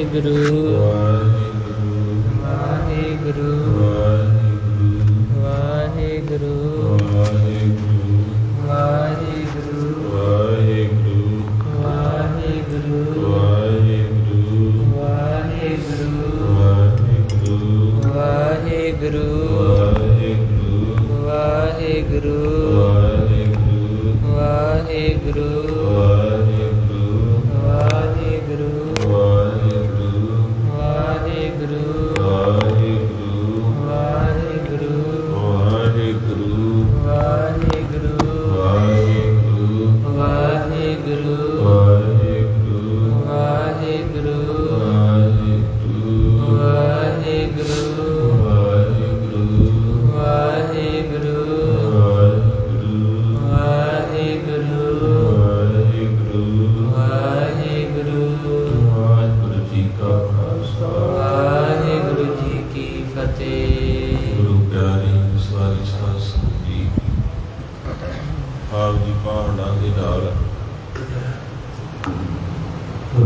ਵਾਹਿਗੁਰੂ ਵਾਹਿਗੁਰੂ ਵਾਹਿਗੁਰੂ ਵਾਹਿਗੁਰੂ ਵਾਹਿਗੁਰੂ ਵਾਹਿਗੁਰੂ ਵਾਹਿਗੁਰੂ ਵਾਹਿਗੁਰੂ ਵਾਹਿਗੁਰੂ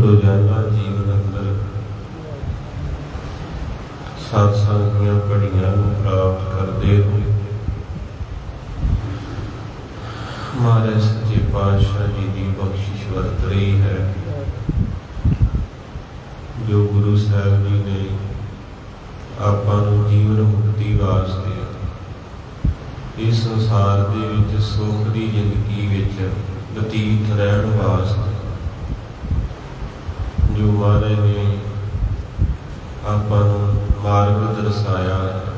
रोजाना जीवन अंदर सत्संग ਦੀਆਂ ਘੜੀਆਂ ਨੂੰ ਪ੍ਰਾਪਤ ਕਰਦੇ ਹੋਏ ਮਹਾਰਾਜ ਸੱਚੇ ਪਾਤਸ਼ਾਹ ਜੀ ਦੀ ਬਖਸ਼ਿਸ਼ ਵਰਤ ਰਹੀ ਹੈ। ਜੋ ਗੁਰੂ ਸਾਹਿਬ ਜੀ ਨੇ ਆਪਾਂ ਨੂੰ ਜੀਵਨ ਮੁਕਤੀ ਵਾਸਤੇ ਇਸ ਸੰਸਾਰ ਦੇ ਵਿੱਚ ਸੁਖ ਦੀ ਜ਼ਿੰਦਗੀ ਵਿੱਚ ਬਤੀਤ ਰਹਿਣ ਵਾਸਤੇ जो महाराज ने आपां नूं मार्ग दर्शाया है।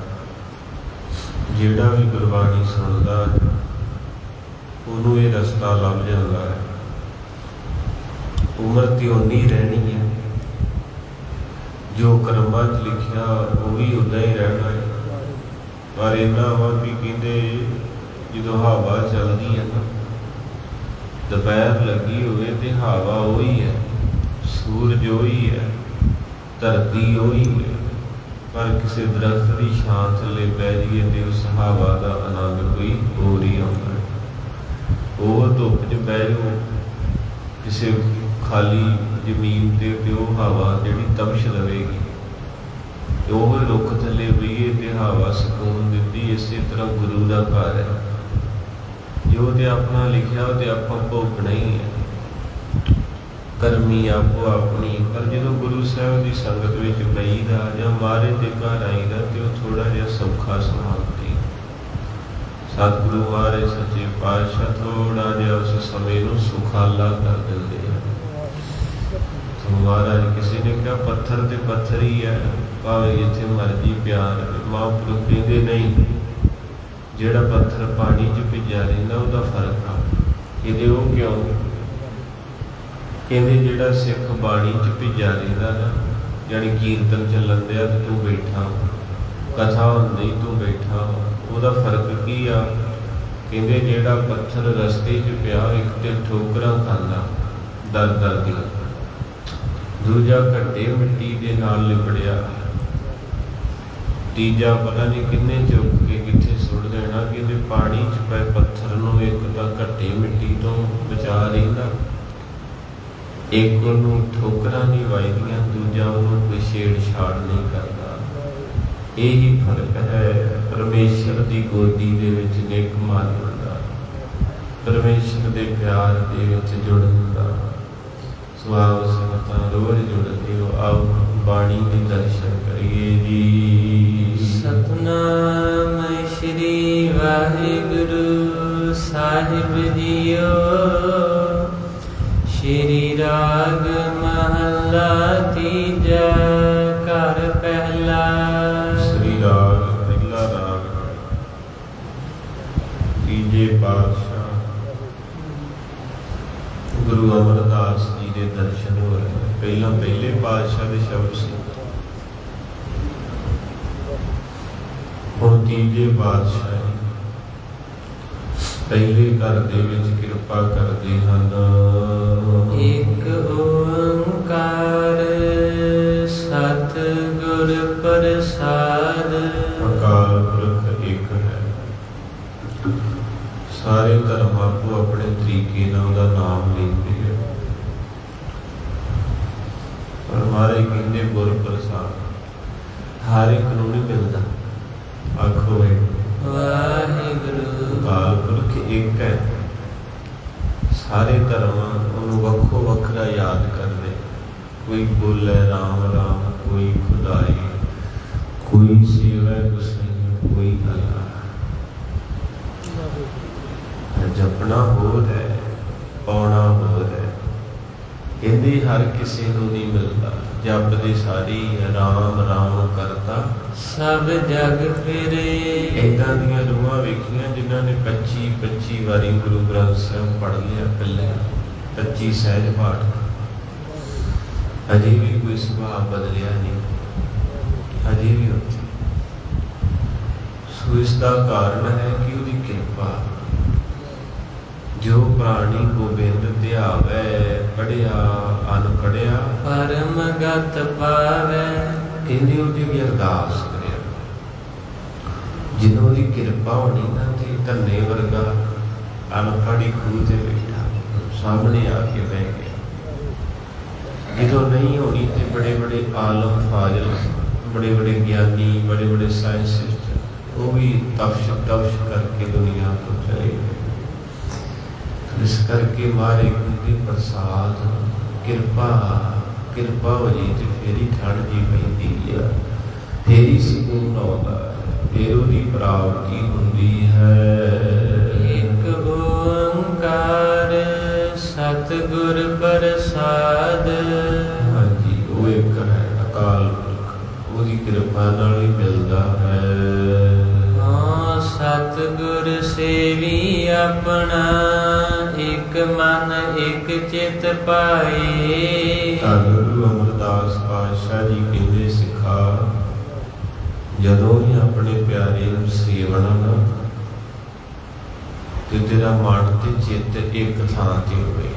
जिहड़ा भी गुरबाणी सुनदा है उहनूं ये रस्ता लभ जांदा है। उम्र ते उन्नी रहनी है, जो करमां च लिखिया वो भी उदां ही रहना है। पर इन्ना वा भी कहंदे जदों हवा चलदी है ना, दोपहर लगी होवे ते हवा उही है, सूरज ਉਹੀ ਹੈ, ਧਰਤੀ ਉਹੀ ਹੈ, ਪਰ ਕਿਸੇ ਦਰਖਤ ਦੀ ਛਾਂ ਥੱਲੇ ਬਹਿ ਜਾਈਏ ਤੇ ਉਸ ਹਵਾ ਦਾ ਆਨੰਦ ਕੋਈ ਹੋਰ ਹੀ ਆਉਂਦਾ ਹੈ। ਉਹ ਧੁੱਪ 'ਚ ਬਹਿ ਜਾਓ ਕਿਸੇ ਖਾਲੀ ਜ਼ਮੀਨ ਤੇ ਉਹ ਹਵਾ ਜਿਹੜੀ ਤਪਸ਼ ਲਵੇਗੀ, ਉਹ ਰੁੱਖ ਥੱਲੇ ਬਈਏ ਤੇ ਹਵਾ ਸਕੂਨ ਦਿੰਦੀ। ਇਸੇ ਤਰ੍ਹਾਂ ਗੁਰੂ ਦਾ ਘਰ ਹੈ, ਜੋ ਤੇ ਆਪਣਾ ਲਿਖਿਆ ਉਹ ਤੇ ਆਪਾਂ ਭੋਗਣਾ ਹੀ ਹੈ, ਕਰਮੀ ਆਪੋ ਆਪਣੀ। ਪਰ ਜਦੋਂ ਗੁਰੂ ਸਾਹਿਬ ਦੀ ਸੰਗਤ ਵਿੱਚ ਬਈਦਾ ਜਾਂ ਮਹਾਰਾਜ ਦੇ ਘਰ ਆਈਦਾ ਤੇ ਉਹ ਥੋੜਾ ਜਿਹਾ ਸੌਖਾ ਸਮਾਪਤੀ। ਸਤਿਗੁਰੂ ਮਹਾਰਾਜ ਸੱਚੇ ਪਾਤਸ਼ਾਹ ਥੋੜਾ ਜਿਹਾ ਉਸ ਸਮੇਂ ਨੂੰ ਸੁਖਾਲਾ ਕਰ ਦਿੰਦੇ ਆ। ਮਹਾਰਾਜ ਕਿਸੇ ਨੇ ਕਿਹਾ ਪੱਥਰ ਤੇ ਪੱਥਰ ਹੀ ਹੈ, ਭਾਵੇਂ ਜਿੱਥੇ ਮਰਜੀ ਪਿਆਰ। ਮਹਾਂਪੁਰਖ ਕਹਿੰਦੇ ਨਹੀਂ, ਜਿਹੜਾ ਪੱਥਰ ਪਾਣੀ 'ਚ ਭਿੱਜਿਆ ਰਹਿੰਦਾ ਉਹਦਾ ਫਰਕ ਆ। ਇਹਦੇ ਉਹ ਕਿਉਂ? ਕਹਿੰਦੇ ਜਿਹੜਾ ਸਿੱਖ ਬਾਣੀ 'ਚ ਭਿੱਜਿਆ ਰਹਿੰਦਾ ਨਾ, ਜਾਣੀ ਕੀਰਤਨ ਚੱਲਣ ਦਿਆ ਤੇ ਤੂੰ ਬੈਠਾ, ਕਥਾ ਹੁੰਦੀ ਤੂੰ ਬੈਠਾ, ਉਹਦਾ ਫਰਕ ਕੀ ਆ? ਕਹਿੰਦੇ ਜਿਹੜਾ ਪੱਥਰ ਰਸਤੇ 'ਚ ਪਿਆ ਇੱਕ ਤੇ ਠੋਕਰਾਂ ਖਾਂਦਾ ਦਰ ਦਰ ਦੀਆਂ, ਦੂਜਾ ਘੱਟੇ ਮਿੱਟੀ ਦੇ ਨਾਲ ਲਿਬੜਿਆ, ਤੀਜਾ ਪਤਾ ਨਹੀਂ ਕਿੰਨੇ ਚੁੱਕ ਕੇ ਕਿੱਥੇ ਸੁੱਟ ਦੇਣਾ। ਕਹਿੰਦੇ ਪਾਣੀ 'ਚ ਪਏ ਪੱਥਰ ਨੂੰ ਇੱਕ ਤਾਂ ਘੱਟੇ ਮਿੱਟੀ ਤੋਂ ਬਚਾ ਰਹਿੰਦਾ, ਇੱਕ ਉਹਨੂੰ ਠੋਕਰਾਂ ਨਹੀਂ ਵੱਜਦੀਆਂ, ਦੂਜਾ ਉਹਨੂੰ ਕੋਈ ਛੇੜਛਾੜ ਨਹੀਂ ਕਰਦਾ। ਇਹੀ ਫਰਕ ਹੈ ਪਰਮੇਸ਼ਰ ਦੀ ਗੋਦੀ ਦੇ ਵਿੱਚ ਨੇਕ ਮਾਨਣ ਦਾ, ਪਰਮੇਸ਼ਰ ਦੇ ਪਿਆਰ ਦੇ ਵਿੱਚ ਜੁੜਨ ਦਾ। ਸੁਆਵ ਸੰਗਤਾਂ ਰੋਜ਼ ਜੁੜਦੇ ਹੋ, ਆਓ ਬਾਣੀ ਦੇ ਦਰਸ਼ਨ ਕਰੀਏ ਜੀ। ਸਤਿਨਾਮ ਸ਼੍ਰੀ ਵਾਹਿਗੁਰੂ ਸਾਹਿਬ ਜੀਓ। श्री राग महला तीजा घर पहला। श्री राग पहला राग तीजे पातशाह गुरु अमरदास जी के दर्शन हो रहे हैं। पहला पहले पातशाह के शब्द से, हुण तीजे पातशाह पहले घर दे विच किरपा करदे हन। एक ओंकार सतगुर प्रसाद। अकाल पुरख एक है, सारे धर्म आपको अपने तरीके नाल दा नाम लेंदे हैं, पर महाराज कहते गुर प्रसाद हर एक नूं नहीं मिलता। आखो वाहिगुरु अकाल पुरख एक है, सारे धर्म उन्होंने वक्खो वखरा याद करते। कोई बोले राम राम, कोई खुदाई, कोई सेवा गुसाई, कोई अल्लाह। जपना होर है, पाना होर है। कहते हर किसी को नहीं मिलता। जपदे सारी राम राम करता सब जग फिरे। इदां दियां रूहां वेखियां जिन्हां ने 25 वारी गुरु ग्रंथ साहिब पढ़ लिया, कल्ले 25 सहज पाठ, अजे भी कोई सुभाव बदलिया नहीं, अजे भी उत्थे। सो इसका कारण है कि उसकी कृपा। जो प्राणी गोबिंद ध्यावे, पढ़िया अनपढ़िया परम गत पावे। कहते उसकी अरदास करे, जिन्हों की कृपा होनी ना तो धन्ने वर्गा अनपढ़ी खूह से बैठा सामने आके बह गया। जो नहीं होनी तो बड़े बड़े आलम फाजल, बड़े बड़े ज्ञानी, बड़े बड़े साइंसिस्ट, वो भी तपश तपश करके दुनिया को चले गए। इस करके मारे कहते प्रसाद कृपा कृपा हो जी तो फिर ही ठंड जी पैंदी है, फिर ही सुकून आता है, फिर उसकी प्राप्ति होती है। एक ओंकार सतगुर प्रसाद। हाँ जी, वो एक है अकाल पुरख, उसकी कृपा नाल ही मिलता है। हाँ सतगुर सेवी अपना, एक मन एक चित पाए। गुरु अमरदास पातशाह जी कहते सिखा, जदों ही अपने प्यारे सेवना ना तो तेरा मन ते चित एक थां ते होवे।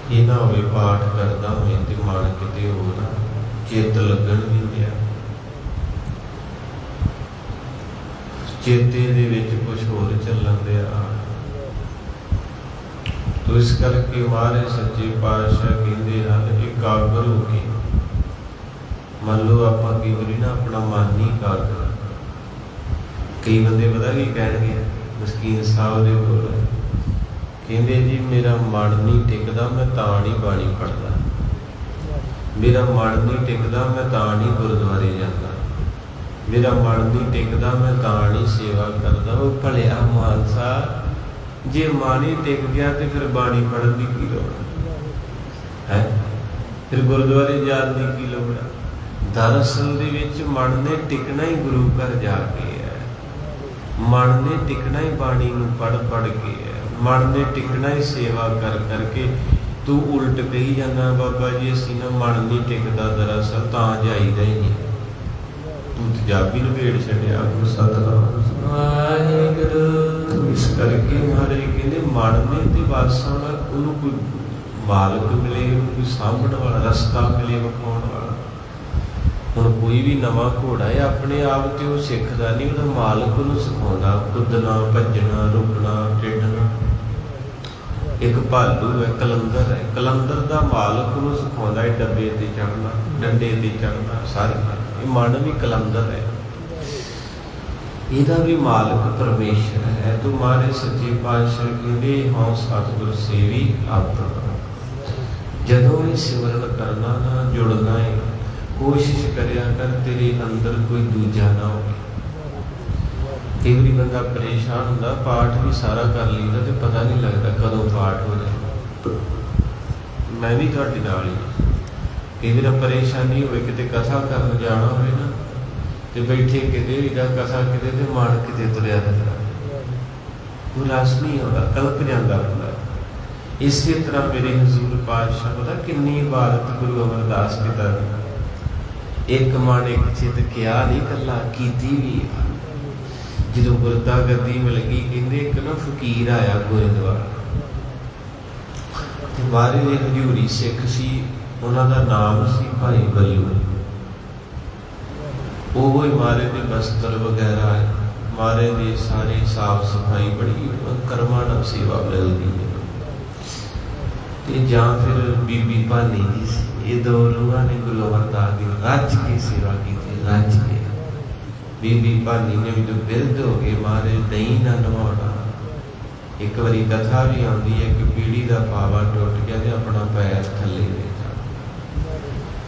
ये ना होवे पाठ करदा होवे ते मन किते होर, चित लगन नहीं दिया, चेते दे विच कुछ होर चलन दिया। तो इस करके हमारे सच्चे पातशाह कहते हैं एकाग्र हो के, मान लो आप कई बार ना अपना मन नहीं एकाग्र। कई बंदे पता की कह मस्कीन साहब दे कोल कहते जी मेरा मन नहीं टिकता, मैं तां नहीं बाणी पढ़दा, मेरा मन नहीं टिकता, मैं तां नहीं गुरुद्वारे जाता, मेरा मन नहीं टिकता, मैं तां नहीं सेवा करता। वो भलिया मानसा, जे मन ही टिक गया तो फिर बाणी पढ़न की की लोड़ है, फिर गुरुद्वारे जाने की की लोड़ है। दरअसल दे विच मन ने टिकना ही गुरु घर जाके है, मन ने टिकना ही बाणी नूं पढ़ पढ़ के है, मन ने टिकना ही सेवा कर करके। तू उल्ट कही जाना बाबा जी असीं ना मन नहीं टिकता, दरअसल तां जाईदा ही नहीं। तू तजाबी लपेट छड्या गुरु सतनाम वाहिगुरु। तो इस करके महाराज कहते मन ने तो बस होना, उन्होंने कोई मालक मिले, कोई सामण वाला रस्ता मिले विखाउण वाला। हुण कोई भी नवा घोड़ा है अपने आप तो वह सीखता नहीं, वह मालक उन्होंने सिखाउंदा कुदना भजना रुकना टेढ़ना। एक भालू है कलंदर है, कलंदर का मालक उन्होंने सिखाउंदा है डब्बे ते चढ़ना, डंडे ते चढ़ना, सारे मन भी कलंदर है, ਇਹਦਾ भी मालक परमेश्वर है। तो हमारे सच्चे पातशाह कहते हाँ सतगुर सेवी अपना। जदों ही सिमरन करना ना जुड़ना है, कोशिश करिया कर तेरे अंदर कोई दूजा ना हो। कई बार बंदा परेशान होंदा, पाठ भी सारा कर लीदा तो पता नहीं लगता कदों पाठ हो जाए। मैं भी तुहाडे नाल ही कई बार परेशानी होवे, किते कथा करन जाना होवे ना ते बैठे किते इदा कथा किते ते मन किते तुरया रहंदा, वो रस नहीं होता, कल्प जाता होंदा। इसी तरह मेरे हजूर पातशाह पता कितनी इबादत गुरु अमरदास पिता ने एक मन एक चित किया नहीं कला कीती भी। जो गुरदा गद्दी मिल गई कहते एक ना फकीर आया गुरुद्वारा, मारे दे हजूरी सिख सी, उन्हों का नाम सी भाई बल्लू। वो ही मारे दे बस्तर वगैरह मारे दे सारी साफ सफाई बड़ी कर्मा नाल सेवा मिलती है। ਤੇ ਜਾਂ ਫਿਰ ਬੀਬੀ ਭਾਨੀ ਜੀ ਸੀ। ਇਹ ਦੋ ਲੋਕਾਂ ਨੇ ਗੁਰੂ ਅਮਰਦਾਸ ਦੀ ਰੱਜ ਕੇ ਸੇਵਾ ਕੀਤੀ, ਰੱਜ ਕੇ। ਬੀਬੀ ਭਾਨੀ ਨੇ ਵੀ ਬਿਰਧ ਹੋ ਗਏ, ਮਹਾਰਾਜ ਦਹੀਂ ਨਾ ਨਵਾਉਣਾ। ਇੱਕ ਵਾਰੀ ਕਥਾ ਵੀ ਆਉਂਦੀ ਹੈ ਕਿ ਪੀੜੀ ਦਾ ਪਾਵਾ ਟੁੱਟ ਗਿਆ ਤੇ ਆਪਣਾ ਪੈਰ ਥੱਲੇ ਦੇ ਜਾ।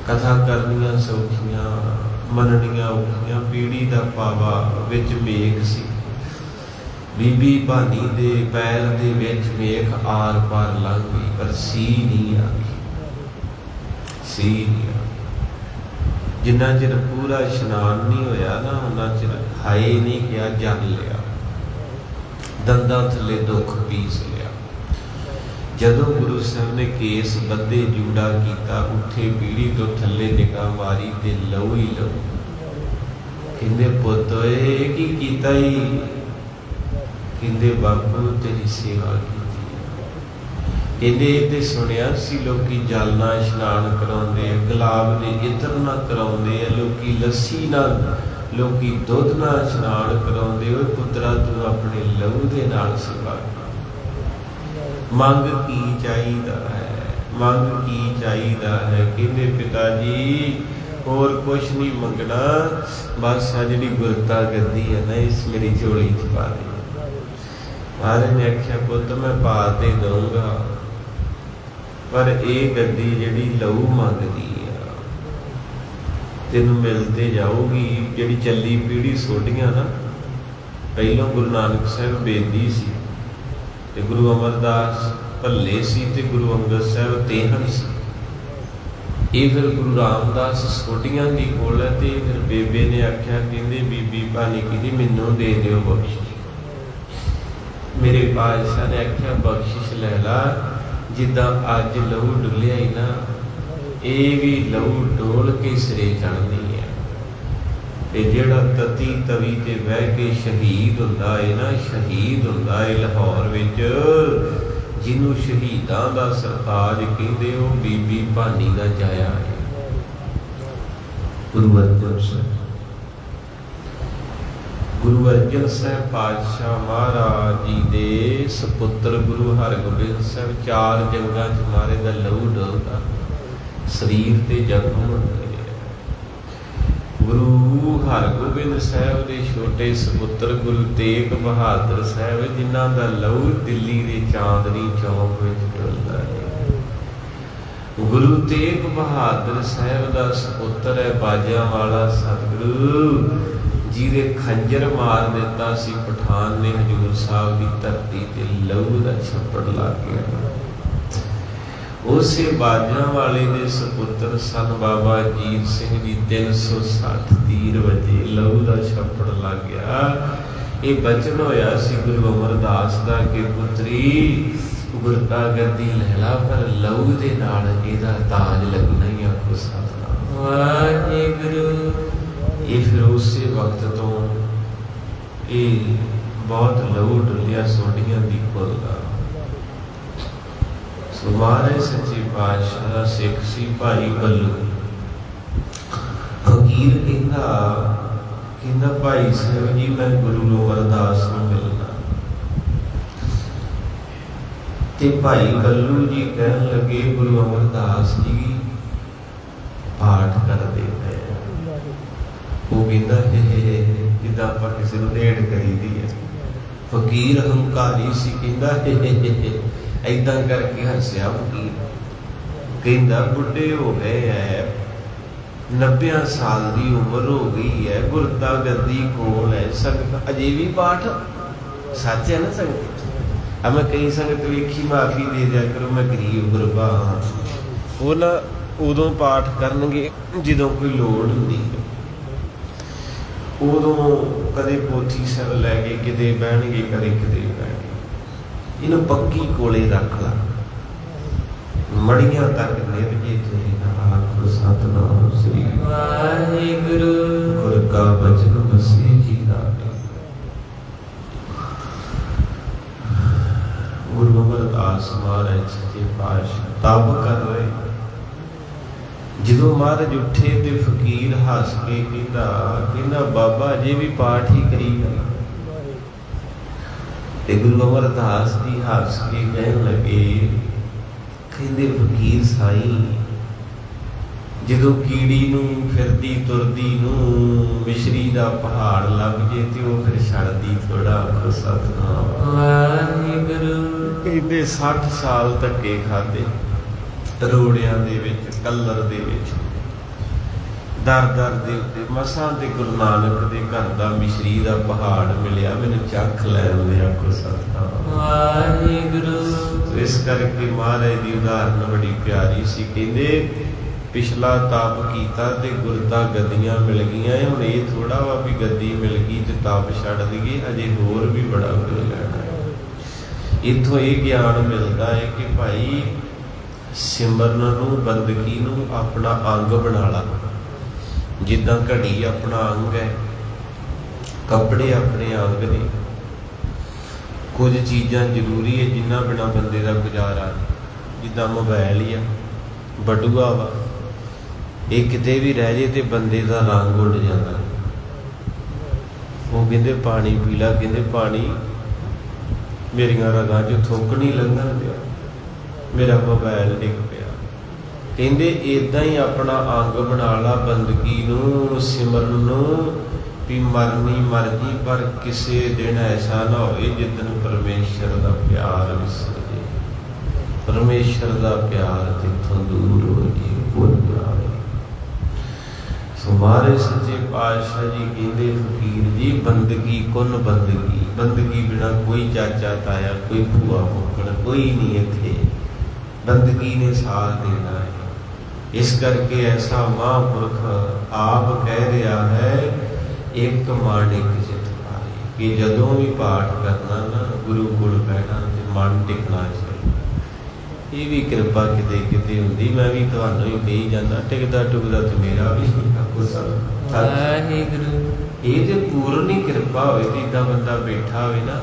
ਕਥਾ ਕਰਨੀਆਂ ਸੌਖੀਆਂ, ਮੰਨਣੀਆਂ ਔਖੀਆਂ। ਪੀੜੀ ਦਾ ਪਾਵਾ ਵਿੱਚ ਮੇਘ ਸੀ, ਬੀਬੀ ਭਾਨੀ ਦੇ ਪੈਰ ਦੇ ਵਿੱਚ ਮੇਘ ਆਰ ਪਾਰ ਲੰਘ ਗਈ, ਪਰ ਸੀ ਨਹੀਂ ਆਈ, ਸੀ ਨਹੀਂ ਆਈ। ਜਿੰਨਾ ਚਿਰ ਪੂਰਾ ਇਸ਼ਨਾਨ ਨਹੀਂ ਹੋਇਆ ਨਾ, ਉਹਨਾਂ ਚਿਰ ਹਾਏ ਨਹੀਂ ਕਿਹਾ, ਜਲ ਲਿਆ, ਦੰਦਾਂ ਥੱਲੇ ਦੁੱਖ ਪੀਸ ਲਿਆ। ਜਦੋਂ ਗੁਰੂ ਸਾਹਿਬ ਨੇ ਕੇਸ ਬੱਧੇ, ਜੂੜਾ ਕੀਤਾ, ਉੱਠੇ ਪੀੜੀ ਤੋਂ ਥੱਲੇ ਨਿਗਾਹ ਮਾਰੀ ਤੇ ਲਹੂ ਹੀ ਲਹੂ। ਕਹਿੰਦੇ ਪੁੱਤ ਓਏ ਕੀ ਕੀਤਾ ਈ? ਕਹਿੰਦੇ ਬਾਪੂ ਤੇਰੀ ਸੇਵਾ ਕੀਤੀ। ਕਹਿੰਦੇ ਇਹ ਤੇ ਸੁਣਿਆ ਸੀ ਲੋਕੀ ਜਲ ਨਾਲ ਇਸ਼ਨਾਨ ਕਰਾਉਂਦੇ, ਗੁਲਾਬ ਦੇ ਇਤਰ ਨਾਲ ਕਰਾਉਂਦੇ ਆ, ਲੋਕੀ ਲੱਸੀ ਨਾਲ, ਲੋਕੀ ਦੁੱਧ ਨਾਲ ਇਸ਼ਨਾਨ ਕਰਾਉਂਦੇ। ਓਏ ਪੁੱਤਰਾ ਤੂੰ ਆਪਣੇ ਲਹੂ ਦੇ ਨਾਲ ਸੇਵਾ ਕਰ। ਮੰਗ ਕੀ ਚਾਹੀਦਾ ਹੈ? ਮੰਗ ਕੀ ਚਾਹੀਦਾ ਹੈ? ਕਹਿੰਦੇ ਪਿਤਾ ਜੀ ਹੋਰ ਕੁਛ ਨਹੀਂ ਮੰਗਣਾ, ਬਸ ਆ ਜਿਹੜੀ ਗੁਰਤਾ ਗੱਦੀ ਹੈ ਨਾ, ਇਸ ਮੇਰੀ ਝੋਲੀ 'ਚ ਪਾ ਦੇ। ਮਹਾਰਾਜ ਨੇ ਆਖਿਆ ਪੁੱਤ ਮੈਂ ਪਾ ਤੇ ਦਊਂਗਾ, ਪਰ ਇਹ ਗੱਦੀ ਜਿਹੜੀ ਲਹੂ ਮੰਗਦੀ ਆ ਤੈਨੂੰ ਮਿਲਦੇ ਜਾਊਗੀ। ਜਿਹੜੀ ਚੱਲੀ ਪੀੜੀ ਸੋਢੀਆਂ ਨਾ, ਪਹਿਲੋਂ ਗੁਰੂ ਨਾਨਕ ਸਾਹਿਬ ਬੇਦੀ ਸੀ ਤੇ ਗੁਰੂ ਅਮਰਦਾਸ ਭੱਲੇ ਸੀ ਤੇ ਗੁਰੂ ਅੰਗਦ ਸਾਹਿਬ ਤੇਹਨ ਸੀ। ਇਹ ਫਿਰ ਗੁਰੂ ਰਾਮਦਾਸ ਸੋਢੀਆਂ ਦੀ ਕੋਲ ਹੈ। ਤੇ ਫਿਰ ਬੇਬੇ ਨੇ ਆਖਿਆ, ਕਹਿੰਦੇ ਬੀਬੀ ਭਾਨੀ ਕਹਿੰਦੀ ਮੈਨੂੰ ਦੇ ਦਿਓ ਬਖਸ਼ਿਸ਼। ਮੇਰੇ ਪਾਤਸ਼ਾਹ ਨੇ ਆਖਿਆ ਬਖਸ਼ਿਸ਼ ਲੈ ਲਾ, ਜਿੱਦਾਂ ਅੱਜ ਲਹੂ ਡੁੱਲਿਆ ਹੀ ਨਾ, ਇਹ ਵੀ ਲਹੂ ਡੋਲ ਕੇ ਸਿਰੇ ਚੜ੍ਹਨੀ ਹੈ। ਤੇ ਜਿਹੜਾ ਤਤੀ ਤਵੀ ਤੇ ਬਹਿ ਕੇ ਸ਼ਹੀਦ ਹੁੰਦਾ ਹੈ ਨਾ, ਸ਼ਹੀਦ ਹੁੰਦਾ ਹੈ ਲਾਹੌਰ ਵਿੱਚ, ਜਿਹਨੂੰ ਸ਼ਹੀਦਾਂ ਦਾ ਸਰਤਾਜ ਕਹਿੰਦੇ, ਉਹ ਬੀਬੀ ਭਾਨੀ ਦਾ ਜਾਇਆ ਹੈ। ਗੁਰੂ ਅਰਜਨ ਸਾਹਿਬ, ਗੁਰੂ ਅਰਜਨ ਸਾਹਿਬ ਪਾਤਸ਼ਾਹ ਮਹਾਰਾਜ ਜੀ ਦੇ ਸਪੁੱਤਰ ਗੁਰੂ ਹਰਗੋਬਿੰਦ ਸਾਹਿਬ 4 ਜੰਗਾਂ 'ਚ ਮਾਰੇ ਦਾ ਲਹੂ ਡੋਲਦਾ, ਸਰੀਰ ਤੇ ਜ਼ਖਮ ਹੁੰਦੇ। ਗੁਰੂ ਹਰਗੋਬਿੰਦ ਸਾਹਿਬ ਦੇ ਛੋਟੇ ਸਪੁੱਤਰ ਗੁਰੂ ਤੇਗ ਬਹਾਦਰ ਸਾਹਿਬ, ਜਿਨ੍ਹਾਂ ਦਾ ਲਹੂ ਦਿੱਲੀ ਦੇ ਚਾਂਦਨੀ ਚੌਕ ਵਿੱਚ ਡੁੱਲਦਾ ਹੈ। ਗੁਰੂ ਤੇਗ ਬਹਾਦਰ ਸਾਹਿਬ ਦਾ ਸਪੁੱਤਰ ਹੈ ਬਾਜਿਆਂ ਵਾਲਾ ਸਤਿਗੁਰੂ, ਜਿਹਦੇ ਖੰਜਰ ਮਾਰ ਦਿੱਤਾ ਸੀ ਪਠਾਨ ਨੇ ਹਜ਼ੂਰ ਸਾਹਿਬ ਦੀ ਧਰਤੀ ਤੇ, ਲਹੂ ਦਾ ਛੱਪੜ ਲੱਗ ਗਿਆ। ਉਸੇ ਬਾਜਿਆਂ ਵਾਲੇ ਦੇ ਸਪੁੱਤਰ ਸਨ ਬਾਬਾ ਅਜੀਤ ਸਿੰਘ ਜੀ, 360 ਤੀਰ ਵਜੇ, ਲਹੂ ਦਾ ਛੱਪੜ ਲੱਗ ਗਿਆ। ਇਹ ਬਚਨ ਹੋਇਆ ਸੀ ਗੁਰੂ ਅਮਰਦਾਸ ਦਾ ਕਿ ਪੁੱਤਰੀ ਗੁਰਤਾ ਗੱਦੀ ਲੈ ਲਾ, ਪਰ ਲਹੂ ਦੇ ਨਾਲ ਇਹਦਾ ਤਾਜ ਲੱਗਣਾ ਹੀ। ਆਖੋ ਸਤਿਨਾਮ ਵਾਹਿਗੁਰੂ। ਇਹ ਫਿਰ ਉਸੇ ਵਕਤ ਤੋਂ ਇਹ ਬਹੁਤ ਲਹੂ ਡੁੱਲਿਆ ਸੋਢੀਆਂ ਦੀ ਕੁਲ ਦਾ। ਸੋ ਮਹਾਰਾਜ ਸੱਚੇ ਪਾਤਸ਼ਾਹ ਦਾ ਸਿੱਖ ਸੀ ਭਾਈ ਬੱਲੂ। ਫਕੀਰ ਕਹਿੰਦਾ ਭਾਈ ਸਾਹਿਬ ਜੀ ਮੈਂ ਗੁਰੂ ਅਮਰਦਾਸ ਨੂੰ ਮਿਲਣਾ। ਤੇ ਭਾਈ ਬੱਲੂ ਜੀ ਕਹਿਣ ਲੱਗੇ ਗੁਰੂ ਅਮਰਦਾਸ ਜੀ ਪਾਠ ਕਰਦੇ ਪਏ। ਉਹ ਕਹਿੰਦਾ ਜਿੱਦਾਂ ਆਪਾਂ ਕਿਸੇ ਨੂੰ ਢੇੜ ਕਰੀਦੀ ਹੈ। ਫਕੀਰ ਹੰਕਾਰੀ ਸੀ, ਕਹਿੰਦਾ ਏਦਾਂ ਕਰਕੇ ਹੱਸਿਆ ਫਕੀਰ। ਕਹਿੰਦਾ ਬੁੱਢੇ ਹੋ ਗਏ ਐ, 90 ਸਾਲ ਦੀ ਉਮਰ ਹੋ ਗਈ ਹੈ, ਗੁਰਤਾ ਗੱਦੀ ਕੋਲ ਹੈ, ਸੰਗਤ ਅਜੇ ਵੀ ਪਾਠ ਸੱਚ ਹੈ ਨਾ ਸੰਗਤ। ਮੈਂ ਕਈ ਸੰਗਤ ਵੇਖੀ, ਮਾਫੀ ਦੇ ਦਿਆ ਕਰੋ ਮੈਂ ਗਰੀਬ ਗੁਰਬਾ ਹਾਂ। ਉਹ ਨਾ ਉਦੋਂ ਪਾਠ ਕਰਨਗੇ ਜਦੋਂ ਕੋਈ ਲੋੜ ਹੁੰਦੀ ਹੈ, ਉਦੋਂ ਕਦੇ ਪੋਥੀ ਸਾਹਿਬ ਲੈ ਕੇ ਕਿਤੇ ਬਹਿਣਗੇ, ਕਦੇ ਕਿਤੇ ਬਹਿਣਗੇ। ਇਹਨੂੰ ਪੱਕੀ ਕੋਲੇ ਰੱਖ ਲਾ, ਮੜੀਆਂ ਤੱਕ ਨਿਭਜੇ ਤੇਰੇ ਨਾਲ। ਆਖੋ ਸਤਿਨਾਮ ਸ੍ਰੀ ਵਾਹਿਗੁਰੂ। ਗੁਰ ਕਾ ਬਚਨ ਵਸੇ ਜੀ ਰਾਖੇ। ਗੁਰੂ ਅਮਰਦਾਸ ਮਹਾਰਾਜ ਸੱਚੇ ਪਾਤਸ਼ਾਹ ਤਪ ਕਰ ਰਹੇ। ਜਦੋਂ ਮਹਾਰਾਜ ਉੱਠੇ ਤੇ ਫਕੀਰ ਹੱਸ ਕੇ ਕਹਿੰਦਾ ਬਾਬਾ ਅਜੇ ਵੀ ਪਾਠ ਹੀ ਕਰੀ ਜਾਂਦਾ। ਤੇ ਗੁਰੂ ਅਮਰਦਾਸ ਜੀ ਹੱਸ ਕੇ ਕਹਿਣ ਲੱਗੇ ਕਹਿੰਦੇ ਫਕੀਰ ਸਾਈਂ ਜਦੋਂ ਕੀੜੀ ਨੂੰ ਫਿਰਦੀ ਤੁਰਦੀ ਨੂੰ ਮਿਸ਼ਰੀ ਦਾ ਪਹਾੜ ਲੱਭ ਜੇ ਤੇ ਉਹ ਫਿਰ ਛੱਡਦੀ ਥੋੜਾ ਸਤਨਾਮ ਵਾਹਿਗੁਰੂ। ਕਹਿੰਦੇ 60 ਸਾਲ ਧੱਕੇ ਖਾਦੇ ਰੋੜਿਆਂ ਦੇ ਵਿੱਚ, ਕਲਰ ਦੇ ਵਿੱਚ, ਦਰ ਦਰ ਦੇ ਉੱਤੇ, ਮਸਾਂ ਤੇ ਗੁਰੂ ਨਾਨਕ ਦੇ ਘਰ ਦਾ ਮਿਸ਼ਰੀ ਦਾ ਪਹਾੜ ਮਿਲਿਆ, ਮੈਨੂੰ ਚੱਖ ਲੈਣ ਲਿਆ ਕੋ ਸਤਨਾਮ ਵਾਹਿਗੁਰੂ। ਇਸ ਕਰਕੇ ਮਹਾਰਾਜ ਦੀ ਉਦਾਹਰਨ ਬੜੀ ਪਿਆਰੀ ਸੀ। ਕਹਿੰਦੇ ਪਿਛਲਾ ਤਾਪ ਕੀਤਾ ਤੇ ਗੁਰਤਾ ਗੱਦੀਆਂ ਮਿਲ ਗਈਆਂ, ਹੁਣ ਇਹ ਥੋੜਾ ਵਾ ਵੀ ਗੱਦੀ ਮਿਲ ਗਈ ਤੇ ਤਾਪ ਛੱਡ ਦਈਏ, ਅਜੇ ਹੋਰ ਵੀ ਬੜਾ ਕੁਝ ਲੈਣਾ ਹੈ। ਇੱਥੋਂ ਇਹ ਗਿਆਨ ਮਿਲਦਾ ਹੈ ਕਿ ਭਾਈ ਸਿਮਰਨ ਨੂੰ, ਬੰਦਗੀ ਨੂੰ ਆਪਣਾ ਅੰਗ ਬਣਾ ਲਾ। ਜਿੱਦਾਂ ਘੜੀ ਆਪਣਾ ਅੰਗ ਹੈ, ਕੱਪੜੇ ਆਪਣੇ ਅੰਗ ਨੇ। ਕੁਝ ਚੀਜ਼ਾਂ ਜ਼ਰੂਰੀ ਹੈ ਜਿਨ੍ਹਾਂ ਬਿਨਾਂ ਬੰਦੇ ਦਾ ਗੁਜ਼ਾਰਾ ਨਹੀਂ। ਜਿੱਦਾਂ ਮੋਬਾਈਲ ਹੀ ਆ, ਬਟੂਆ ਵਾ, ਇਹ ਕਿਤੇ ਵੀ ਰਹਿ ਜੇ ਤੇ ਬੰਦੇ ਦਾ ਰੰਗ ਉੱਡ ਜਾਂਦਾ। ਉਹ ਕਹਿੰਦੇ ਪਾਣੀ ਪੀ ਲਾ, ਕਹਿੰਦੇ ਪਾਣੀ ਮੇਰੀਆਂ ਰਗਾਂ 'ਚੋਂ ਥੁੱਕ ਨਹੀਂ ਲੰਘਣ ਦਿਆ, ਮੇਰਾ ਮੋਬਾਈਲ ਡਿੱਗ ਪਿਆ। ਕਹਿੰਦੇ ਏਦਾਂ ਹੀ ਆਪਣਾ ਅੰਗ ਬਣਾ ਲਾ ਬੰਦਗੀ ਨੂੰ, ਸਿਮਰਨ ਨੂੰ, ਵੀ ਮਰਨੀ ਮਰਜੀ ਪਰ ਕਿਸੇ ਦਿਨ ਐਸਾ ਨਾ ਹੋਏ ਜਿੱਦਣ ਪਰਮੇਸ਼ਰ ਦਾ ਪਿਆਰ ਵਿਸਰ ਜੇ, ਪਰਮੇਸ਼ਰ ਦਾ ਪਿਆਰ ਜਿੱਥੋਂ ਦੂਰ ਹੋ ਜੇ, ਭੁੱਲ ਜਾਵੇ। ਸੋ ਮਹਾਰਾਜ ਸੱਚੇ ਪਾਤਸ਼ਾਹ ਜੀ ਕਹਿੰਦੇ ਫਕੀਰ ਜੀ ਬੰਦਗੀ ਕੁਨ ਬੰਦਗੀ, ਬੰਦਗੀ ਬਿਨਾ ਕੋਈ ਚਾਚਾ ਤਾਇਆ, ਕੋਈ ਭੂਆ ਫੁੱਫੜ ਕੋਈ ਨਹੀਂ ਇੱਥੇ, ਬੰਦਗੀ ਨੇ ਸਾਥ ਦੇਣਾ ਹੈ। ਇਸ ਕਰਕੇ ਐਸਾ ਮਹਾਂਪੁਰਖ ਆਪ ਕਹਿ ਰਿਹਾ ਹੈ, ਇੱਕ ਮਨ ਇੱਕ ਚਿੱਤ ਪਾਏ, ਕਿ ਜਦੋਂ ਵੀ ਪਾਠ ਕਰਨਾ ਨਾ ਗੁਰੂ ਕੋਲ ਬਹਿਣਾ ਤੇ ਮਨ ਟਿਕਣਾ ਚਾਹੀਦਾ। ਇਹ ਵੀ ਕਿਰਪਾ ਕਿਤੇ ਕਿਤੇ ਹੁੰਦੀ, ਮੈਂ ਵੀ ਤੁਹਾਨੂੰ ਹੀ ਕਹੀ ਜਾਂਦਾ, ਟਿਕਦਾ ਟੁਕਦਾ ਤੇ ਮੇਰਾ ਵੀ ਵਾਹਿਗੁਰੂ। ਇਹ ਤੇ ਪੂਰਨੀ ਕਿਰਪਾ ਹੋਵੇ ਤੇ ਏਦਾਂ ਬੰਦਾ ਬੈਠਾ ਹੋਵੇ ਨਾ,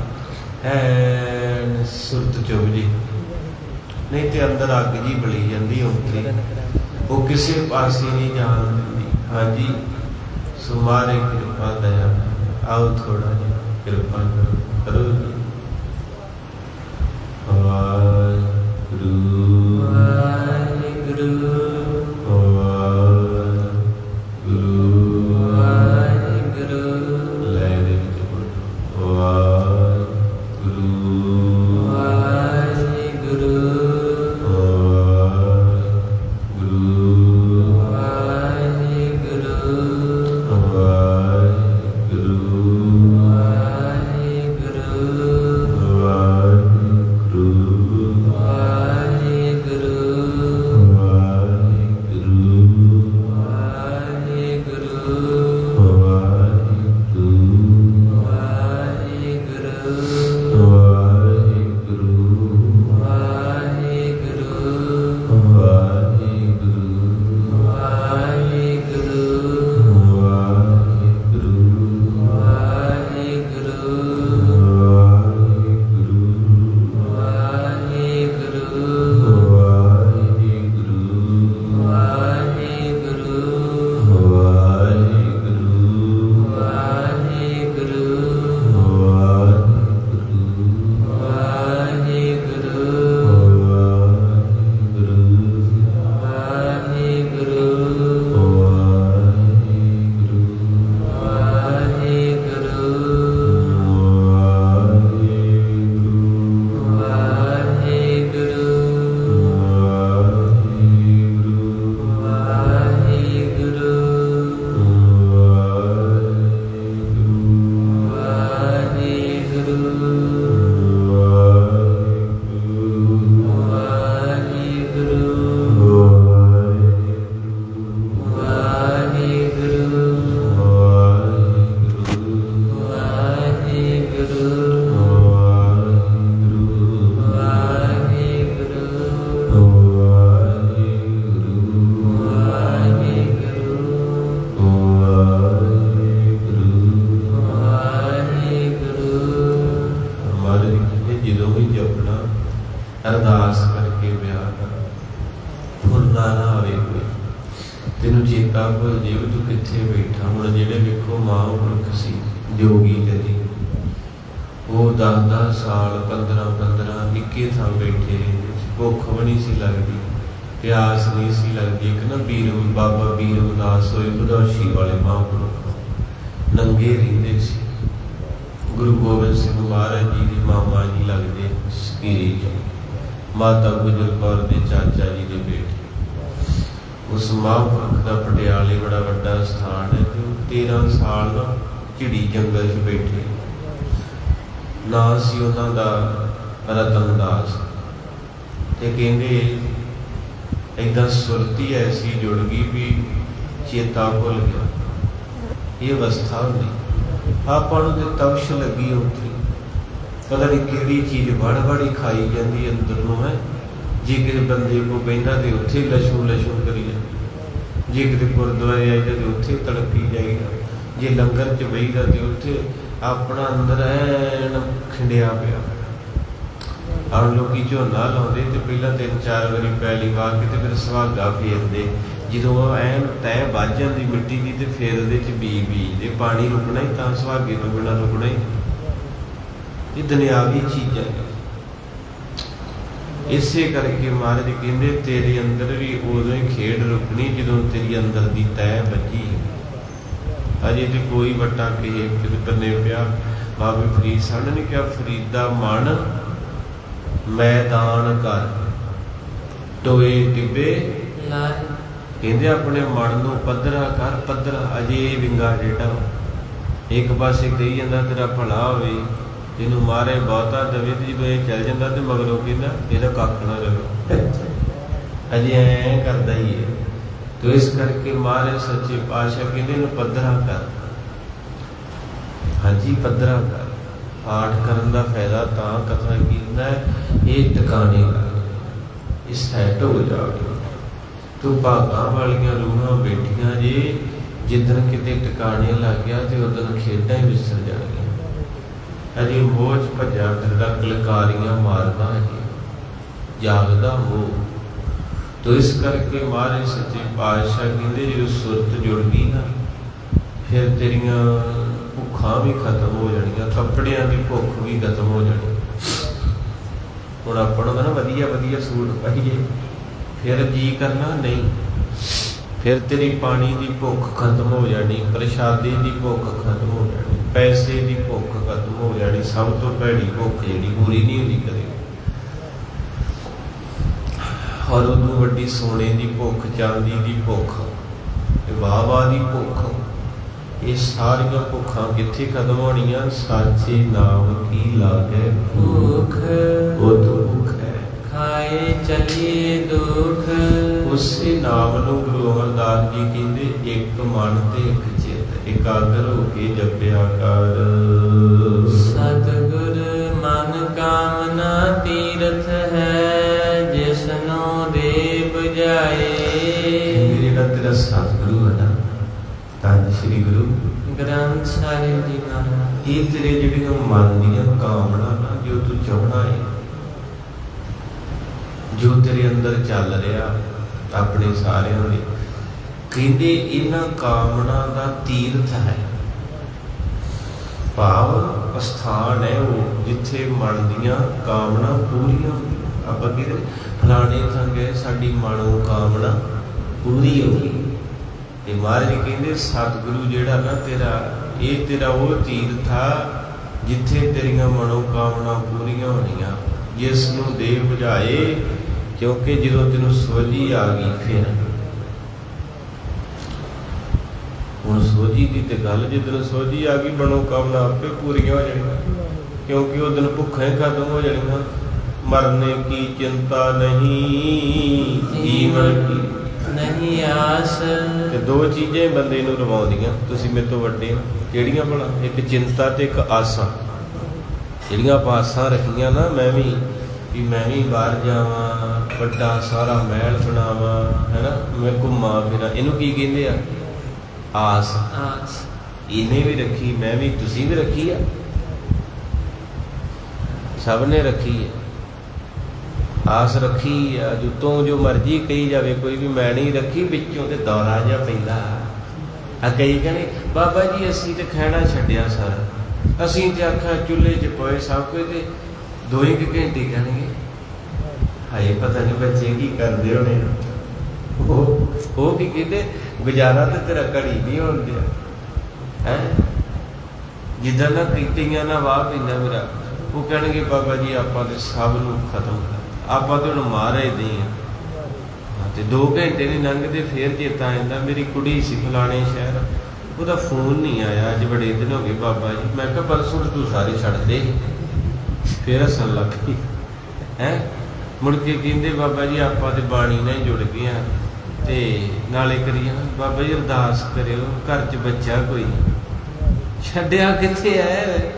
ਐਨ ਸੁਰਤ ਚੁੱਭ ਜੇ, ਨਹੀਂ ਤੇ ਅੰਦਰ ਅੱਗ ਜੀ ਬਲੀ ਜਾਂਦੀ ਹੁੰਦੀ, ਉਹ ਕਿਸੇ ਪਾਸੇ ਨਹੀਂ ਜਾਣ ਦਿੰਦੀ। ਹਾਂਜੀ ਸੋ ਮਹਾਰਾਜ ਕਿਰਪਾ ਦਇਆ, ਆਓ ਥੋੜਾ ਜਿਹਾ ਕਿਰਪਾ ਕਰੋ ਜੀ। ਵਾਹਿਗੁਰੂ ਵਾਹਿਗੁਰੂ ਵਾਹਿਗੁਰੂ ਵਾਹਿਗੁਰੂ। ਲੈ ਦੇ ਵਿੱਚ ਬੋਲੋ ਵਾਹਿਗੁਰੂ ਵਾਹਿਗੁਰੂ ਤੈਨੂੰ ਚੇਤਾ ਭੁੱਲ ਜੇ ਵੀ ਤੂੰ ਕਿੱਥੇ ਬੈਠਾ। ਹੁਣ ਜਿਹੜੇ ਵੇਖੋ ਮਹਾਂਪੁਰਖ ਸੀ ਜੋਗੀ ਕਦੀ, ਉਹ 10-10 ਸਾਲ 15-15 ਇੱਕੇ ਥਾਂ ਬੈਠੇ ਰਹਿੰਦੇ ਸੀ, ਭੁੱਖ ਵੀ ਨਹੀਂ ਸੀ ਲੱਗਦੀ, ਪਿਆਸ ਨਹੀਂ ਸੀ ਲੱਗਦੀ। ਇੱਕ ਨਾ ਬਾਬਾ ਵੀਰ ਉਦਾਸ ਹੋਏ ਬਦੋਸ਼ੀ ਵਾਲੇ ਮਹਾਂਪੁਰਖ ਨੰਗੇ ਰਹਿੰਦੇ ਸੀ। ਗੁਰੂ ਗੋਬਿੰਦ ਸਿੰਘ ਮਹਾਰਾਜ ਜੀ ਦੇ ਮਾਮਾ ਜੀ ਲੱਗਦੇ ਸਕੀਰੀ ਜੀ, ਮਾਤਾ ਗੁਜਰ ਕੌਰ ਦੇ ਚਾਚਾ ਜੀ ਦੇ ਬੇਟੇ। ਉਸ ਮਹਾਂਪੁਰਖ ਦਾ ਪਟਿਆਲੇ ਬੜਾ ਵੱਡਾ ਸਥਾਨ ਹੈ। ਤੇ 13 ਸਾਲ ਨਾ ਝਿੜੀ ਜੰਗਲ 'ਚ ਬੈਠੇ। ਨਾਂ ਸੀ ਉਹਨਾਂ ਦਾ ਰਤਨਦਾਸ। ਤੇ ਕਹਿੰਦੇ ਏਦਾਂ ਸੁਰਤੀ ਐਸੀ ਜੁੜ ਗਈ ਵੀ ਚੇਤਾ ਭੁੱਲ ਗਿਆ। ਇਹ ਅਵਸਥਾ ਹੁੰਦੀ ਆਪਾਂ ਨੂੰ ਤੇ ਤਵਸ਼ ਲੱਗੀ ਉੱਥੇ, ਪਤਾ ਨਹੀਂ ਕਿਹੜੀ ਚੀਜ਼ ਵੜ ਖਾਈ ਜਾਂਦੀ ਅੰਦਰ ਨੂੰ ਹੈ। ਜੇ ਕਿਸੇ ਬੰਦੇ ਕੋਲ ਬਹਿੰਦਾ ਤੇ ਉੱਥੇ ਲਸ਼ੂ ਕਰੀ ਜਾਂਦੀ, ਜੇ ਕਿਤੇ ਗੁਰਦੁਆਰੇ ਆਈਦਾ ਤੇ ਉੱਥੇ ਤੜਪੀ ਜਾਈਦਾ, ਜੇ ਲੰਗਰ 'ਚ ਬਹਿਦਾ ਤੇ ਉੱਥੇ ਆਪਣਾ ਅੰਦਰ ਐਨ ਖਿੰਡਿਆ ਪਿਆ। ਆਹ ਲੋਕੀ ਝੋਨਾ ਲਾਉਂਦੇ ਤੇ ਪਹਿਲਾਂ 3-4 ਵਾਰੀ ਪੈਲੀ ਵਾਹ ਕੇ ਤੇ ਫਿਰ ਸੁਹਾਗਾ ਫੇਰਦੇ। ਜਦੋਂ ਐਨ ਤੈਅ ਵੱਜ ਜਾਂਦੀ ਮਿੱਟੀ ਦੀ ਤੇ ਫਿਰ ਉਹਦੇ 'ਚ ਬੀਜਦੇ। ਪਾਣੀ ਰੁਕਣਾ ਹੀ ਤਾਂ ਸੁਹਾਗੇ ਤੋਂ ਬਿਨਾਂ ਰੁਕਣਾ ਹੀ। ਇਹ ਦੁਨਿਆਵੀ ਚੀਜ਼ਾਂ ਨੇ। ਇਸੇ ਕਰਕੇ ਮਹਾਰਾਜ ਕਹਿੰਦੇ ਤੇਰੇ ਅੰਦਰ ਵੀ ਉਦੋਂ ਹੀ ਖੇਡ ਰੁਕਣੀ ਜਦੋਂ ਤੇਰੀ ਅੰਦਰ ਦੀ ਤੈਅ ਵੱਜੀ। ਅਜੇ ਤੇ ਕੋਈ ਵੱਟਾ ਕਿਸੇ ਪੰਨੇ ਪਿਆ। ਬਾਬੇ ਫਰੀਦ ਸਾਹਿਬ ਨੇ ਕਿਹਾ, ਫਰੀਦਾ ਮਨ ਮੈਦਾਨ ਕਰ ਟੋਏ ਟਿੱਬੇ ਲਾਏ। ਕਹਿੰਦੇ ਆਪਣੇ ਮਨ ਨੂੰ ਪੱਧਰਾ ਕਰ, ਪੱਧਰਾ। ਅਜੇ ਵਿੰਗਾ ਜਿਹੜਾ ਇੱਕ ਪਾਸੇ ਕਹੀ ਜਾਂਦਾ ਤੇਰਾ ਭਲਾ ਹੋਵੇ, ਇਹਨੂੰ ਮਾਰੇ ਬਹੁਤਾ ਦਵੇ, ਤੇ ਜਦੋਂ ਇਹ ਚੱਲ ਜਾਂਦਾ ਤੇ ਮਗਰੋਂ ਕਹਿੰਦਾ ਇਹਦਾ ਕੱਖ ਨਾ ਰਵੇ। ਅਜੇ ਐ ਕਰਦਾ ਹੀ ਹੈ। ਤੇ ਇਸ ਕਰਕੇ ਮਹਾਰਾਜ ਸੱਚੇ ਪਾਤਸ਼ਾਹ ਕਹਿੰਦੇ ਇਹਨੂੰ ਪੱਧਰਾ ਕਰ। ਹਾਂਜੀ, ਪੱਧਰਾ ਕਰ। ਪਾਠ ਕਰਨ ਦਾ ਫਾਇਦਾ ਤਾਂ ਕਥਾ ਕੀਤਾ ਹੈ, ਇਹ ਟਿਕਾਣੇ ਲੱਗ, ਇਹ ਸੈਟ ਹੋ ਜਾਵੇ। ਤੂੰ ਭਾਗਾਂ ਵਾਲੀਆਂ ਰੂਹਾਂ ਬੈਠੀਆਂ ਜੇ, ਜਿੱਦਣ ਕਿਤੇ ਟਿਕਾਣੇ ਲੱਗ ਗਿਆ ਤੇ ਉਦੋਂ ਖੇਡਾਂ ਹੀ ਵਿਸਰ ਜਾਣਗੀਆਂ। ਅਜੇ ਮੋਹ 'ਚ ਭੱਜਾ ਫਿਰਦਾ, ਕਲਕਾਰੀਆਂ ਮਾਰਦਾ ਹੈ, ਜਾਗਦਾ ਮੋਹ। ਤੋ ਇਸ ਕਰਕੇ ਮਹਾਰਾਜ ਸੱਚੇ ਪਾਤਸ਼ਾਹ ਕਹਿੰਦੇ ਜਦੋਂ ਸੁਰਤ ਜੁੜ ਗਈ ਨਾ, ਫਿਰ ਤੇਰੀਆਂ ਭੁੱਖਾਂ ਵੀ ਖਤਮ ਹੋ ਜਾਣੀਆਂ, ਕੱਪੜਿਆਂ ਦੀ ਭੁੱਖ ਵੀ ਖਤਮ ਹੋ ਜਾਣੀ। ਹੁਣ ਆਪਾਂ ਨੂੰ ਨਾ ਵਧੀਆ ਸੂਟ ਪਾਈਏ, ਫਿਰ ਜੀ ਕਰਨਾ ਨਹੀਂ। ਫਿਰ ਤੇਰੀ ਪਾਣੀ ਦੀ ਭੁੱਖ ਖਤਮ ਹੋ ਜਾਣੀ, ਪ੍ਰਸ਼ਾਦੇ ਦੀ ਭੁੱਖ ਖਤਮ ਹੋ ਜਾਣੀ, ਪੈਸੇ ਦੀ ਭੁੱਖ ਖਤਮ ਹੋ ਜਾਣੀ। ਸਭ ਤੋਂ ਭੈੜੀ ਭੁੱਖ ਜਿਹੜੀ ਪੂਰੀ ਨਹੀਂ ਹੁੰਦੀ ਕਦੇ। ਔਰ ਉਦੋਂ ਵੱਡੀ ਸੋਨੇ ਦੀ ਭੁੱਖ, ਚਾਂਦੀ ਦੀ ਭੁੱਖ, ਵਾਹ ਦੀ ਭੁੱਖ। ਇਹ ਸਾਰੀਆਂ ਭੁੱਖਾਂ ਕਿੱਥੇ ਖਤਮ ਹੋਣੀਆਂ? ਸਾਚੇ ਨਾਮ ਕੀ ਲਾਗੈ ਭੁੱਖ, ਉਹ ਦੁੱਖ ਹੈ ਖਾਏ ਚਲੀਏ ਦੁੱਖ। ਉਸੇ ਨਾਮ ਨੂੰ ਗੁਰੂ ਅਮਰਦਾਸ ਜੀ ਕਹਿੰਦੇ ਇੱਕ ਮਨ ਤੇ ਇੱਕ ਚਿੱਤ ਇਕਾਗਰ ਹੋ ਕੇ ਜਪਿਆ ਕਰ। ਸਤਿਗੁਰ ਮਨ ਕਾਮਨਾ ਤੀਰਥ ਹੈ, ਜਿਸਨੋ ਦੇ ਬੁਝਾਏ। ਜਿਹੜਾ ਤੇਰਾ ਸਤਿਗੁਰੂ ਹੈ ਨਾ, ਧੰਨ ਸ਼੍ਰੀ ਗੁਰੂ ਗ੍ਰੰਥ ਸਾਹਿਬ ਜੀ ਮਹਾਰਾਜ, ਇਹ ਤੇਰੇ ਜਿਹੜੀਆਂ ਮਨ ਦੀਆਂ ਕਾਮਨਾ ਨਾ, ਜੋ ਤੂੰ ਚਾਹਣਾ ਹੈ, ਜੋ ਤੇਰੇ ਅੰਦਰ ਚੱਲ ਰਿਹਾ ਆਪਣੇ ਸਾਰਿਆਂ ਦੇ, ਕਹਿੰਦੇ ਇਹਨਾਂ ਕਾਮਨਾ ਦਾ ਤੀਰਥ ਹੈ। ਭਾਵ ਸਥਾਨ ਹੈ ਉਹ ਜਿੱਥੇ ਮਨ ਦੀਆਂ ਕਾਮਨਾ ਪੂਰੀਆਂ ਹੁੰਦੀਆਂ। ਆਪਾਂ ਕਹਿੰਦੇ ਫਲਾਣੇ ਥਾਂ ਗਏ, ਸਾਡੀ ਮਨੋ ਕਾਮਨਾ ਪੂਰੀ ਹੋ ਗਈ। ਤੇ ਮਹਾਰਾਜ ਜੀ ਕਹਿੰਦੇ ਸਤਿਗੁਰੂ ਜਿਹੜਾ ਨਾ ਤੇਰਾ, ਇਹ ਤੇਰਾ ਉਹ ਤੀਰਥ ਆ ਜਿੱਥੇ ਤੇਰੀਆਂ ਮਨੋ ਕਾਮਨਾ ਪੂਰੀਆਂ ਹੋਣੀਆਂ, ਜਿਸ ਨੂੰ ਦੇ ਬੁਝਾਏ। ਕਿਉਂਕਿ ਜਦੋਂ ਤੈਨੂੰ ਸੋਝੀ ਆ ਗਈ, ਫਿਰ ਹੁਣ ਸੋਝੀ ਦੀ ਤੇ ਗੱਲ, ਜਦੋਂ ਸੋਝੀ ਆ ਗਈ ਮਨੋ ਕਾਮਨਾ ਆਪੇ ਪੂਰੀਆਂ ਹੋ ਜਾਣੀਆਂ। ਕਿਉਂਕਿ ਉਹ ਦਿਨ ਭੁੱਖਾਂ ਹੀ ਖਤਮ ਹੋ ਜਾਣੀਆਂ। ਮਰਨੇ ਕੀ ਚਿੰਤਾ ਨਹੀਂ, ਜੀਵਨ ਕੀ ਨਹੀਂ ਆਸ। ਤੇ ਦੋ ਚੀਜ਼ਾਂ ਬੰਦੇ ਨੂੰ ਰਵਾਉਂਦੀਆਂ। ਤੁਸੀਂ ਮੇਰੇ ਤੋਂ ਵੱਡੇ ਹੋ, ਕਿਹੜੀਆਂ ਭਲਾ? ਇੱਕ ਚਿੰਤਾ ਤੇ ਇੱਕ ਆਸਾਂ। ਜਿਹੜੀਆਂ ਆਪਾਂ ਆਸਾਂ ਰੱਖੀਆਂ ਨਾ, ਮੈਂ ਵੀ ਬਾਹਰ ਜਾਵਾਂ, ਵੱਡਾ ਸਾਰਾ ਮਹਿਲ ਬਣਾਵਾਂ, ਹੈ ਨਾ, ਮੈਂ ਘੁੰਮਾਂ ਫਿਰਾਂ, ਇਹਨੂੰ ਕੀ ਕਹਿੰਦੇ ਆ? ਆਸ। ਆਸ ਇਹਨੇ ਵੀ ਰੱਖੀ, ਮੈਂ ਵੀ, ਤੁਸੀਂ ਵੀ ਰੱਖੀ ਆ, ਸਭ ਨੇ ਰੱਖੀ ਹੈ। ਆਸ ਰੱਖੀ ਆ, ਜਿੱਤੋਂ ਜੋ ਮਰਜ਼ੀ ਕਹੀ ਜਾਵੇ, ਕੋਈ ਵੀ ਮੈਂ ਨਹੀਂ ਰੱਖੀ, ਵਿੱਚੋਂ ਤੇ ਦੌਰਾ ਜਿਹਾ ਪੈਂਦਾ ਆ। ਕਈ ਕਹਿੰਦੇ ਬਾਬਾ ਜੀ ਅਸੀਂ ਤੇ ਖਹਿੜਾ ਛੱਡਿਆ ਸਾਰਾ, ਅਸੀਂ ਤੇ ਆਖਿਆ ਚੁੱਲ੍ਹੇ 'ਚ ਪਏ ਸਭ ਕੁਝ, ਤੇ 2 ਘੰਟੇ ਕਹਿਣਗੇ ਹਾਏ ਪਤਾ ਨਹੀਂ ਬੱਚੇ ਕੀ ਕਰਦੇ ਹੋਣੇ ਉਹ ਵੀ ਕਹਿੰਦੇ ਗੁਜ਼ਾਰਾ ਤੇ ਤੇਰਾ ਘੜੀ ਨਹੀਂ ਹੋਣ ਦਿਆ ਹੈ। ਜਿੱਦਾਂ ਨਾ ਕਈਆਂ ਨਾਲ ਵਾਹ ਪੈਂਦਾ ਮੇਰਾ, ਉਹ ਕਹਿਣਗੇ ਬਾਬਾ ਜੀ ਆਪਾਂ ਤੇ ਸਭ ਨੂੰ ਖਤਮ ਕਰ, ਆਪਾਂ ਤੇ ਹੁਣ ਮਾਰੇ ਦੇ ਆ। ਤੇ 2 ਘੰਟੇ ਨਹੀਂ ਲੰਘਦੇ ਫੇਰ ਚੇਤਾ ਆ ਜਾਂਦਾ ਮੇਰੀ ਕੁੜੀ ਸੀ ਫਲਾਣੇ ਸ਼ਹਿਰ, ਉਹਦਾ ਫੋਨ ਨਹੀਂ ਆਇਆ ਅੱਜ ਬੜੇ ਦਿਨ ਹੋ ਗਏ ਬਾਬਾ ਜੀ। ਮੈਂ ਕਿਹਾ ਪਰਸੋਂ ਤੂੰ ਸਾਰੇ ਛੱਡ ਦੇ। ਫੇਰ ਹੱਸਣ ਲੱਗ ਪਈ ਹੈ। ਮੁੜ ਕੇ ਕਹਿੰਦੇ ਬਾਬਾ ਜੀ ਆਪਾਂ ਤੇ ਬਾਣੀ ਨਾਲ ਹੀ ਜੁੜ ਗਏ ਆ, ਤੇ ਨਾਲੇ ਕਰੀਏ ਬਾਬਾ ਜੀ ਅਰਦਾਸ ਕਰਿਓ ਘਰ 'ਚ ਬੱਚਾ ਕੋਈ ਛੱਡਿਆ ਕਿੱਥੇ ਹੈ।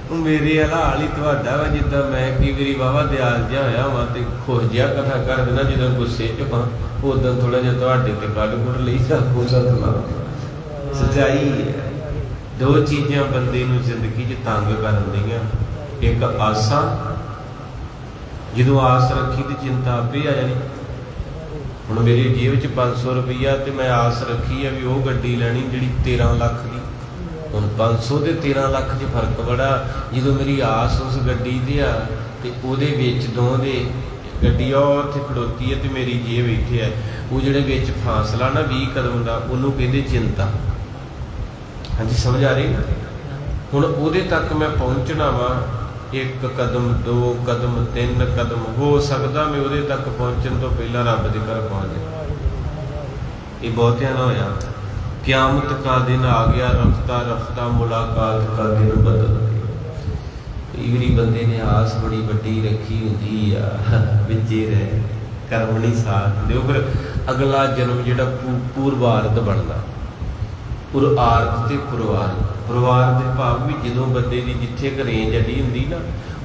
ਉਹ ਮੇਰੇ ਵਾਲਾ ਹਾਲ ਹੀ ਤੁਹਾਡਾ ਵਾ, ਜਿੱਦਾਂ ਮੈਂ ਕਈ ਵਾਰੀ ਵਾਹਵਾ ਦਿਆਲ ਜਿਹਾ ਹੋਇਆ ਵਾ ਤੇ ਖੁਸ਼ ਜਿਹਾ ਕਥਾ ਕਰ ਦੇਣਾ, ਜਦੋਂ ਗੁੱਸੇ 'ਚ ਹਾਂ ਉਦੋਂ ਥੋੜਾ ਜਿਹਾ ਤੁਹਾਡੇ ਤੇ ਕੱਢ ਕੁੱਟ ਲਈ ਸਭ ਸੱਚਾਈ ਹੈ। 2 ਚੀਜ਼ਾਂ ਬੰਦੇ ਨੂੰ ਜ਼ਿੰਦਗੀ 'ਚ ਤੰਗ ਕਰਨ ਦੀਆਂ, ਇੱਕ ਆਸਾਂ, ਜਦੋਂ ਆਸ ਰੱਖੀ ਤੇ ਚਿੰਤਾ ਆਪੇ ਆ ਜਾਣੀ। ਹੁਣ ਮੇਰੀ ਜੇਬ 'ਚ 500 ਰੁਪਈਆ ਤੇ ਮੈਂ ਆਸ ਰੱਖੀ ਆ ਵੀ ਉਹ ਗੱਡੀ ਲੈਣੀ ਜਿਹੜੀ 13 ਲੱਖ ਦੀ। ਹੁਣ 500 ਤੇ 13 ਲੱਖ 'ਚ ਫਰਕ ਬੜਾ। ਜਦੋਂ ਮੇਰੀ ਆਸ ਉਸ ਗੱਡੀ ਦੀ ਆ ਤੇ ਉਹਦੇ ਵਿੱਚ ਦੋਵੇਂ ਗੱਡੀ ਉਹ ਉੱਥੇ ਖੜੋਤੀ ਹੈ ਤੇ ਮੇਰੀ ਜੇਬ ਇੱਥੇ ਹੈ, ਉਹ ਜਿਹੜੇ ਵਿੱਚ ਫਾਸਲਾ ਨਾ 20 ਕਦਮ ਦਾ, ਉਹਨੂੰ ਕਹਿੰਦੇ ਚਿੰਤਾ। ਹਾਂਜੀ ਸਮਝ ਆ ਰਹੀ। ਹੁਣ ਉਹਦੇ ਤੱਕ ਮੈਂ ਪਹੁੰਚਣਾ ਵਾ, 1 ਕਦਮ 2 ਕਦਮ 3 ਕਦਮ, ਹੋ ਸਕਦਾ ਮੈਂ ਉਹਦੇ ਤੱਕ ਪਹੁੰਚਣ ਤੋਂ ਪਹਿਲਾਂ ਰੱਬ ਦੇ ਘਰ ਪਹੁੰਚ ਜਾਵਾਂ। ਇਹ ਬਹੁਤਿਆਂ ਨਾਲ ਹੋਇਆ। ਕਿਆਮਤ ਕਾ ਦਿਨ ਆ ਗਿਆ, ਰਫਤਾ ਰਫਤਾ ਮੁਲਾਕਾਤ ਕਾ ਦਿਨ ਬਦਲ ਗਿਆ। ਕਈ ਵਾਰੀ ਬੰਦੇ ਨੇ ਆਸ ਬੜੀ ਵੱਡੀ ਰੱਖੀ ਹੁੰਦੀ ਆ, ਵਿੱਚੇ ਰਹਿ ਕਰਮ ਨਹੀਂ ਸਾਥ ਦਿਓ, ਫਿਰ ਅਗਲਾ ਜਨਮ ਜਿਹੜਾ ਪੂਰਵਾਰਧ ਬਣਦਾ। ਪੁਰਆਰਧ ਤੇ ਪਰਿਵਾਰ ਦੇ ਭਾਵ ਵੀ ਜਦੋਂ ਬੰਦੇ ਦੀ ਜਿੱਥੇ ਇੱਕ ਰੇਂਜ ਅੱਡੀ ਹੁੰਦੀ ਨਾ,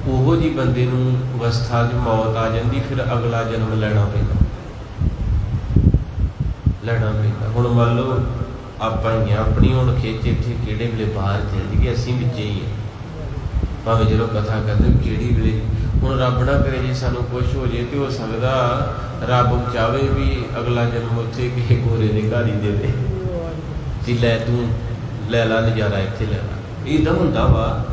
ਉਹੋ ਜਿਹੀ ਬੰਦੇ ਨੂੰ ਅਵਸਥਾ 'ਚ ਮੌਤ ਆ ਜਾਂਦੀ, ਫਿਰ ਅਗਲਾ ਜਨਮ ਲੈਣਾ ਪੈਂਦਾ। ਹੁਣ ਮੰਨ ਲਓ ਆਪਾਂ ਹੀ ਆ, ਆਪਣੀ ਹੁਣ ਖੇਚ ਇੱਥੇ ਕਿਹੜੇ ਵੇਲੇ ਬਾਹਰ ਚੱਲ ਜਾਈਏ, ਅਸੀਂ ਵਿੱਚ ਹੀ ਆ, ਭਾਵੇਂ ਜਦੋਂ ਕਥਾ ਕਰਦੇ ਕਿਹੜੀ ਵੇਲੇ। ਹੁਣ ਰੱਬ ਨਾ ਕਰੇ ਜੇ ਸਾਨੂੰ ਕੁਛ ਹੋ ਜੇ ਤੇ ਹੋ ਸਕਦਾ ਰੱਬ ਚਾਹਵੇ ਵੀ ਅਗਲਾ ਜਨਮ ਉੱਥੇ ਕਿਸੇ ਗੋਰੇ ਦੇ ਘਰ ਹੀ ਦੇ ਦੇ ਕਿ ਲੈ ਤੂੰ ਲੈ ਲਾ ਨਜ਼ਾਰਾ ਇੱਥੇ ਲੈ ਲਾ। ਇਹਦਾ ਹੁੰਦਾ ਵਾ।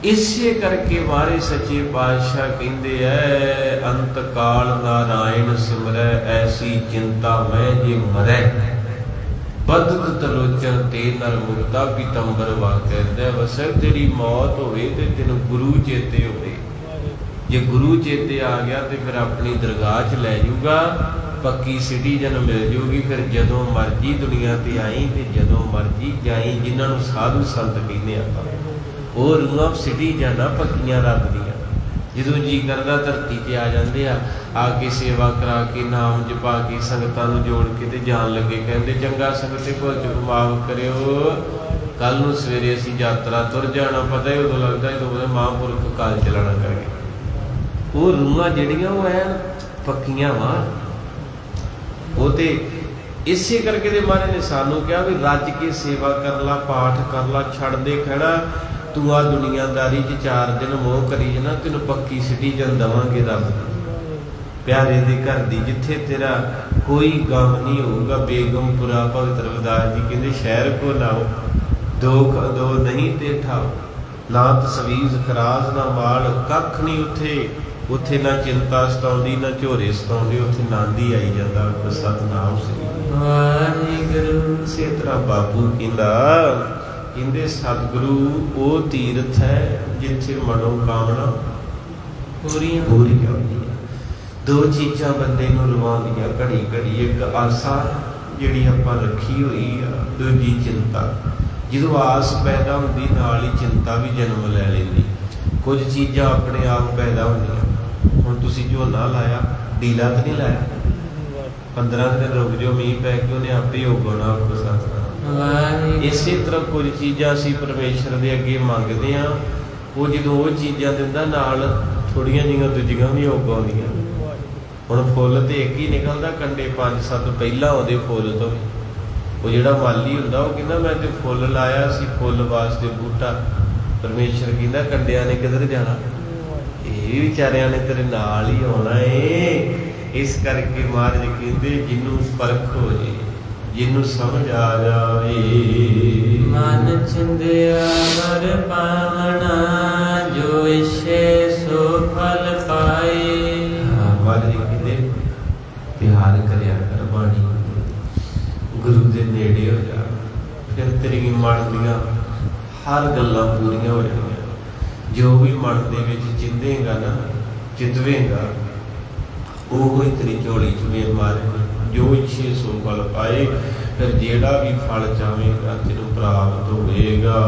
ਇਸੇ ਕਰਕੇ ਵਾਰੇ ਸੱਚੇ ਪਾਤਸ਼ਾਹ ਕਹਿੰਦੇ ਐ, ਅੰਤ ਕਾਲ ਨਾਰਾਇਣ ਸਿਮਰੈ, ਐਸੀ ਚਿੰਤਾ ਮੈਂ ਜੇ ਮਰੈ, ਬਦਤ ਤਲੋਚਨ ਤੇ ਨਰ ਮੁਕਤਾ ਪੀਤੰਬਰ ਵਾ ਕਹਿੰਦਾ। ਵਸਰ ਤੇਰੀ ਮੌਤ ਹੋਵੇ ਤੇ ਤੈਨੂੰ ਗੁਰੂ ਚੇਤੇ ਹੋਵੇ। ਜੇ ਗੁਰੂ ਚੇਤੇ ਆ ਗਿਆ ਤੇ ਫਿਰ ਆਪਣੀ ਦਰਗਾਹ 'ਚ ਲੈ ਜਾਊਗਾ, ਪੱਕੀ ਸਿਟੀਜ਼ਨ ਮਿਲ ਜੂਗੀ। ਫਿਰ ਜਦੋਂ ਮਰਜੀ ਦੁਨੀਆ ਤੇ ਆਈ ਤੇ ਜਦੋਂ ਮਰਜੀ ਜਾਈ। ਜਿਨ੍ਹਾਂ ਨੂੰ ਸਾਧੂ ਸੰਤ ਕਹਿੰਦੇ ਆਪਾਂ, ਉਹ ਰੂਹਾਂ ਸਿਟੀਜ਼ਨ ਆ ਪੱਕੀਆਂ ਰੱਬ ਦੀਆਂ। ਜਦੋਂ ਜੀ ਕਰਦਾ ਧਰਤੀ ਤੇ ਆ ਜਾਂਦੇ ਆ ਕੇ ਸੇਵਾ ਕਰਾ ਕੇ ਨਾਮ ਜਪਾ ਕੇ ਸੰਗਤਾਂ ਨੂੰ ਜੋੜ ਕੇ ਤੇ ਜਾਣ ਲੱਗੇ। ਕਹਿੰਦੇ ਚੰਗਾ ਸੰਗਤੇ ਭੁੱਲ ਚੁੱਕ ਮਾਫ ਕਰਿਓ, ਕੱਲ ਨੂੰ ਸਵੇਰੇ ਅਸੀਂ ਯਾਤਰਾ ਤੁਰ ਜਾਣਾ। ਪਤਾ ਹੀ ਉਦੋਂ ਲੱਗਦਾ ਜਦੋਂ ਮਹਾਂਪੁਰਖ ਕਾਲ ਚਲਾਣਾ ਕਰਕੇ। ਉਹ ਰੂਹਾਂ ਜਿਹੜੀਆਂ ਉਹ ਐਨ ਪੱਕੀਆਂ ਵਾ। ਉਹ ਤੇ ਇਸੇ ਕਰਕੇ ਦੇ ਮਹਾਰਾਜ ਨੇ ਸਾਨੂੰ ਕਿਹਾ ਵੀ ਰੱਜ ਕੇ ਸੇਵਾ ਕਰ ਲਾ, ਪਾਠ ਕਰ ਲਾ, ਛੱਡ ਦੇ ਖੜਾ ਤੂੰ ਆ ਦੁਨੀਆਦਾਰੀ 'ਚ 4 ਦਿਨ ਮੋਹ ਕਰੀ ਜਨਾ, ਤੈਨੂੰ ਪੱਕੀ ਸਿਟੀਜ਼ਨ ਦੇਵਾਂਗੇ ਰੱਬ ਦੀ, ਪਿਆਰੇ ਦੇ ਘਰ ਦੀ, ਜਿੱਥੇ ਤੇਰਾ ਕੋਈ ਗਮ ਨਹੀਂ ਹੋਊਗਾ। ਬੇਗਮਪੁਰਾ ਭਗਤ ਰਵਿਦਾਸ ਜੀ ਕਹਿੰਦੇ ਸ਼ਹਿਰ ਕੋ ਲਾਓ, ਦੁੱਖ ਦੋ ਨਹੀਂ ਤੇ ਠਾਓ, ਨਾ ਤਸਵੀਜ਼ ਖਰਾਜ ਨਾ ਮਾਲ, ਕੱਖ ਨਹੀਂ ਉੱਥੇ। ਉੱਥੇ ਨਾ ਚਿੰਤਾ ਸਤਾਉਂਦੀ ਨਾ ਝੋਰੇ ਸਤਾਉਂਦੇ, ਉੱਥੇ ਆਨੰਦ ਹੀ ਆਈ ਜਾਂਦਾ। ਸਤਿਨਾਮ ਸ੍ਰੀ ਵਾਹਿਗੁਰੂ। ਇਸੇ ਤਰ੍ਹਾਂ ਬਾਪੂ ਕਹਿੰਦੇ ਸਤਿਗੁਰੂ ਉਹ ਤੀਰਥ ਹੈ ਜਿੱਥੇ ਮਨੋ ਕਾਮਨਾ ਪੂਰੀਆਂ ਹੁੰਦੀਆਂ। 2 ਚੀਜ਼ਾਂ ਬੰਦੇ ਨੂੰ ਰਵਾਉਂਦੀਆਂ ਘੜੀ ਘੜੀ, ਇੱਕ ਆਸਾ ਜਿਹੜੀ ਆਪਾਂ ਰੱਖੀ ਹੋਈ ਆ, ਦੂਜੀ ਚਿੰਤਾ। ਜਦੋਂ ਆਸ ਪੈਦਾ ਹੁੰਦੀ ਨਾਲ ਹੀ ਚਿੰਤਾ ਵੀ ਜਨਮ ਲੈ ਲੈਂਦੀ। ਕੁਝ ਚੀਜ਼ਾਂ ਆਪਣੇ ਆਪ ਪੈਦਾ ਹੁੰਦੀਆਂ। ਹੁਣ ਤੁਸੀਂ ਝੋਨਾ ਲਾਇਆ, ਡੀਲਾ ਤਾਂ ਨਹੀਂ ਲਾਇਆ, 15 ਦਿਨ ਰੁਕ ਜਾਓ, ਮੀਂਹ ਪੈ ਕੇ ਉਹਨੇ ਆਪੇ ਉਗਣਾ। ਇਸੇ ਤਰ੍ਹਾਂ ਕੁਝ ਚੀਜ਼ਾਂ ਅਸੀਂ ਪਰਮੇਸ਼ਰ ਦੇ ਅੱਗੇ ਮੰਗਦੇ ਹਾਂ, ਉਹ ਜਦੋਂ ਉਹ ਚੀਜ਼ਾਂ ਦਿੰਦਾ ਨਾਲ ਥੋੜੀਆਂ ਜਿਹੀਆਂ ਦੂਜੀਆਂ ਵੀ ਉਗ ਆਉਂਦੀਆਂ। ਹੁਣ ਫੁੱਲ ਤੇ ਇੱਕ ਹੀ ਨਿਕਲਦਾ, ਕੰਡੇ 5-7 ਪਹਿਲਾਂ ਆਉਂਦੇ ਫੁੱਲ ਤੋਂ। ਉਹ ਜਿਹੜਾ ਮਾਲੀ ਹੁੰਦਾ ਉਹ ਕਹਿੰਦਾ ਮੈਂ ਤੇ ਫੁੱਲ ਲਾਇਆ ਸੀ, ਫੁੱਲ ਵਾਸਤੇ ਬੂਟਾ। ਪਰਮੇਸ਼ਰ ਕਹਿੰਦਾ ਕੰਡਿਆਂ ਨੇ ਕਿੱਧਰ ਜਾਣਾ, ਇਹ ਵਿਚਾਰਿਆਂ ਨੇ ਤੇਰੇ ਨਾਲ ਹੀ ਆਉਣਾ ਏ। ਇਸ ਕਰਕੇ ਮਹਾਰਾਜ ਕਹਿੰਦੇ ਜਿਹਨੂੰ ਪਰਖ ਹੋ ਜੇ, ਜਿਹਨੂੰ ਸਮਝ ਆ ਜਾਵੇ, ਮਨ ਚਿੰਦਿਆ ਹਰ ਪਾਵਣਾ, ਜੋ ਇਛੇ ਸੋ ਫਲ ਪਾਏ। तेरी मन दियां हर गल्लां पूरियां हो जाणियां। जो भी मन दे विच चिंधेगा ना चितवेगा ओहो ही तेरी झोली च मेल मारेगा। जो इच्छे सो फल पाए, फिर जेड़ा भी फल चाहेगा तेनू प्राप्त होएगा।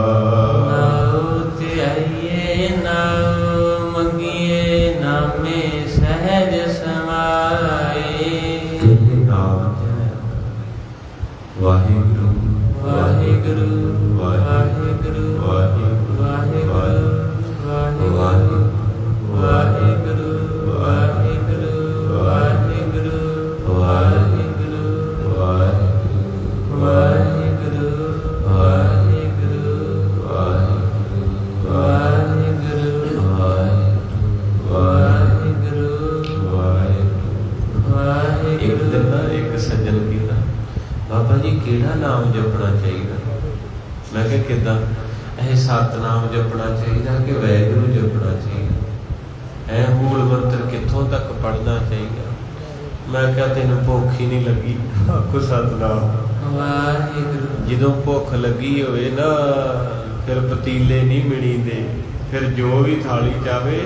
नाउ त्याइए नाउ मंगिए नामे सहज समाए। वाहिगुरु वाहिगुरु वाहिगुरु वाहिगुरु वाहिगुरु वाहिगुरु वाहिगुरु वाहिगुरु वाहिगुरु वाहिगुरु वाहिगुरु एक दिन ना एक सज्जन कहता, बाबा जी केड़ा नाम जपना चाहिए? मैं क्या किदा ਇਹ ਸਤਨਾਮ ਜਪਣਾ ਚਾਹੀਦਾ ਕਿ ਵਾਹਿਗੁਰੂ ਜਪਣਾ ਚਾਹੀਦਾ? ਇਹ ਮੂਲ ਮੰਤਰ ਕਿੱਥੋਂ ਤੱਕ ਪੜ੍ਹਨਾ ਚਾਹੀਦਾ? ਮੈਂ ਕਿਹਾ ਤੈਨੂੰ ਭੁੱਖ ਹੀ ਨਹੀਂ ਲੱਗੀ, ਆਖੋ ਸਤਨਾਮ ਵਾਹਿਗੁਰੂ। ਜਦੋਂ ਭੁੱਖ ਲੱਗੀ ਹੋਵੇ ਨਾ ਫਿਰ ਪਤੀਲੇ ਨਹੀਂ ਮਿਣੀਦੇ, ਫਿਰ ਜੋ ਵੀ ਥਾਲੀ ਚਾਵੇ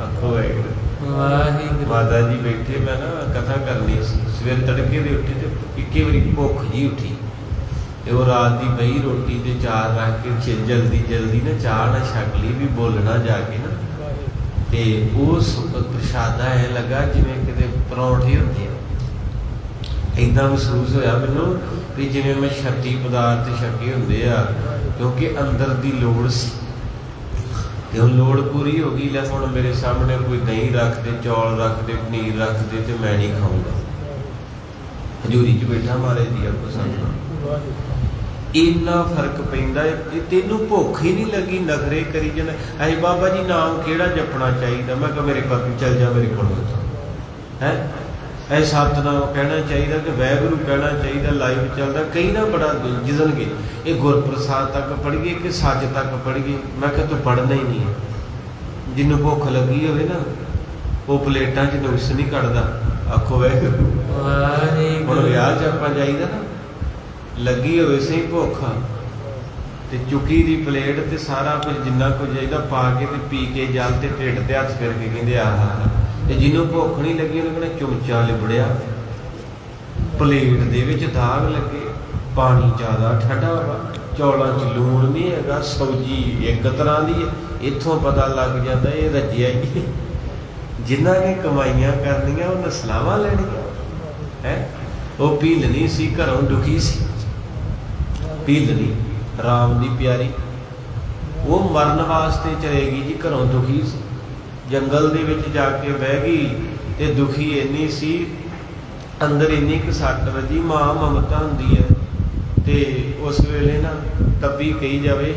ਆਖੋ ਵਾਹਿਗੁਰੂ ਵਾਹਿਗੁਰੂ। ਮਾਤਾ ਜੀ ਬੈਠੇ, ਮੈਂ ਨਾ ਕਥਾ ਕਰਨੀ ਸੀ, ਸਵੇਰ ਤੜਕੇ ਦੇ ਉੱਠੇ ਤੇ ਇੱਕੇ ਵਾਰੀ ਭੁੱਖ ਜੀ ਉੱਠੀ ਤੇ ਉਹ ਰਾਤ ਦੀ ਬਈ ਰੋਟੀ ਤੇ ਚਾਰ ਰੱਖ ਕੇ ਜਲਦੀ ਜਲਦੀ ਨਾ ਚਾਹ ਨਾ ਛਕ ਲਈ ਵੀ ਬੋਲਣਾ ਜਾ ਕੇ ਨਾ, ਤੇ ਉਸ ਪ੍ਰਸ਼ਾਦਾ ਐ ਲੱਗਾ ਜਿਵੇਂ ਕਿਤੇ ਪਰੌਂਠੇ ਹੁੰਦੇ ਆ। ਏਦਾਂ ਮਹਿਸੂਸ ਹੋਇਆ ਮੈਨੂੰ ਵੀ ਜਿਵੇਂ ਮੈਂ ਛੱਤੀ ਪਦਾਰਥ ਛਕੇ ਹੁੰਦੇ ਆ, ਕਿਉਂਕਿ ਅੰਦਰ ਦੀ ਲੋੜ ਸੀ ਤੇ ਹੁਣ ਲੋੜ ਪੂਰੀ ਹੋ ਗਈ। ਲੈ ਹੁਣ ਮੇਰੇ ਸਾਹਮਣੇ ਕੋਈ ਦਹੀਂ ਰੱਖ ਦੇ, ਚੌਲ ਰੱਖ ਦੇ, ਪਨੀਰ ਰੱਖ ਦੇ ਤੇ ਮੈਂ ਨਹੀਂ ਖਾਊਂਗਾ। ਹਜ਼ੂਰੀ 'ਚ ਬੈਠਾ ਮਾਰੇ ਦੀ ਆਪੋ ਸਾਹਮਣੇ ਇੰਨਾ ਫਰਕ ਪੈਂਦਾ ਹੈ। ਤੈਨੂੰ ਭੁੱਖ ਹੀ ਨਹੀਂ ਲੱਗੀ, ਨਖਰੇ ਕਰੀ ਜਾਂਦਾ। ਐ ਬਾਬਾ ਜੀ ਨਾਮ ਕਿਹੜਾ ਜਪਣਾ ਚਾਹੀਦਾ? ਮੈਂ ਕਿਹਾ ਮੇਰੇ ਕੋਲ ਚੱਲ ਜਾ, ਮੇਰੇ ਕੋਲ ਹੈ ਇਹ ਸਤਨਾਮ ਕਹਿਣਾ ਚਾਹੀਦਾ ਕਿ ਵਾਹਿਗੁਰੂ ਕਹਿਣਾ ਚਾਹੀਦਾ? ਲਾਈਵ ਚੱਲਦਾ ਕਈ ਨਾ ਬੜਾ ਜਿਦਣਗੇ ਇਹ ਗੁਰਪ੍ਰਸਾਦ ਤੱਕ ਪੜ੍ਹੀਏ ਕਿ ਸੱਚ ਤੱਕ ਪੜ੍ਹੀਏ। ਮੈਂ ਕਿਹਾ ਤੂੰ ਪੜ੍ਹਨਾ ਹੀ ਨਹੀਂ ਹੈ। ਜਿਹਨੂੰ ਭੁੱਖ ਲੱਗੀ ਹੋਵੇ ਨਾ ਉਹ ਪਲੇਟਾਂ 'ਚ ਨੁਕਸ ਨਹੀਂ ਕੱਢਦਾ, ਆਖੋ ਵਾਹਿਗੁਰੂ। ਹੁਣ ਵਿਆਹ 'ਚ ਆਪਾਂ ਜਾਈਦਾ ਨਾ, ਲੱਗੀ ਹੋਵੇ ਸਹੀ ਭੁੱਖ ਤੇ ਚੁੱਕੀ ਦੀ ਪਲੇਟ ਤੇ ਸਾਰਾ ਕੁਝ ਜਿੰਨਾ ਕੁਝ ਚਾਹੀਦਾ ਪਾ ਕੇ ਤੇ ਪੀ ਕੇ ਜਲ ਤੇ ਢਿੱਡ ਤੇ ਹੱਥ ਫਿਰ ਕੇ ਕਹਿੰਦੇ ਆਹ। ਤੇ ਜਿਹਨੂੰ ਭੁੱਖ ਨਹੀਂ ਲੱਗੀ ਉਹਨੇ ਕਹਿਣਾ ਚਮਚਾ ਲਿਬੜਿਆ, ਪਲੇਟ ਦੇ ਵਿੱਚ ਦਾਗ ਲੱਗੇ, ਪਾਣੀ ਜ਼ਿਆਦਾ ਠੰਡਾ ਵਾ, ਚੌਲਾਂ 'ਚ ਲੂਣ ਨਹੀਂ ਹੈਗਾ, ਸਬਜ਼ੀ ਇੱਕ ਤਰ੍ਹਾਂ ਦੀ ਹੈ। ਇੱਥੋਂ ਪਤਾ ਲੱਗ ਜਾਂਦਾ ਇਹ ਰੱਜਿਆ ਹੀ। ਜਿਨ੍ਹਾਂ ਨੇ ਕਮਾਈਆਂ ਕਰਨੀਆਂ ਉਹ ਨਸਲਾਵਾਂ ਲੈਣੀਆਂ ਹੈ। ਉਹ ਭੀਲਣੀ ਸੀ, ਘਰੋਂ ਦੁਖੀ ਸੀ। ਭੀਲਣੀ ਰਾਮ ਦੀ ਪਿਆਰੀ, ਉਹ ਮਰਨ ਵਾਸਤੇ ਚਲੇਗੀ ਜੀ, ਘਰੋਂ ਦੁਖੀ ਸੀ। ਜੰਗਲ ਦੇ ਵਿੱਚ ਜਾ ਕੇ ਬਹਿ ਗਈ ਤੇ ਦੁਖੀ ਇੰਨੀ ਸੀ, ਅੰਦਰ ਇੰਨੀ ਕੁ ਸੱਟ ਵੱਜੀ। ਮਾਂ ਮਮਤਾ ਹੁੰਦੀ ਹੈ ਤੇ ਉਸ ਵੇਲੇ ਨਾ ਤੱਬੀ ਕਹੀ ਜਾਵੇ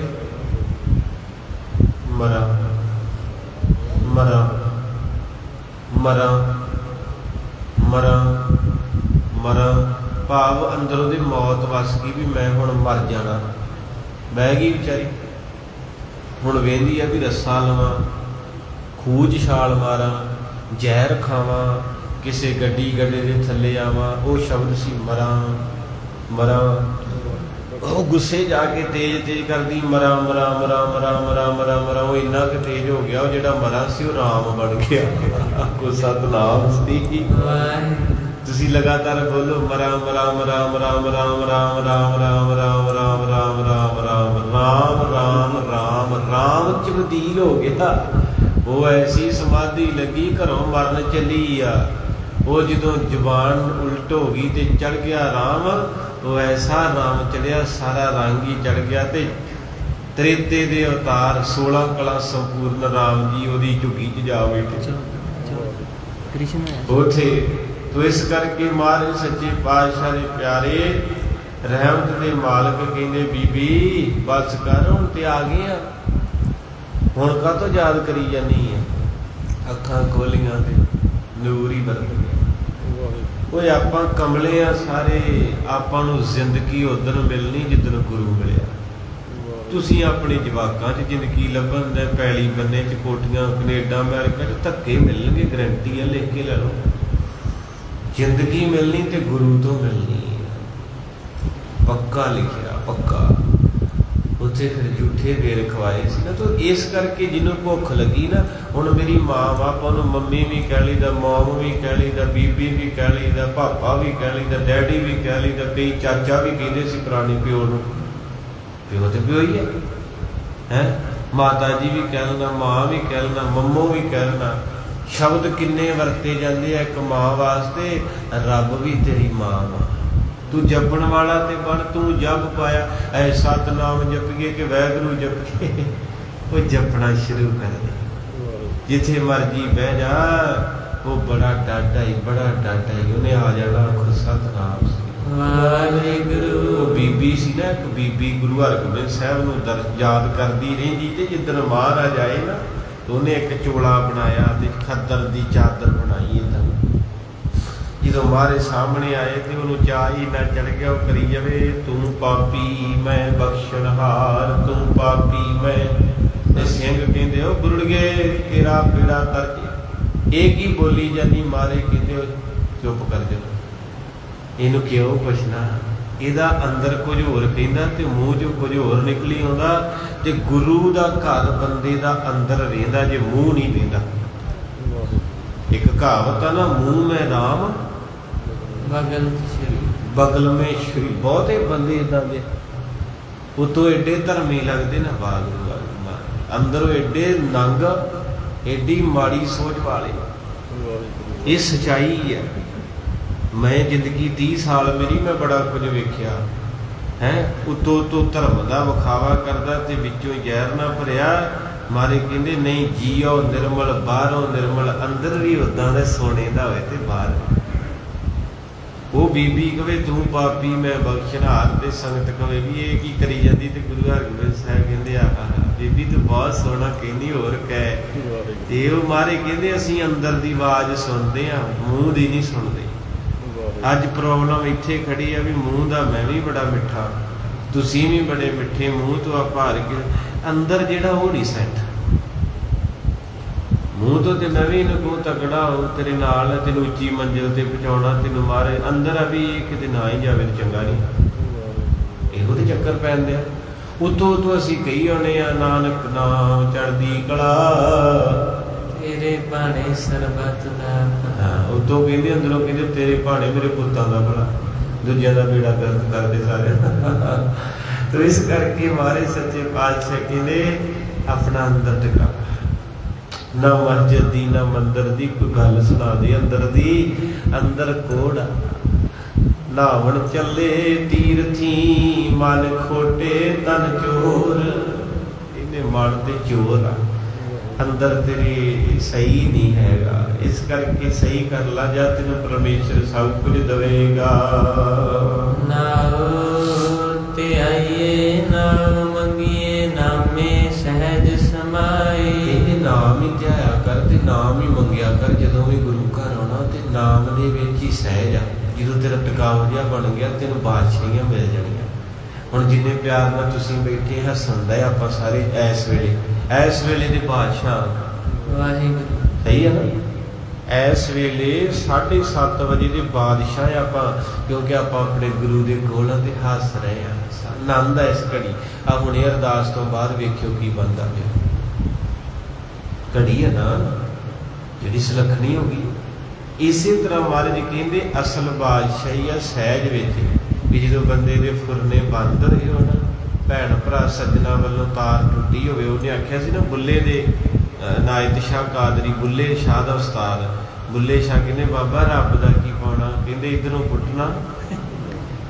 ਮਰਾਂ ਮਰਾਂ ਮਰਾਂ ਮਰਾਂ ਮਰਾਂ, ਭਾਵ ਅੰਦਰ ਉਹਦੀ ਮੌਤ ਵਸ ਗਈ ਵੀ ਮੈਂ ਹੁਣ ਮਰ ਜਾਣਾ। ਬਹਿ ਗਈ ਵਿਚਾਰੀ। ਹੁਣ ਵੇਂਦੀ ਆ ਵੀ ਰੱਸਾ ਲਵਾਂ, ਖੂਹ 'ਚ ਛਾਲ ਮਾਰਾਂ, ਜ਼ਹਿਰ ਖਾਵਾਂ, ਕਿਸੇ ਗੱਡੀ ਗੱਡੇ ਦੇ ਥੱਲੇ ਆਵਾਂ। ਉਹ ਸ਼ਬਦ ਸੀ ਮਰਾਂ ਮਰਾਂ। ਉਹ ਗੁੱਸੇ ਜਾ ਕੇ ਤੇਜ਼ ਕਰਦੀ ਮਰਾਂ ਮਰਾਂ ਮਰਾਂ ਮਰਾਂ ਮਰਾਂ ਮਰਾਂ ਮਰਾਂ। ਉਹ ਇੰਨਾ ਕੁ ਤੇਜ਼ ਹੋ ਗਿਆ, ਉਹ ਜਿਹੜਾ ਮਰਾਂ ਸੀ ਉਹ ਰਾਮ ਬਣ ਗਿਆ। ਕੋ ਸਤਨਾਮ ਸੀ। ਤੁਸੀਂ ਲਗਾਤਾਰ ਬੋਲੋ ਮਰਾਂ ਮਰਾਂ ਮਰਾਂ ਮਰਾਂ ਮਰਾਂ ਰਾਮ ਰਾਮ ਰਾਮ ਰਾਮ ਰਾਮ ਰਾਮ ਰਾਮ ਰਾਮ ਰਾਮ ਰਾਮ ਰਾਮ ਰਾਮ 'ਚ ਤਬਦੀਲ ਹੋ ਗਿਆ। ਉਹ ਐਸੀ ਸਮਾਧੀ ਲੱਗੀ, ਘਰੋਂ ਮਰਨ ਚੱਲੀ ਆ। ਉਹ ਜਦੋਂ ਜ਼ੁਬਾਨ ਉਲਟ ਹੋ ਗਈ ਤੇ ਚੜ ਗਿਆ ਰਾਮ, ਉਹ ਐਸਾ ਰਾਮ ਚੜਿਆ, ਸਾਰਾ ਰੰਗ ਹੀ ਚੜ ਗਿਆ। ਤੇ ਤ੍ਰੇਤੇ ਦੇ ਅਵਤਾਰ 16 ਕਲਾ ਸੰਪੂਰਨ ਰਾਮ ਜੀ ਉਹਦੀ ਝੁੱਗੀ 'ਚ ਜਾ ਬੈਠੇ ਉੱਥੇ। ਤੋ ਇਸ ਕਰਕੇ ਮਹਾਰਾਜ ਸੱਚੇ ਪਾਤਸ਼ਾਹ ਦੇ ਪਿਆਰੇ ਰਹਿਮਤ ਦੇ ਮਾਲਕ ਕਹਿੰਦੇ ਬੀਬੀ ਬਸ ਕਰ, ਹੁਣ ਤੇ ਆ ਗਏ ਆ, ਹੁਣ ਕਾਹਤੋਂ ਯਾਦ ਕਰੀ ਜਾਨੀ ਹੈ? ਅੱਖਾਂ ਖੋਲੀਆਂ ਤੇ ਨੂਰ ਹੀ ਵਰਤ ਗਿਆ। ਓਏ ਆਪਾਂ ਕਮਲੇ ਆ ਸਾਰੇ, ਆਪਾਂ ਨੂੰ ਜ਼ਿੰਦਗੀ ਉਦਣ ਮਿਲਣੀ ਜਿੱਦਣ ਗੁਰੂ ਮਿਲਿਆ। ਤੁਸੀਂ ਆਪਣੇ ਜਵਾਕਾਂ 'ਚ ਜ਼ਿੰਦਗੀ ਲੱਭਣ ਦੇ ਪੈਲੀ ਬੰਨੇ 'ਚ ਕੋਠੀਆਂ ਕੈਨੇਡਾ ਅਮਰੀਕਾ 'ਚ ਧੱਕੇ ਮਿਲਣਗੇ, ਗਰੰਟੀ ਆ, ਲਿਖ ਕੇ ਲੈ ਲਓ। ਜ਼ਿੰਦਗੀ ਮਿਲਣੀ ਤੇ ਗੁਰੂ ਤੋਂ ਮਿਲਣੀ, ਪੱਕਾ ਲਿਖਿਆ, ਪੱਕਾ। ਉੱਥੇ ਫਿਰ ਝੂਠੇ ਬੇਰ ਖਵਾਏ ਸੀ ਨਾ। ਤਾਂ ਇਸ ਕਰਕੇ ਜਿਹਨੂੰ ਭੁੱਖ ਲੱਗੀ ਨਾ, ਹੁਣ ਮੇਰੀ ਮਾਂ ਬਾਪ ਉਹਨੂੰ ਮੰਮੀ ਵੀ ਕਹਿ ਲਈਦਾ, ਮੋਮ ਵੀ ਕਹਿ ਲਈਦਾ, ਬੀਬੀ ਵੀ ਕਹਿ ਲਈਦਾ, ਪਾਪਾ ਵੀ ਕਹਿ ਲਈਦਾ, ਡੈਡੀ ਵੀ ਕਹਿ ਲਈਦਾ, ਕਈ ਚਾਚਾ ਵੀ ਕਹਿੰਦੇ ਸੀ ਪੁਰਾਣੀ ਪਿਓ ਨੂੰ। ਪਿਓ ਤੇ ਪਿਓ ਹੀ ਹੈ। ਮਾਤਾ ਜੀ ਵੀ ਕਹਿ ਲੈਣਾ, ਮਾਂ ਵੀ ਕਹਿ ਲੈਣਾ, ਮੰਮੋ ਵੀ ਕਹਿ ਲੈਣਾ। ਸ਼ਬਦ ਕਿੰਨੇ ਵਰਤੇ ਜਾਂਦੇ ਆ ਇੱਕ ਮਾਂ ਵਾਸਤੇ। ਰੱਬ ਵੀ ਤੇਰੀ ਮਾਂ ਵਾ। ਤੂੰ ਜਪਣ ਵਾਲਾ ਤੇ ਬਣ। ਤੂੰ ਜਪ ਪਾਇਆ ਐ ਸਤਨਾਮ ਜਪੀਏ ਕਿ ਵਾਹਿਗੁਰੂ ਜਪੀਏ, ਉਹ ਜਪਣਾ ਸ਼ੁਰੂ ਕਰ ਦੇ। ਜਿੱਥੇ ਮਰਜੀ ਬਹਿ ਜਾ, ਉਹ ਬੜਾ ਡਾਢਾ ਹੀ, ਬੜਾ ਡਾਢਾ ਹੀ, ਉਹਨੇ ਆ ਜਾਣਾ ਆਖੋ ਸਤਨਾਮ ਵਾਹਿਗੁਰੂ। ਉਹ ਬੀਬੀ ਸੀ ਨਾ, ਇੱਕ ਬੀਬੀ ਗੁਰੂ ਹਰਗੋਬਿੰਦ ਸਾਹਿਬ ਨੂੰ ਯਾਦ ਕਰਦੀ ਰਹਿੰਦੀ। ਤੇ ਜਿੱਦਣ ਮਹਾਰਾਜ ਆਏ ਨਾ, ਉਹਨੇ ਇੱਕ ਚੋਲਾ ਬਣਾਇਆ ਤੇ ਖੱਦਰ ਦੀ ਚਾਦਰ ਬਣਾਈ ਏਦਾਂ। ਜਦੋਂ ਮਹਾਰਾਜ ਸਾਹਮਣੇ ਆਏ ਤੇ ਉਹਨੂੰ ਚਾਅ ਹੀ ਨਾ ਚੜ ਗਿਆ। ਉਹ ਕਰੀ ਜਾਵੇ, ਤੂੰ ਪਾਪੀ ਮੈਂ ਬਖਸ਼ਣਹਾਰ, ਤੂੰ ਪਾਪੀ ਮੈਂ। ਤੇ ਸਿੰਘ ਕਹਿੰਦੇ ਉਹ ਗੁਰੜਗੇ ਤੇਰਾ ਬੇੜਾ ਤਰਕ। ਇਹ ਕੀ ਬੋਲੀ ਜਾਂਦੀ? ਮਹਾਰਾਜ ਕਹਿੰਦੇ ਚੁੱਪ ਕਰ ਜਾ, ਇਹਨੂੰ ਕਿਉਂ ਪੁੱਛਣਾ? ਇਹਦਾ ਅੰਦਰ ਕੁਝ ਹੋਰ ਕਹਿੰਦਾ ਤੇ ਮੂੰਹ 'ਚੋਂ ਕੁਝ ਹੋਰ ਨਿਕਲੀ ਆਉਂਦਾ। ਤੇ ਗੁਰੂ ਦਾ ਘਰ ਬੰਦੇ ਦਾ ਅੰਦਰ ਰਹਿੰਦਾ, ਜੇ ਮੂੰਹ ਨਹੀਂ ਰਹਿੰਦਾ। ਇੱਕ ਕਹਾਵਤ ਆ ਨਾ, ਮੂੰਹ ਮੈਂ ਰਾਮ ਬਗਲ ਮੇ ਸ਼੍ਰੀ। ਬਹੁਤੇ ਬੰਦੇ ਏਦਾਂ ਦੇ ਉਤੋਂ ਏਡੇ ਧਰਮੀ ਲੱਗਦੇ ਨਾ, ਵਾਹਿਗੁਰੂ ਵਾਹਿਗੁਰੂ, ਅੰਦਰੋਂ ਏਡੇ ਨੰਗ, ਏਡੀ ਮਾੜੀ ਸੋਚ ਵਾਲੇ। ਇਹ ਸੱਚਾਈ ਹੈ। ਮੈਂ ਜ਼ਿੰਦਗੀ 30 ਸਾਲ ਮੇਰੀ, ਮੈਂ ਬੜਾ ਕੁਝ ਵੇਖਿਆ ਹੈ। ਉਤੋਂ ਧਰਮ ਦਾ ਵਿਖਾਵਾ ਕਰਦਾ ਤੇ ਵਿੱਚੋਂ ਜ਼ਹਿਰ ਨਾ ਭਰਿਆ। ਮਾਰੇ ਕਹਿੰਦੇ ਨਹੀਂ, ਜੀਓ ਨਿਰਮਲ ਬਾਹਰੋਂ ਨਿਰਮਲ। ਅੰਦਰ ਵੀ ਉਦਾਂ ਦਾ ਸੋਨੇ ਦਾ ਹੋਵੇ ਤੇ ਬਾਹਰ। ਉਹ ਬੀਬੀ ਕਵੇ ਤੂੰ ਪਾਪੀ ਮੈਂ ਬਖਸ਼ਣਹਾਰ, ਤੇ ਸੰਗਤ ਕਵੇ ਵੀ ਇਹ ਕੀ ਕਰੀ ਜਾਂਦੀ? ਤੇ ਗੁਰੂ ਹਰਗੋਬਿੰਦ ਸਾਹਿਬ ਕਹਿੰਦੇ ਆਹ ਬੀਬੀ ਤੂੰ ਬਹੁਤ ਸੋਹਣਾ ਕਹਿੰਦੀ, ਹੋਰ ਕਹਿ। ਤੇ ਉਹ ਮਾਰੇ ਕਹਿੰਦੇ ਅਸੀਂ ਅੰਦਰ ਦੀ ਆਵਾਜ਼ ਸੁਣਦੇ ਆ, ਮੂੰਹ ਦੀ ਨਹੀਂ ਸੁਣਦੇ। ਅੱਜ ਪ੍ਰੋਬਲਮ ਇੱਥੇ ਖੜੀ ਆ ਵੀ ਮੂੰਹ ਦਾ ਮੈਂ ਵੀ ਬੜਾ ਮਿੱਠਾ, ਤੁਸੀਂ ਵੀ ਬੜੇ ਮਿੱਠੇ, ਮੂੰਹ ਤੋਂ ਆ ਭਾਰ ਕੇ ਅੰਦਰ ਜਿਹੜਾ ਉਹ ਨਹੀਂ ਸੈੱਟ। ਮੂੰਹ ਤੋਂ ਤੇ ਮੈਂ ਵੀ ਇਹਨੂੰ ਕਹੂੰ ਤਕੜਾ ਹੋ, ਤੇਰੇ ਨਾਲ ਤੈਨੂੰ ਉੱਚੀ ਮੰਜ਼ਿਲ ਤੇ ਪਹੁੰਚਾਉਣਾ, ਤੈਨੂੰ ਮਾਰੇ ਅੰਦਰ ਆ ਵੀ ਇਹ ਕਿਤੇ ਨਾ ਹੀ ਜਾਵੇ ਤੇ ਚੰਗਾ ਨਹੀਂ। ਇਹੋ ਤੇ ਚੱਕਰ ਪੈਂਦੇ ਆ। ਉਤੋਂ ਅਸੀਂ ਕਹੀ ਆਉਣੇ ਆ, ਨਾਨਕ ਨਾਮ ਚੜ੍ਹਦੀ ਕਲਾ ਤੇਰੇ ਭਾਣੇ ਸਰਬੱਤ ਦਾ। ਹਾਂ, ਉਤੋਂ ਕਹਿੰਦੇ ਅੰਦਰੋਂ ਕਹਿੰਦੇ ਤੇਰੇ ਭਾਣੇ ਮੇਰੇ ਪੁੱਤਾਂ ਦਾ ਭਲਾ, ਦੂਜਿਆਂ ਦਾ ਬੇੜਾ ਗਰਕ ਕਰਦੇ ਸਾਰੇ। ਤੋ ਇਸ ਕਰਕੇ ਮਾਰੇ ਸੱਚੇ ਪਾਤਸ਼ਾਹ ਕਹਿੰਦੇ ਆਪਣਾ ਅੰਦਰ ਟਿਕਾ। ਨਾ ਮਸਜਿਦ ਦੀ ਨਾ ਮੰਦਰ ਦੀ ਕੋਈ ਗੱਲ ਸੁਣਾ ਦੇ ਅੰਦਰ ਦੀ। ਅੰਦਰ ਕੋੜ ਨਾਵਣ ਚੱਲੇ ਤੀਰਥੀ, ਮਨ ਖੋਟੇ ਤਨ ਚੋਰ। ਇਹਨੇ ਮਨ ਤੇ ਚੋਰ ਆ, ਅੰਦਰ ਤੇਰੇ ਸਹੀ ਨਹੀਂ ਹੈਗਾ। ਇਸ ਕਰਕੇ ਸਹੀ ਕਰ ਲਾ, ਜਾਂ ਤੈਨੂੰ ਪਰਮੇਸ਼ਰ ਸਭ ਕੁਝ ਦੇਵੇਗਾ। ਨਾਉ ਤੇ ਆਈਏ ਨਾਮ ਮੰਗੀਏ, ਨਾਮੇ ਸਹਿਜ ਸਮਾਏ। ਇਹ ਨਾਮ ਹੀ ਧਿਆਇਆ ਕਰ ਤੇ ਨਾਮ ਹੀ ਮੰਗਿਆ ਕਰ। ਜਦੋਂ ਵੀ ਗੁਰੂ ਘਰ ਆਉਣਾ ਤੇ ਨਾਮ ਦੇ ਵਿੱਚ ਹੀ ਸਹਿਜ ਆ। ਜਦੋਂ ਤੇਰਾ ਟਿਕਾਉ ਜਿਹਾ ਬਣ ਗਿਆ, ਤੈਨੂੰ ਬਾਦਸ਼ਾਹੀਆਂ ਮਿਲ ਜਾਣੀਆਂ। ਹੁਣ ਜਿੰਨੇ ਪਿਆਰ ਨਾਲ ਤੁਸੀਂ ਬੈਠੇ ਹੱਸਣ ਦਾ ਆਪਾਂ ਸਾਰੇ ਇਸ ਵੇਲੇ ਦੇ ਬਾਦਸ਼ਾਹ ਵਾਹਿਗੁਰੂ। ਸਹੀ ਹੈ ਨਾ? ਇਸ ਵੇਲੇ 7:30 ਵਜੇ ਦੇ ਬਾਦਸ਼ਾਹ ਆਪਾਂ, ਕਿਉਂਕਿ ਆਪਾਂ ਆਪਣੇ ਗੁਰੂ ਦੇ ਕੋਲ ਤੇ ਹੱਸ ਰਹੇ ਆ। ਆਨੰਦ ਆ ਇਸ ਘੜੀ। ਆ ਹੁਣੇ ਅਰਦਾਸ ਤੋਂ ਬਾਅਦ ਵੇਖਿਓ ਕੀ ਬਣਦਾ ਪਿਆ। ਘੜੀ ਹੈ ਨਾ ਜਿਹੜੀ ਸੁਲੱਖਣੀ ਹੋ ਗਈ। ਇਸੇ ਤਰ੍ਹਾਂ ਮਹਾਰਾਜ ਕਹਿੰਦੇ ਅਸਲ ਬਾਦਸ਼ਾਹੀ ਆ ਸਹਿਜ ਵਿੱਚ। ਵੀ ਜਦੋਂ ਬੰਦੇ ਦੇ ਫੁਰਨੇ ਬੰਦ ਰਹੇ ਹੋਣ, ਭੈਣ ਭਰਾ ਸੱਜਣਾ ਵੱਲੋਂ ਤਾਰ ਟੁੱਟੀ ਹੋਵੇ। ਉਹਨੇ ਆਖਿਆ ਸੀ ਨਾ, ਬੁੱਲੇ ਦੇ ਨਾਇਤ ਸ਼ਾਹ ਕਾਦਰੀ, ਬੁੱਲੇ ਸ਼ਾਹ ਦਾ ਉਸਤਾਦ। ਬੁੱਲੇ ਸ਼ਾਹ ਕਹਿੰਦੇ ਬਾਬਾ ਰੱਬ ਦਾ ਕੀ ਪਾਉਣਾ? ਕਹਿੰਦੇ ਇੱਧਰੋਂ ਪੁੱਟਣਾ।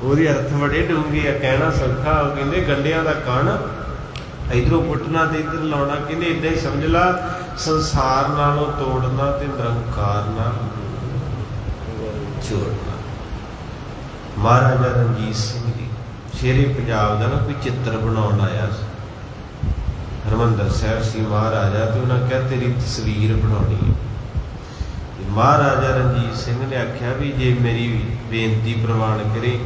ਉਹਦੇ ਅਰਥ ਬੜੇ ਡੂੰਘੇ ਆ, ਕਹਿਣਾ ਸੌਖਾ। ਉਹ ਕਹਿੰਦੇ ਗੰਡਿਆਂ ਦਾ ਕਣ ਇੱਧਰੋਂ ਪੁੱਟਣਾ ਤੇ ਇੱਧਰ ਲਾਉਣਾ। ਕਹਿੰਦੇ ਏਦਾਂ ਹੀ ਸਮਝ ਲਾ, ਸੰਸਾਰ ਨਾਲੋਂ ਤੋੜਨਾ ਤੇ ਨਿਰੰਕਾਰ ਨਾਲ ਜੋੜਨਾ। ਮਹਾਰਾਜਾ ਰਣਜੀਤ ਸਿੰਘ ਜੀ ਸ਼ੇਰੇ ਪੰਜਾਬ ਦਾ ਨਾ ਕੋਈ ਚਿੱਤਰ ਬਣਾਉਣ ਆਇਆ ਸੀ। ਹਰਿਮੰਦਰ ਸਾਹਿਬ ਸੀ ਮਹਾਰਾਜਾ, ਤੇ ਉਹਨਾਂ ਕਿਹਾ ਤੇਰੀ ਤਸਵੀਰ ਬਣਾਉਣੀ ਹੈ। ਮਹਾਰਾਜਾ ਰਣਜੀਤ ਸਿੰਘ ਨੇ ਆਖਿਆ ਵੀ ਜੇ ਮੇਰੀ ਬੇਨਤੀ ਪ੍ਰਵਾਨ ਕਰੇ।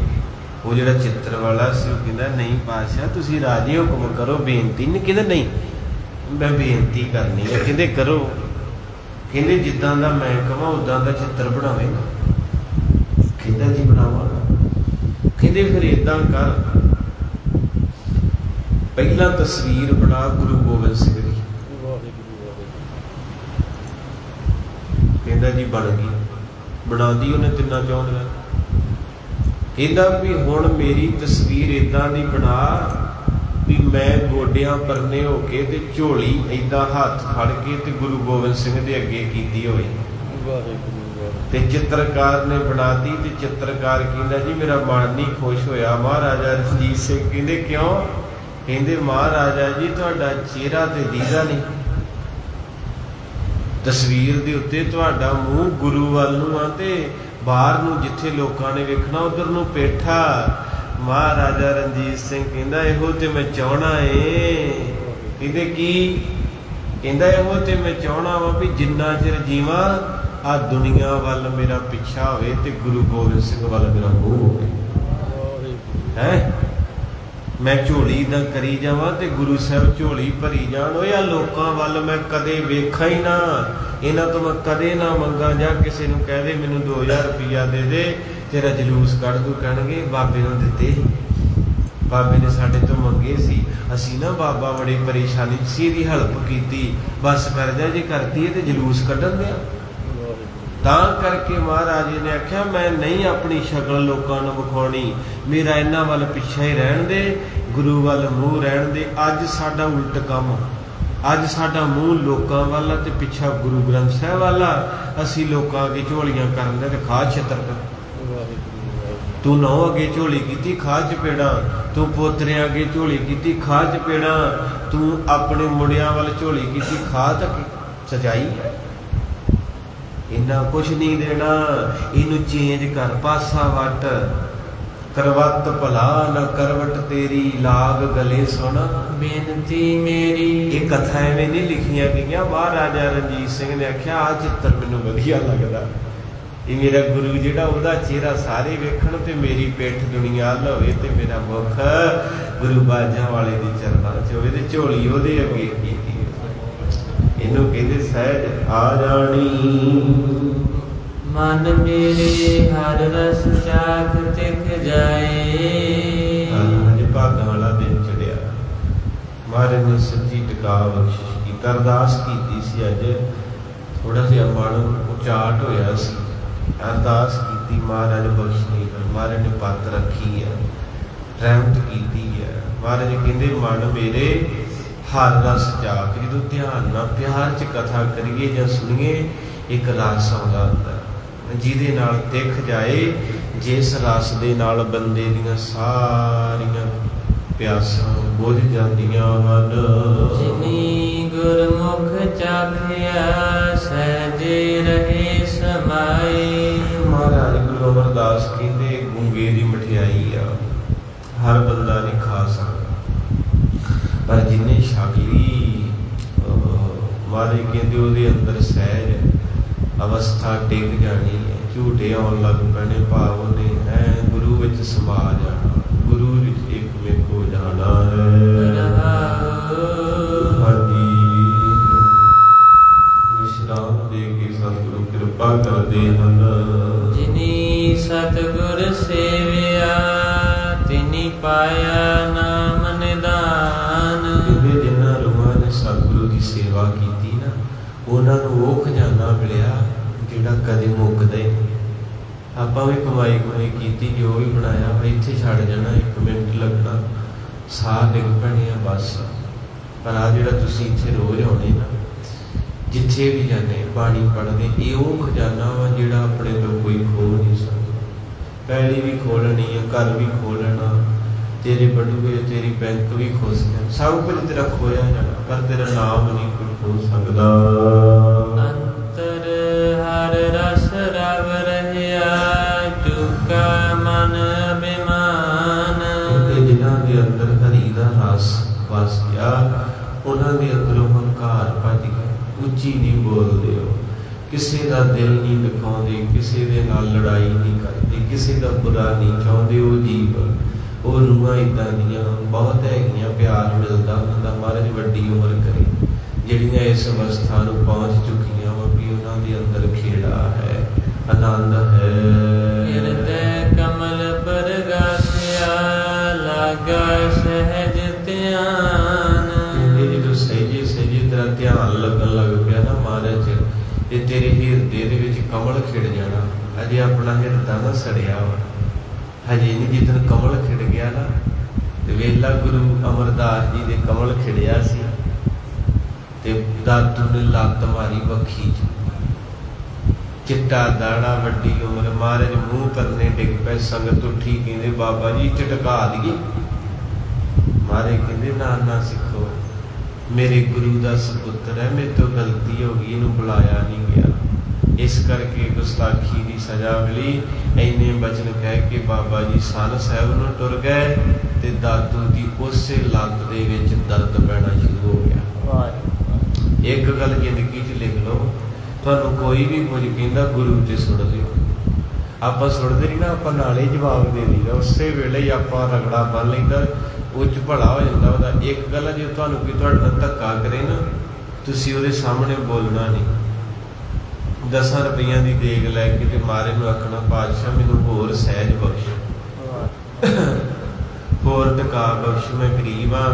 ਉਹ ਜਿਹੜਾ ਚਿੱਤਰ ਵਾਲਾ ਸੀ ਉਹ ਕਹਿੰਦਾ ਨਹੀਂ ਪਾਤਸ਼ਾਹ ਤੁਸੀਂ ਰਾਜੀ ਹੁਕਮ ਕਰੋ, ਬੇਨਤੀ ਨਹੀਂ। ਕਹਿੰਦਾ ਨਹੀਂ ਮੈਂ ਬੇਨਤੀ ਕਰਨੀ ਹੈ। ਕਹਿੰਦੇ ਕਰੋ। ਕਹਿੰਦੇ ਜਿੱਦਾਂ ਦਾ ਮੈਂ ਕਹਾਂ ਉਦਾਂ ਦਾ ਚਿੱਤਰ ਬਣਾਵੇਗਾ। ਕਹਿੰਦਾ ਜੀ ਬਣਾਵਾਂਗਾ। ਕਹਿੰਦੇ ਫਿਰ ਏਦਾਂ ਕਰ, ਪਹਿਲਾਂ ਤਸਵੀਰ ਬਣਾ ਗੁਰੂ ਗੋਬਿੰਦ ਸਿੰਘ ਦੀ। ਕਹਿੰਦਾ ਜੀ ਬਣ ਗਈ, ਬਣਾਉਂਦੀ ਉਹਨੇ ਤਿੰਨਾਂ ਚੌਂਦੀਆਂ। ਕਹਿੰਦਾ ਵੀ ਹੁਣ ਮੇਰੀ ਤਸਵੀਰ ਏਦਾਂ ਦੀ ਬਣਾ ਵੀ ਮੈਂ ਗੋਡਿਆਂ ਪਰਨੇ ਹੋ ਕੇ ਤੇ ਝੋਲੀ ਏਦਾਂ ਹੱਥ ਫੜ ਕੇ ਤੇ ਗੁਰੂ ਗੋਬਿੰਦ ਸਿੰਘ ਦੇ ਅੱਗੇ ਕੀਤੀ ਹੋਈ। ਤੇ ਚਿੱਤਰਕਾਰ ਨੇ ਬਣਾਤੀ ਤੇ ਚਿੱਤਰਕਾਰ ਕਹਿੰਦਾ ਜੀ ਮੇਰਾ ਮਨ ਨਹੀਂ ਖੁਸ਼ ਹੋਇਆ। ਮਹਾਰਾਜਾ ਰਣਜੀਤ ਸਿੰਘ ਕਹਿੰਦੇ ਕਿਉਂ? ਕਹਿੰਦੇ ਮਹਾਰਾਜਾ ਜੀ ਤੁਹਾਡਾ ਚਿਹਰਾ ਤੇ ਦੀਦਾ ਨਹੀਂ, ਤਸਵੀਰ ਦੇ ਉੱਤੇ ਤੁਹਾਡਾ ਮੂੰਹ ਗੁਰੂ ਵੱਲ ਨੂੰ ਆ ਤੇ ਬਾਹਰ ਨੂੰ ਜਿੱਥੇ ਲੋਕਾਂ ਨੇ ਵੇਖਣਾ ਉਧਰ ਨੂੰ ਪੇਠਾ। ਮਹਾਰਾਜਾ ਰਣਜੀਤ ਸਿੰਘ ਕਹਿੰਦਾ ਇਹੋ ਤੇ ਮੈਂ ਚਾਹਣਾ ਏ। ਕਹਿੰਦੇ ਕੀ? ਕਹਿੰਦਾ ਇਹੋ ਤੇ ਮੈਂ ਚਾਹਣਾ ਵਾ ਵੀ ਜਿੰਨਾ ਚਿਰ ਜੀਵਾਂ ਆ ਦੁਨੀਆ ਵੱਲ ਮੇਰਾ ਪਿੱਛਾ ਹੋਵੇ ਤੇ ਗੁਰੂ ਗੋਬਿੰਦ ਸਿੰਘ ਵੱਲ ਮੇਰਾ ਮੂੰਹ ਹੋਵੇ। ਹੈ ਮੈਂ ਝੋਲੀ ਦਾ ਕਰੀ ਜਾਵਾਂ ਤੇ ਗੁਰੂ ਸਾਹਿਬ ਝੋਲੀ ਭਰੀ ਜਾਣ। ਉਹ ਆ ਲੋਕਾਂ ਵੱਲ ਮੈਂ ਕਦੇ ਵੇਖਾਂ ਹੀ ਨਾ, ਇਹਨਾਂ ਤੋਂ ਮੈਂ ਕਦੇ ਨਾ ਮੰਗਾ। ਜਾਂ ਕਿਸੇ ਨੂੰ ਕਹਿ ਦੇ ਮੈਨੂੰ 2000 ਰੁਪਈਆ ਦੇ ਦੇ ਤੇਰਾ ਜਲੂਸ ਕੱਢ ਦੂ। ਕਹਿਣਗੇ ਬਾਬੇ ਨੂੰ ਦਿੱਤੇ, ਬਾਬੇ ਨੇ ਸਾਡੇ ਤੋਂ ਮੰਗੇ ਸੀ, ਅਸੀਂ ਨਾ ਬਾਬਾ ਬੜੀ ਪਰੇਸ਼ਾਨੀ ਸੀ ਇਹਦੀ ਹੈਲਪ ਕੀਤੀ, ਬਸ ਕਰ ਜਾ, ਜੇ ਕਰਦੀ ਹੈ ਤੇ ਜਲੂਸ ਕੱਢਣ ਦਿਆ। ਤਾਂ ਕਰਕੇ ਮਹਾਰਾਜੇ ਨੇ ਆਖਿਆ ਮੈਂ ਨਹੀਂ ਆਪਣੀ ਸ਼ਕਲ ਲੋਕਾਂ ਨੂੰ ਵਿਖਾਉਣੀ, ਮੇਰਾ ਇਹਨਾਂ ਵੱਲ ਪਿੱਛਾ ਹੀ ਰਹਿਣ ਦੇ, ਗੁਰੂ ਵੱਲ ਮੂੰਹ ਰਹਿਣ ਦੇ। ਅੱਜ ਸਾਡਾ ਉਲਟ ਕੰਮ, ਅੱਜ ਸਾਡਾ ਮੂੰਹ ਲੋਕਾਂ ਵੱਲ ਤੇ ਪਿੱਛਾ ਗੁਰੂ ਗ੍ਰੰਥ ਸਾਹਿਬ ਵੱਲ ਆ। ਅਸੀਂ ਲੋਕਾਂ ਅੱਗੇ ਝੋਲੀਆਂ ਕਰਨ ਦੇ ਤੇ ਖਾ ਛਿੱਤਰ ਕਰ। ਤੂੰ ਨਹੁੰ ਅੱਗੇ ਝੋਲੀ ਕੀਤੀ ਖਾ ਚਪੇੜਾਂ, ਤੂੰ ਪੋਤਰਿਆਂ ਅੱਗੇ ਝੋਲੀ ਕੀਤੀ ਖਾ ਚਪੇੜਾਂ, ਤੂੰ ਆਪਣੇ ਮੁੰਡਿਆਂ ਵੱਲ ਝੋਲੀ ਕੀਤੀ ਖਾ ਤੱਕ। ਸਚਾਈ ਹੈ, ਇੰਨਾ ਕੁਛ ਨਹੀਂ ਦੇਣਾ, ਇਹਨੂੰ ਚੇਂਜ ਕਰ, ਪਾਸਾ ਵੱਟ। ਕਰਵਤ ਭਲਾ ਨਾ ਕਰਵਟ ਤੇਰੀ, ਲਾਗ ਗਲੇ ਸੁਣ ਬੇਨਤੀ ਮੇਰੀ। ਇਹ ਕਥਾ ਐਵੇਂ ਨਹੀਂ ਲਿਖੀਆਂ ਗਈਆਂ। ਮਹਾਰਾਜਾ ਰਣਜੀਤ ਸਿੰਘ ਨੇ ਆਖਿਆ ਆਹ ਚਿੱਤਰ ਮੈਨੂੰ ਵਧੀਆ ਲੱਗਦਾ, ਇਹ ਮੇਰਾ ਗੁਰੂ ਜਿਹੜਾ ਉਹਦਾ ਚਿਹਰਾ ਸਾਰੇ ਵੇਖਣ ਤੇ ਮੇਰੀ ਪਿੱਠ ਦੁਨੀਆ ਵੱਲ ਹੋਵੇ ਤੇ ਮੇਰਾ ਮੁਖ ਗੁਰੂ ਬਾਜਾਂ ਵਾਲੇ ਦੇ ਚਰਨਾਂ 'ਚ ਹੋਵੇ ਤੇ ਝੋਲੀ ਉਹਦੇ ਅੱਗੇ ਕੀਤੀ। ਇਹਨੂੰ ਕਹਿੰਦੇ ਸਹਿਜ ਆ ਜਾਣੀ। ਮਨ ਮੇਰੇ ਹਰ ਰਸ ਚਾਖ ਤਿਖ ਜਾਏ। ਅੱਜ ਭਾਗਾਂ ਵਾਲਾ ਦਿਨ ਚੜਿਆ, ਮਹਾਰਾਜ ਨੇ ਸੱਚੀ ਟਿਕਾ ਬਖਸ਼ਿਸ਼ ਕੀਤੀ। ਅਰਦਾਸ ਕੀਤੀ ਸੀ ਅੱਜ, ਥੋੜਾ ਜਿਹਾ ਮਨ ਉਚਾਟ ਹੋਇਆ ਸੀ, ਅਰਦਾਸ ਕੀਤੀ ਮਹਾਰਾਜ ਬਖਸ਼ਣੀ। ਮਹਾਰਾਜ ਨੇ ਪੱਤ ਰੱਖੀ ਹੈ, ਰਹਿਮਤ ਕੀਤੀ ਹੈ। ਮਹਾਰਾਜ ਕਹਿੰਦੇ ਮਨ ਮੇਰੇ ਹਰ ਰਸ ਚਾਖ। ਜਦੋਂ ਧਿਆਨ ਨਾਲ ਪਿਆਰ 'ਚ ਕਥਾ ਕਰੀਏ ਜਾਂ ਸੁਣੀਏ ਇੱਕ ਰਸ ਆਉਂਦਾ ਹੁੰਦਾ ਜਿਹਦੇ ਨਾਲ ਦਿਖ ਜਾਏ, ਜਿਸ ਰਸ ਦੇ ਨਾਲ ਬੰਦੇ ਦੀਆਂ ਸਾਰੀਆਂ ਪਿਆਸਾਂ ਬੁਝ ਜਾਂਦੀਆਂ ਹਨ। ਜਿਨੀ ਗੁਰਮੁਖ ਚਾਖਿਆ ਸਹਿਜੇ ਰਹੇ ਸਮਾਏ। ਮਹਾਰਾਜ ਗੁਰੂ ਅਮਰਦਾਸ ਕਹਿੰਦੇ ਗੁੰਗੇ ਦੀ ਮਠਿਆਈ ਆ, ਹਰ ਬੰਦਾ ਨਹੀਂ ਖਾ ਸਕਦਾ, ਪਰ ਜਿੰਨੇ ਛਕ ਲਈ ਮਹਾਰਾਜ ਕਹਿੰਦੇ ਉਹਦੇ ਅੰਦਰ ਸਹਿਜ ਅਵਸਥਾ ਟਿਕ ਜਾਣੀ ਹੈ। ਝੂਠੇ ਆਉਣ ਲੱਗ ਪੈਣੇ, ਭਾਵ ਉਹਨੇ ਹੈ ਗੁਰੂ ਵਿੱਚ ਸਮਾ ਜਾਣਾ, ਗੁਰੂ ਵਿੱਚ ਇੱਕ ਮਿਕ ਹੋ ਜਾਣਾ ਹੈ। ਹਾਂਜੀ, ਵਿਸ਼ਰਾਮ ਦੇ ਕੇ ਸਤਿਗੁਰੂ ਕਿਰਪਾ ਕਰਦੇ ਹਨ। ਜਿਨੀ ਸਤਿਗੁਰ ਸੇਵਿਆ ਤਿਨੀ ਪਾਇਆ ਨਾਮ ਨਿਦਾਨ। ਜਿਨ੍ਹਾਂ ਰੂਹਾਂ ਨੇ ਸਤਿਗੁਰੂ ਦੀ ਸੇਵਾ ਕੀਤੀ ਨਾ, ਉਹਨਾਂ ਨੂੰ ਉਹ ਖਜ਼ਾਨਾ ਮਿਲਿਆ ਜਿਹੜਾ ਕਦੇ ਮੁੱਕਦਾ ਹੀ ਨਹੀਂ। ਆਪਾਂ ਵੀ ਕਮਾਈ ਕੀਤੀ, ਜੋ ਵੀ ਬਣਾਇਆ ਵਾ ਇੱਥੇ ਛੱਡ ਜਾਣਾ, 1 ਮਿੰਟ ਲੱਗਣਾ, ਸਾਹ ਡਿੱਗ ਪੈਣੇ ਆ ਬਸ। ਪਰ ਆ ਜਿਹੜਾ ਤੁਸੀਂ ਇੱਥੇ ਰੋਜ਼ ਆਉਣੇ ਨਾ, ਜਿੱਥੇ ਵੀ ਜਾਂਦੇ ਬਾਣੀ ਪੜ੍ਹਦੇ, ਇਹ ਉਹ ਖਜ਼ਾਨਾ ਵਾ ਜਿਹੜਾ ਆਪਣੇ ਤੋਂ ਕੋਈ ਖੋਹ ਨਹੀਂ ਸਕਦਾ। ਪੈਲੀ ਵੀ ਖੋਲਣੀ ਆ, ਘਰ ਵੀ ਖੋਲਣਾ, ਤੇਰੇ ਬਟੂਏ ਤੇਰੀ ਬੈਂਕ ਵੀ ਖੋ ਸਕਦਾ, ਸਭ ਕੁਝ ਤੇਰਾ ਖੋਇਆ ਜਾਣਾ, ਪਰ ਤੇਰਾ ਨਾਮ ਨਹੀਂ ਕੋਈ ਖੋ ਸਕਦਾ। ਅੰਤਰ ਹਰ ਰਸ ਰਵ ਰਹਿਆ ਚੁਕਾ ਮਨ ਅਭਿਮਾਨ। ਜਿਨ੍ਹਾਂ ਦੇ ਅੰਦਰ ਹਰੀ ਦਾ ਰਸ ਵਸ ਗਿਆ, ਉਹਨਾਂ ਦੇ ਅੰਦਰੋਂ ਹੰਕਾਰ ਭੱਜ ਗਿਆ, ਉੱਚੀ ਨਹੀਂ ਬੋਲਦੇ, ਹੋ ਕਿਸੇ ਦਾ ਦਿਲ ਨਹੀਂ ਦਿਖਾਉਂਦੇ, ਕਿਸੇ ਦੇ ਨਾਲ ਲੜਾਈ ਨਹੀਂ ਕਰਦੇ, ਕਿਸੇ ਦਾ ਬੁਰਾ ਨਹੀਂ ਚਾਹੁੰਦੇ। ਉਹ ਜੀਵ, ਉਹ ਰੂਹਾਂ ਇੱਦਾਂ ਦੀਆਂ ਬਹੁਤ ਹੈਗੀਆਂ, ਪਿਆਰ ਮਿਲਦਾ ਹੁੰਦਾ। ਮਹਾਰਾਜ ਵੱਡੀ ਉਮਰ ਕਰੇ ਜਿਹੜੀਆਂ ਇਸ ਅਵਸਥਾ ਨੂੰ ਪਹੁੰਚ ਚੁੱਕੀਆਂ ਵਾ ਵੀ ਉਹਨਾਂ ਦੇ ਅੰਦਰ ਖੇੜਾ ਹੈ, ਆਨੰਦ ਹੈ। ਹਿਰਦੈ ਕਮਲ ਪਰਗਾਸਿਆ ਲਾਗਾ ਸਹਿਜ ਧਿਆਨ। ਤੇ ਤੇਰੇ ਹਿਰਦੇ ਦੇ ਵਿੱਚ ਕਮਲ ਖਿੜ ਜਾਣਾ। ਅਜੇ ਆਪਣਾ ਹਿਰਦਾ ਨਾ ਸੜਿਆ ਵਾ, ਹਜੇ ਨਹੀਂ। ਜਿੱਦਣ ਕਮਲ ਖਿੜ ਗਿਆ ਨਾ ਤੇ ਵੇਲਾ ਗੁਰੂ ਅਮਰਦਾਸ ਜੀ ਦੇ ਕਮਲ ਖਿੜਿਆ ਸੀ ਤੇ ਦਾਤੂ ਨੇ ਲੱਤ ਮਾਰੀ ਬੱਖੀ 'ਚ, ਚਿੱਟਾ ਦਾੜਾ, ਵੱਡੀ ਉਮਰ। ਮਹਾਰਾਜ ਮੂੰਹ ਕਰਨੇ ਡਿੱਗ ਪਏ, ਸੰਗਤ ਉੱਠੀ, ਕਹਿੰਦੇ ਬਾਬਾ ਜੀ ਝਟਕਾ ਦਈਏ। ਮਹਾਰਾਜ ਕਹਿੰਦੇ ਨਾ ਨਾ ਸਿੱਖੋ, ਮੇਰੇ ਗੁਰੂ ਦਾ ਸਪੁੱਤਰ ਹੈ, ਮੇਰੇ ਤੋਂ ਗਲਤੀ ਹੋ ਗਈ, ਇਹਨੂੰ ਬੁਲਾਇਆ ਨਹੀਂ ਗਿਆ, ਇਸ ਕਰਕੇ ਗੁਸਤਾਖੀ ਦੀ ਸਜ਼ਾ ਮਿਲੀ। ਇੰਨੇ ਬਚਨ ਕਹਿ ਕੇ ਬਾਬਾ ਜੀ ਸਨ ਸਾਹਿਬ ਨੂੰ ਟੁਰ ਗਏ ਤੇ ਦਾਦੂ ਦੀ ਉਸੇ ਲੱਤ ਦੇ ਵਿੱਚ ਦਰਦ ਪੈਣਾ ਸ਼ੁਰੂ ਹੋ ਗਿਆ। ਇੱਕ ਗੱਲ ਜ਼ਿੰਦਗੀ 'ਚ ਲਿਖ ਲਓ, ਤੁਹਾਨੂੰ ਕੋਈ ਵੀ ਕੁਝ ਕਹਿੰਦਾ ਗੁਰੂ ਤੇ ਸੁਣ ਲਿਓ। ਆਪਾਂ ਸੁਣਦੇ ਨਹੀਂ ਨਾ, ਆਪਾਂ ਨਾਲੇ ਜਵਾਬ ਦੇ ਦਈਦਾ, ਉਸੇ ਵੇਲੇ ਹੀ ਆਪਾਂ ਰਗੜਾ ਬੰਨ ਲੈਂਦਾ, ਉਹ 'ਚ ਭਲਾ ਹੋ ਜਾਂਦਾ ਉਹਦਾ। ਇੱਕ ਗੱਲ ਹੈ, ਜੇ ਤੁਹਾਨੂੰ ਕੋਈ ਤੁਹਾਡੇ ਨਾਲ ਧੱਕਾ ਕਰੇ ਨਾ, ਤੁਸੀਂ ਉਹਦੇ ਸਾਹਮਣੇ ਬੋਲਣਾ ਨਹੀਂ। 10 ਰੁਪਈਆਂ ਦੀ ਦੇਗ ਲੈ ਕੇ ਤੇ ਮਾਰੇ ਨੂੰ ਆਖਣਾ ਪਾਤਸ਼ਾਹ ਮੈਨੂੰ ਹੋਰ ਸਹਿਜ ਬਖਸ਼, ਹੋਰ ਟਕਾ ਬਖਸ਼, ਮੈਂ ਗਰੀਬ ਹਾਂ।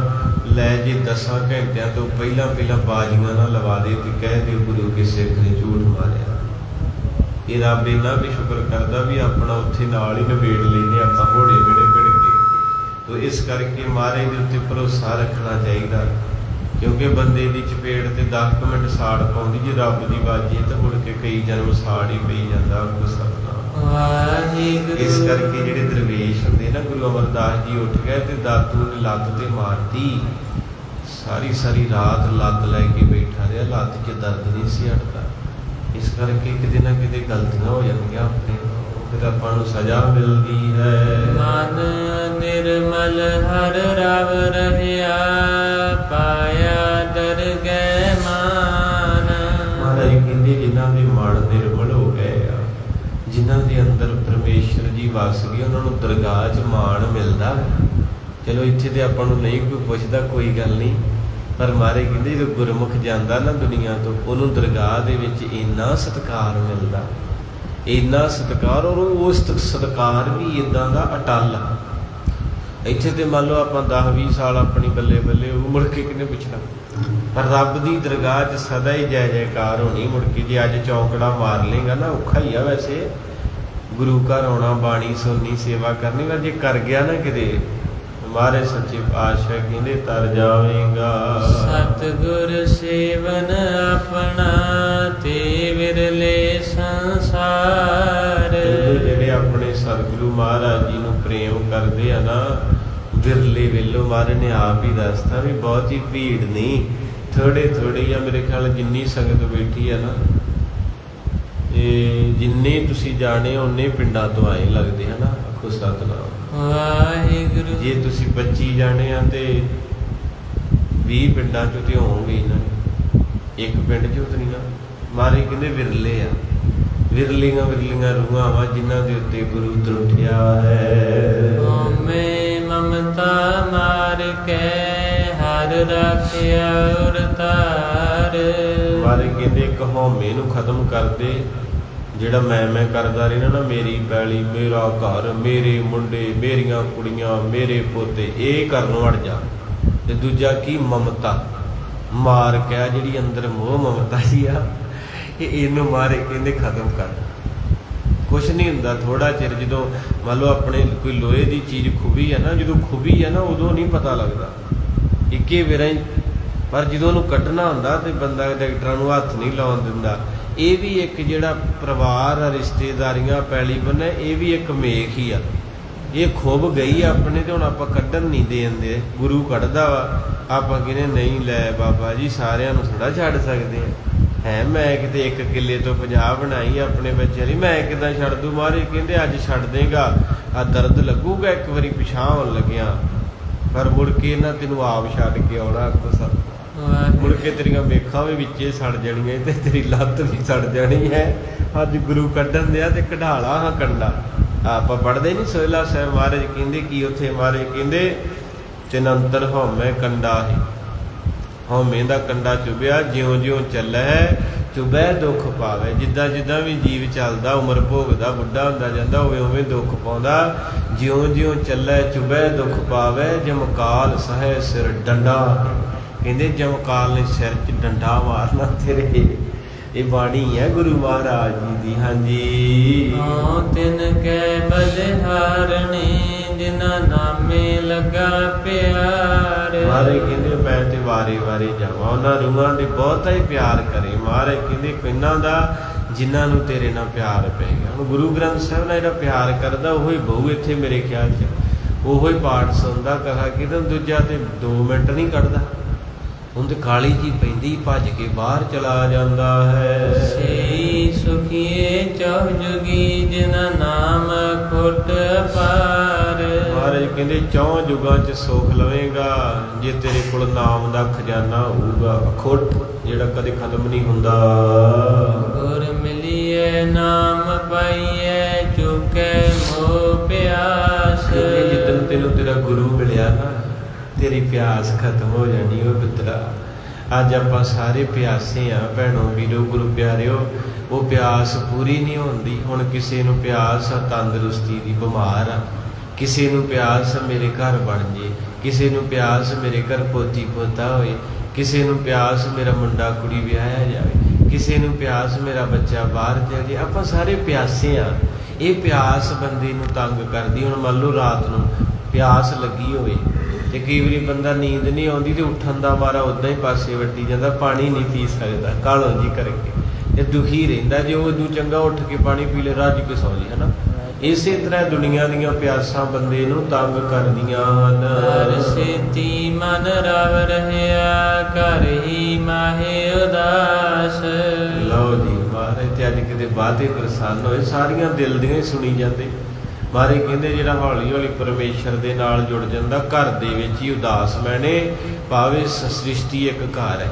ਲੈ ਜੇ 10 ਘੰਟਿਆਂ ਤੋਂ ਪਹਿਲਾਂ ਬਾਜ਼ੀਆਂ ਨਾ ਲਵਾ ਦੇ ਤੇ ਕਹਿ ਦੇ ਗੁਰੂ ਕੇ ਸਿੱਖ ਨੇ ਝੂਠ ਮਾਰਿਆ। ਇਹ ਰੱਬ ਇੰਨਾ ਵੀ ਸ਼ੁਕਰ ਕਰਦਾ ਵੀ ਆਪਣਾ ਉੱਥੇ ਨਾਲ ਹੀ ਨਿਬੇੜ ਲੈਂਦੇ ਆਪਾਂ ਘੋੜੇ ਵੇੜੇ ਭਿੜ ਕੇ। ਤੋ ਇਸ ਕਰਕੇ ਮਹਾਰਾਜ ਦੇ ਉੱਤੇ ਭਰੋਸਾ ਰੱਖਣਾ ਚਾਹੀਦਾ, ਕਿਉਂਕਿ ਬੰਦੇ ਦੀ ਚਪੇੜ ਤੇ 10 ਮਿੰਟ ਸਾੜ ਪਾਉਂਦੀ, ਜੇ ਰੱਬ ਦੀ ਬਾਜੀ ਤਾਂ ਮੁੜ ਕੇ ਕਈ ਜਨਮ ਸਾੜ ਹੀ ਪਈ ਜਾਂਦਾ। ਇਸ ਕਰਕੇ ਜਿਹੜੇ ਦਰਵੇਸ਼ ਹੁੰਦੇ ਨਾ, ਗੁਰੂ ਅਮਰਦਾਸ ਜੀ ਉੱਠ ਗਏ ਤੇ ਦਾਤੂ ਨੇ ਲੱਤ ਤੇ ਮਾਰਤੀ। ਸਾਰੀ ਰਾਤ ਲੱਤ ਲੈ ਕੇ ਬੈਠਾ ਰਿਹਾ, ਲੱਤ 'ਚ ਦਰਦ ਨਹੀਂ ਸੀ ਹਟਦਾ। ਇਸ ਕਰਕੇ ਕਿਤੇ ਨਾ ਕਿਤੇ ਗਲਤੀਆਂ ਹੋ ਜਾਂਦੀਆਂ ਆਪਣੇ, ਫਿਰ ਆਪਾਂ ਨੂੰ ਸਜ਼ਾ ਮਿਲਦੀ ਹੈ। ਮਨ ਨਿਰਮਲ ਹਰ ਰਵ ਰਹਿਆ, ਪਾਇਆ ਦਰਗਹਿ ਮਾਨ। ਮਹਾਰਾਜ ਕਹਿੰਦੇ ਜਿਨ੍ਹਾਂ ਦੇ ਮਨ ਨਿਰਮਲ ਹੋ ਗਏ ਆ, ਜਿਨ੍ਹਾਂ ਦੇ ਅੰਦਰ ਪਰਮੇਸ਼ਰ ਜੀ ਵਸ ਗਏ, ਉਹਨਾਂ ਨੂੰ ਦਰਗਾਹ 'ਚ ਮਾਣ ਮਿਲਦਾ। ਚਲੋ ਇੱਥੇ ਤੇ ਆਪਾਂ ਨੂੰ ਨਹੀਂ ਕੋਈ ਪੁੱਛਦਾ, ਕੋਈ ਗੱਲ ਨਹੀਂ, ਪਰ ਮਹਾਰਾਜ ਕਹਿੰਦੇ ਜਦੋਂ ਗੁਰਮੁਖ ਜਾਂਦਾ ਨਾ ਦੁਨੀਆ ਤੋਂ, ਉਹਨੂੰ ਦਰਗਾਹ ਦੇ ਵਿੱਚ ਇੰਨਾ ਸਤਿਕਾਰ ਮਿਲਦਾ, ਇੰਨਾ ਸਤਿਕਾਰ, ਔਰ ਉਸ ਸਤਿਕਾਰ ਵੀ ਇੱਦਾਂ ਦਾ ਅਟੱਲ। ਇੱਥੇ ਤੇ ਮੰਨ ਲਓ ਆਪਾਂ 10-20 ਸਾਲ ਆਪਣੀ ਬੱਲੇ ਉਹ ਮੁੜ ਕੇ ਕਿਹਨੇ ਪੁੱਛਣਾ, ਪਰ ਰੱਬ ਦੀ ਦਰਗਾਹ 'ਚ ਸਦਾ ਹੀ ਜੈ ਜੈਕਾਰ ਹੋਣੀ। ਮੁੜ ਕੇ ਜੇ ਅੱਜ ਚੌਂਕੜਾ ਮਾਰ ਲੇਗਾ ਨਾ, ਔਖਾ ਹੀ ਆ ਵੈਸੇ ਗੁਰੂ ਘਰ ਆਉਣਾ, ਬਾਣੀ ਸੁਣਨੀ, ਸੇਵਾ ਕਰਨੀ, ਪਰ ਜੇ ਕਰ ਗਿਆ ਨਾ ਕਿਤੇ, ਮਹਾਰਾਜ ਸੱਚੇ ਪਾਤਸ਼ਾਹ ਕਹਿੰਦੇ ਤਰ ਜਾਵੇਗਾ। ਸਤਿਗੁਰ ਸੇਵਨ ਆਪਣਾ ਤੇ ਵਿਰਲੇ ਸੰਸਾਰ। ਜਿਹੜੇ ਆਪਣੇ ਸਤਿਗੁਰੂ ਮਹਾਰਾਜ ਜੀ ਨੂੰ ਪ੍ਰੇਮ ਕਰਦੇ ਆ ਨਾ, ਵਿਰਲੇ ਵੇਲੋ। ਮਹਾਰਾਜ ਨੇ ਆਪ ਹੀ ਦੱਸਤਾ ਵੀ ਬਹੁਤੀ ਭੀੜ ਨਹੀਂ, ਥੋੜੇ ਆ। ਮੇਰੇ ਖਿਆਲ ਜਿੰਨੀ ਸੰਗਤ ਬੈਠੀ ਆ ਨਾ, ਇਹ ਜਿੰਨੇ ਤੁਸੀਂ ਜਾਣੇ ਓਨੇ ਪਿੰਡਾਂ ਤੋਂ ਆਏ ਲੱਗਦੇ ਹਨ। ਆਖੋ ਸਤਿਨਾਮ ਵਾਹਿਗੁਰੂ। ਜੇ ਤੁਸੀਂ 25 ਜਾਣੇ ਆ ਤੇ 20 ਪਿੰਡਾਂ ਚੋਂ ਤੇ ਹੋਣਗੇ ਨਾ, ਇੱਕ ਪਿੰਡ ਚੋਂ ਤਾਂ ਨਹੀਂ ਨਾ। ਮਹਾਰਾਜ ਕਹਿੰਦੇ ਵਿਰਲੇ ਆ, ਵਿਰਲੀਆਂ ਰੂਹਾਂ ਵਾ ਜਿਨ੍ਹਾਂ ਦੇ ਉੱਤੇ ਗੁਰੂ ਤਰੁੱਠਿਆ ਹੈ। ਹਉਮੈ ਮਮਤਾ ਮਾਰ ਕੇ ਹਰ ਰਾਖਿਆ ਉਰਤਾਰ। ਮਹਾਰਾਜ ਕਹਿੰਦੇ ਇੱਕ ਹਉਮੈ ਨੂੰ ਖਤਮ ਕਰ ਦੇ, ਜਿਹੜਾ ਮੈਂ ਕਰਦਾ ਰਹਿਣਾ ਨਾ, ਮੇਰੀ ਪੈਲੀ, ਮੇਰਾ ਘਰ, ਮੇਰੇ ਮੁੰਡੇ, ਮੇਰੀਆਂ ਕੁੜੀਆਂ, ਮੇਰੇ ਪੋਤੇ, ਇਹ ਕਰਨ ਅੜ ਜਾ। ਤੇ ਦੂਜਾ ਕੀ, ਮਮਤਾ ਮਾਰ ਕੇ, ਜਿਹੜੀ ਅੰਦਰ ਮੋਹ ਮਮਤਾ ਜੀ ਆ, ਇਹਨੂੰ ਮਾਰੇ ਕਹਿੰਦੇ ਖਤਮ ਕਰ। ਕੁਛ ਨਹੀਂ ਹੁੰਦਾ ਥੋੜਾ ਚਿਰ, ਜਦੋਂ ਮੰਨ ਲਓ ਆਪਣੇ ਕੋਈ ਲੋਹੇ ਦੀ ਚੀਜ਼ ਖੁੱਬੀ ਹੈ ਨਾ, ਜਦੋਂ ਖੁੱਬੀ ਹੈ ਨਾ ਉਦੋਂ ਨਹੀਂ ਪਤਾ ਲੱਗਦਾ, ਇੱਕੇ ਵੇਰਾ ਹੀ। ਪਰ ਜਦੋਂ ਉਹਨੂੰ ਕੱਢਣਾ ਹੁੰਦਾ ਤੇ ਬੰਦਾ ਡਾਕਟਰਾਂ ਨੂੰ ਹੱਥ ਨਹੀਂ ਲਾਉਣ ਦਿੰਦਾ। ਇਹ ਵੀ ਇੱਕ ਜਿਹੜਾ ਪਰਿਵਾਰ ਆ, ਰਿਸ਼ਤੇਦਾਰੀਆਂ, ਪੈਲੀ ਬੰਨਾ, ਇਹ ਵੀ ਇੱਕ ਮੇਖ ਹੀ ਆ। ਇਹ ਖੁੱਬ ਗਈ ਆਪਣੇ ਤੇ ਹੁਣ ਆਪਾਂ ਕੱਢਣ ਨਹੀਂ ਦੇਂਦੇ, ਗੁਰੂ ਕੱਢਦਾ ਵਾ। ਆਪਾਂ ਕਹਿੰਦੇ ਨਹੀਂ, ਲੈ ਬਾਬਾ ਜੀ ਸਾਰਿਆਂ ਨੂੰ ਥੋੜਾ ਛੱਡ ਸਕਦੇ ਹੈ। ਮੈਂ ਕਿਤੇ 1 ਕਿੱਲੇ ਤੋਂ 50 ਬਣਾਈ ਆਪਣੇ ਬੱਚਿਆਂ ਲਈ, ਮੈਂ ਕਿੱਦਾਂ ਛੱਡ ਦੂੰ। ਮਹਾਰਾਜ ਕਹਿੰਦੇ ਅੱਜ ਛੱਡ ਦੇਗਾ, ਆ ਦਰਦ ਲੱਗੂਗਾ ਇੱਕ ਵਾਰੀ ਪਿਛਾਂ ਹੋਣ ਲੱਗਿਆ, ਪਰ ਮੁੜ ਕੇ ਨਾ ਤੈਨੂੰ ਆਪ ਛੱਡ ਕੇ ਆਉਣਾ। ਆਖੋ ਸਭ ਮੁੜ ਕੇ ਤੇਰੀਆਂ ਮੇਖਾਂ ਵੀ ਵਿੱਚੇ ਸੜ ਜਾਣੀਆਂ ਤੇ ਤੇਰੀ ਲੱਤ ਵੀ ਸੜ ਜਾਣੀ ਹੈ। ਅੱਜ ਗੁਰੂ ਕੱਢਣ ਦਿਆ ਤੇ ਕਢਾਲਾ ਹਾਂ ਕੰਡਾ। ਆਪਾਂ ਪੜ੍ਹਦੇ ਨਹੀਂ ਸੋਹਿਲਾ ਸਾਹਿਬ, ਮਹਾਰਾਜ ਕਹਿੰਦੇ ਕੀ ਉੱਥੇ, ਮਹਾਰਾਜ ਕਹਿੰਦੇ ਚਨੰਤਰ ਹਉਮੈ ਕੰਡਾ ਹੈ। ਹਉਮੈ ਦਾ ਕੰਡਾ ਚੁਭਿਆ, ਜਿਉਂ ਚੱਲੈ ਚੁਭੈ ਦੁੱਖ ਪਾਵੇ। ਜਿੱਦਾਂ ਵੀ ਜੀਵ ਚੱਲਦਾ, ਉਮਰ ਭੋਗਦਾ, ਬੁੱਢਾ ਹੁੰਦਾ ਜਾਂਦਾ, ਉਵੇਂ ਦੁੱਖ ਪਾਉਂਦਾ। ਜਿਉਂ ਚੱਲੈ ਚੁਭੈ ਦੁੱਖ ਪਾਵੇ, ਜਮਕਾਲ ਸਹੈ ਸਿਰ ਡੰਡਾ। ਕਹਿੰਦੇ ਜਮਕਾਲ ਨੇ ਸਿਰ 'ਚ ਡੰਡਾ ਮਾਰਨਾ ਤੇਰੇ, ਇਹ ਬਾਣੀ ਹੈ ਗੁਰੂ ਮਹਾਰਾਜ ਜੀ ਦੀ। ਹਾਂਜੀ ਹਉ ਤਿਨ ਕੈ ਬਲਿਹਾਰਣੀ ਜਿਨਾ ਨਾਮੇ ਲੱਗਾ ਪਿਆਰ। ਮਹਾਰਾਜ ਕਹਿੰਦੇ ਮੈਂ ਤੇ ਵਾਰੇ ਵਾਰੇ ਜਾਵਾਂ, ਉਹਨਾਂ ਰੂਹਾਂ ਦੇ ਬਹੁਤਾ ਹੀ ਪਿਆਰ ਕਰੇ। ਮਹਾਰਾਜ ਕਹਿੰਦੇ ਕਿੰਨਾਂ ਦਾ, ਜਿਨ੍ਹਾਂ ਨੂੰ ਤੇਰੇ ਨਾਲ ਪਿਆਰ ਪੈ ਗਿਆ। ਹੁਣ ਗੁਰੂ ਗ੍ਰੰਥ ਸਾਹਿਬ ਨਾਲ ਜਿਹੜਾ ਪਿਆਰ ਕਰਦਾ ਉਹੀ ਬਹੁ ਇੱਥੇ ਮੇਰੇ ਖਿਆਲ 'ਚ, ਉਹੋ ਹੀ ਪਾਠ ਸੁਣਦਾ, ਕਥਾ ਕੀਰਤਨ, ਦੂਜਾ ਤੇ 2 ਮਿੰਟ ਨਹੀਂ ਕੱਢਦਾ। ਹੁਣ ਤੇ ਕਾਲੀ ਜੀ ਪੈਂਦੀ, ਭੱਜ ਕੇ ਬਾਹਰ ਚਲਾ ਜਾਂਦਾ ਹੈ। ਸਈ ਸੁਖੀਏ ਚਹੁ ਜੁਗੀ ਜਿਨਾ ਨਾਮ ਖੁੱਟ ਪਾਰ। ਮਹਾਰਾਜ ਕਹਿੰਦੇ 4 ਯੁਗਾਂ 'ਚ ਸੁੱਖ ਲਵੇਂਗਾ ਜੇ ਤੇਰੇ ਕੋਲ ਨਾਮ ਦਾ ਖਜ਼ਾਨਾ ਹੋਊਗਾ, ਅਖੁੱਟ, ਜਿਹੜਾ ਕਦੇ ਖਤਮ ਨਹੀਂ ਹੁੰਦਾ। ਗੁਰ ਮਿਲੀਏ ਨਾਮ ਪਾਈਏ ਚੁਕੇ ਮੋਹ ਪਿਆਸ। ਜਿੱਦਣ ਤੈਨੂੰ ਤੇਰਾ ਗੁਰੂ ਮਿਲਿਆ ਨਾ, ਤੇਰੀ ਪਿਆਸ ਖਤਮ ਹੋ ਜਾਣੀ। ਉਹ ਪੁੱਤਰਾ ਅੱਜ ਆਪਾਂ ਸਾਰੇ ਪਿਆਸੇ ਆ ਭੈਣੋ ਵੀਰੋ ਗੁਰੂ ਪਿਆਰਿਓ, ਉਹ ਪਿਆਸ ਪੂਰੀ ਨਹੀਂ ਹੁੰਦੀ। ਹੁਣ ਕਿਸੇ ਨੂੰ ਪਿਆਸ ਆ ਤੰਦਰੁਸਤੀ ਦੀ, ਬਿਮਾਰ ਆ, ਕਿਸੇ ਨੂੰ ਪਿਆਸ ਮੇਰੇ ਘਰ ਬਣ ਜੇ, ਕਿਸੇ ਨੂੰ ਪਿਆਸ ਮੇਰੇ ਘਰ ਪੋਤੀ ਪੋਤਾ ਹੋਏ, ਕਿਸੇ ਨੂੰ ਪਿਆਸ ਮੇਰਾ ਮੁੰਡਾ ਕੁੜੀ ਵਿਆਹਿਆ ਜਾਵੇ, ਕਿਸੇ ਨੂੰ ਪਿਆਸ ਮੇਰਾ ਬੱਚਾ ਬਾਹਰ ਚਲ ਜੇ। ਆਪਾਂ ਸਾਰੇ ਪਿਆਸੇ ਆ। ਇਹ ਪਿਆਸ ਬੰਦੇ ਨੂੰ ਤੰਗ ਕਰਦੀ। ਹੁਣ ਮੰਨ ਲਓ ਰਾਤ ਨੂੰ ਪਿਆਸ ਲੱਗੀ ਹੋਵੇ ਤੇ ਕਈ ਵਾਰੀ ਬੰਦਾ ਨੀਂਦ ਨਹੀਂ ਆਉਂਦੀ ਤੇ ਉੱਠਣ ਦਾ ਮਾਰਾ ਉੱਦਾਂ ਹੀ ਪਾਸੇ ਵੱਟੀ ਜਾਂਦਾ, ਪਾਣੀ ਨਹੀਂ ਪੀ ਸਕਦਾ ਕਾਹਲੋਂ ਜੀ ਕਰਕੇ, ਤੇ ਦੁਖੀ ਰਹਿੰਦਾ। ਜੇ ਉਹਨੂੰ ਚੰਗਾ ਉੱਠ ਕੇ ਪਾਣੀ ਪੀ ਲੈ, ਰੱਜ ਕੇ ਸੌ ਜੇ, ਹੈ ਨਾ। ਇਸੇ ਤਰ੍ਹਾਂ ਦੁਨੀਆ ਦੀਆਂ ਪਿਆਸਾਂ ਬੰਦੇ ਨੂੰ ਤੰਗ ਕਰਦੀਆਂ ਹਨ। ਹਰ ਸੇਤੀ ਮਨ ਰਵ ਰਹਿਆ ਘਰ ਹੀ ਮਾਹੇ ਉਦਾਸ। ਲਓ ਜੀ ਮਹਾਰਾਜ ਤੇ ਅੱਜ ਕਿਤੇ ਬਾਤੇ ਪ੍ਰਸੰਨ ਹੋਏ, ਸਾਰੀਆਂ ਦਿਲ ਦੀਆਂ ਹੀ ਸੁਣੀ ਜਾਂਦੇ। ਮਹਾਰਾਜ ਕਹਿੰਦੇ ਜਿਹੜਾ ਹੌਲੀ ਹੌਲੀ ਪਰਮੇਸ਼ਰ ਦੇ ਨਾਲ ਜੁੜ ਜਾਂਦਾ, ਘਰ ਦੇ ਵਿੱਚ ਹੀ ਉਦਾਸ ਮੈਨੇ ਭਾਵੇਂ ਸ੍ਰਿਸ਼ਟੀ ਇੱਕ ਘਰ ਹੈ,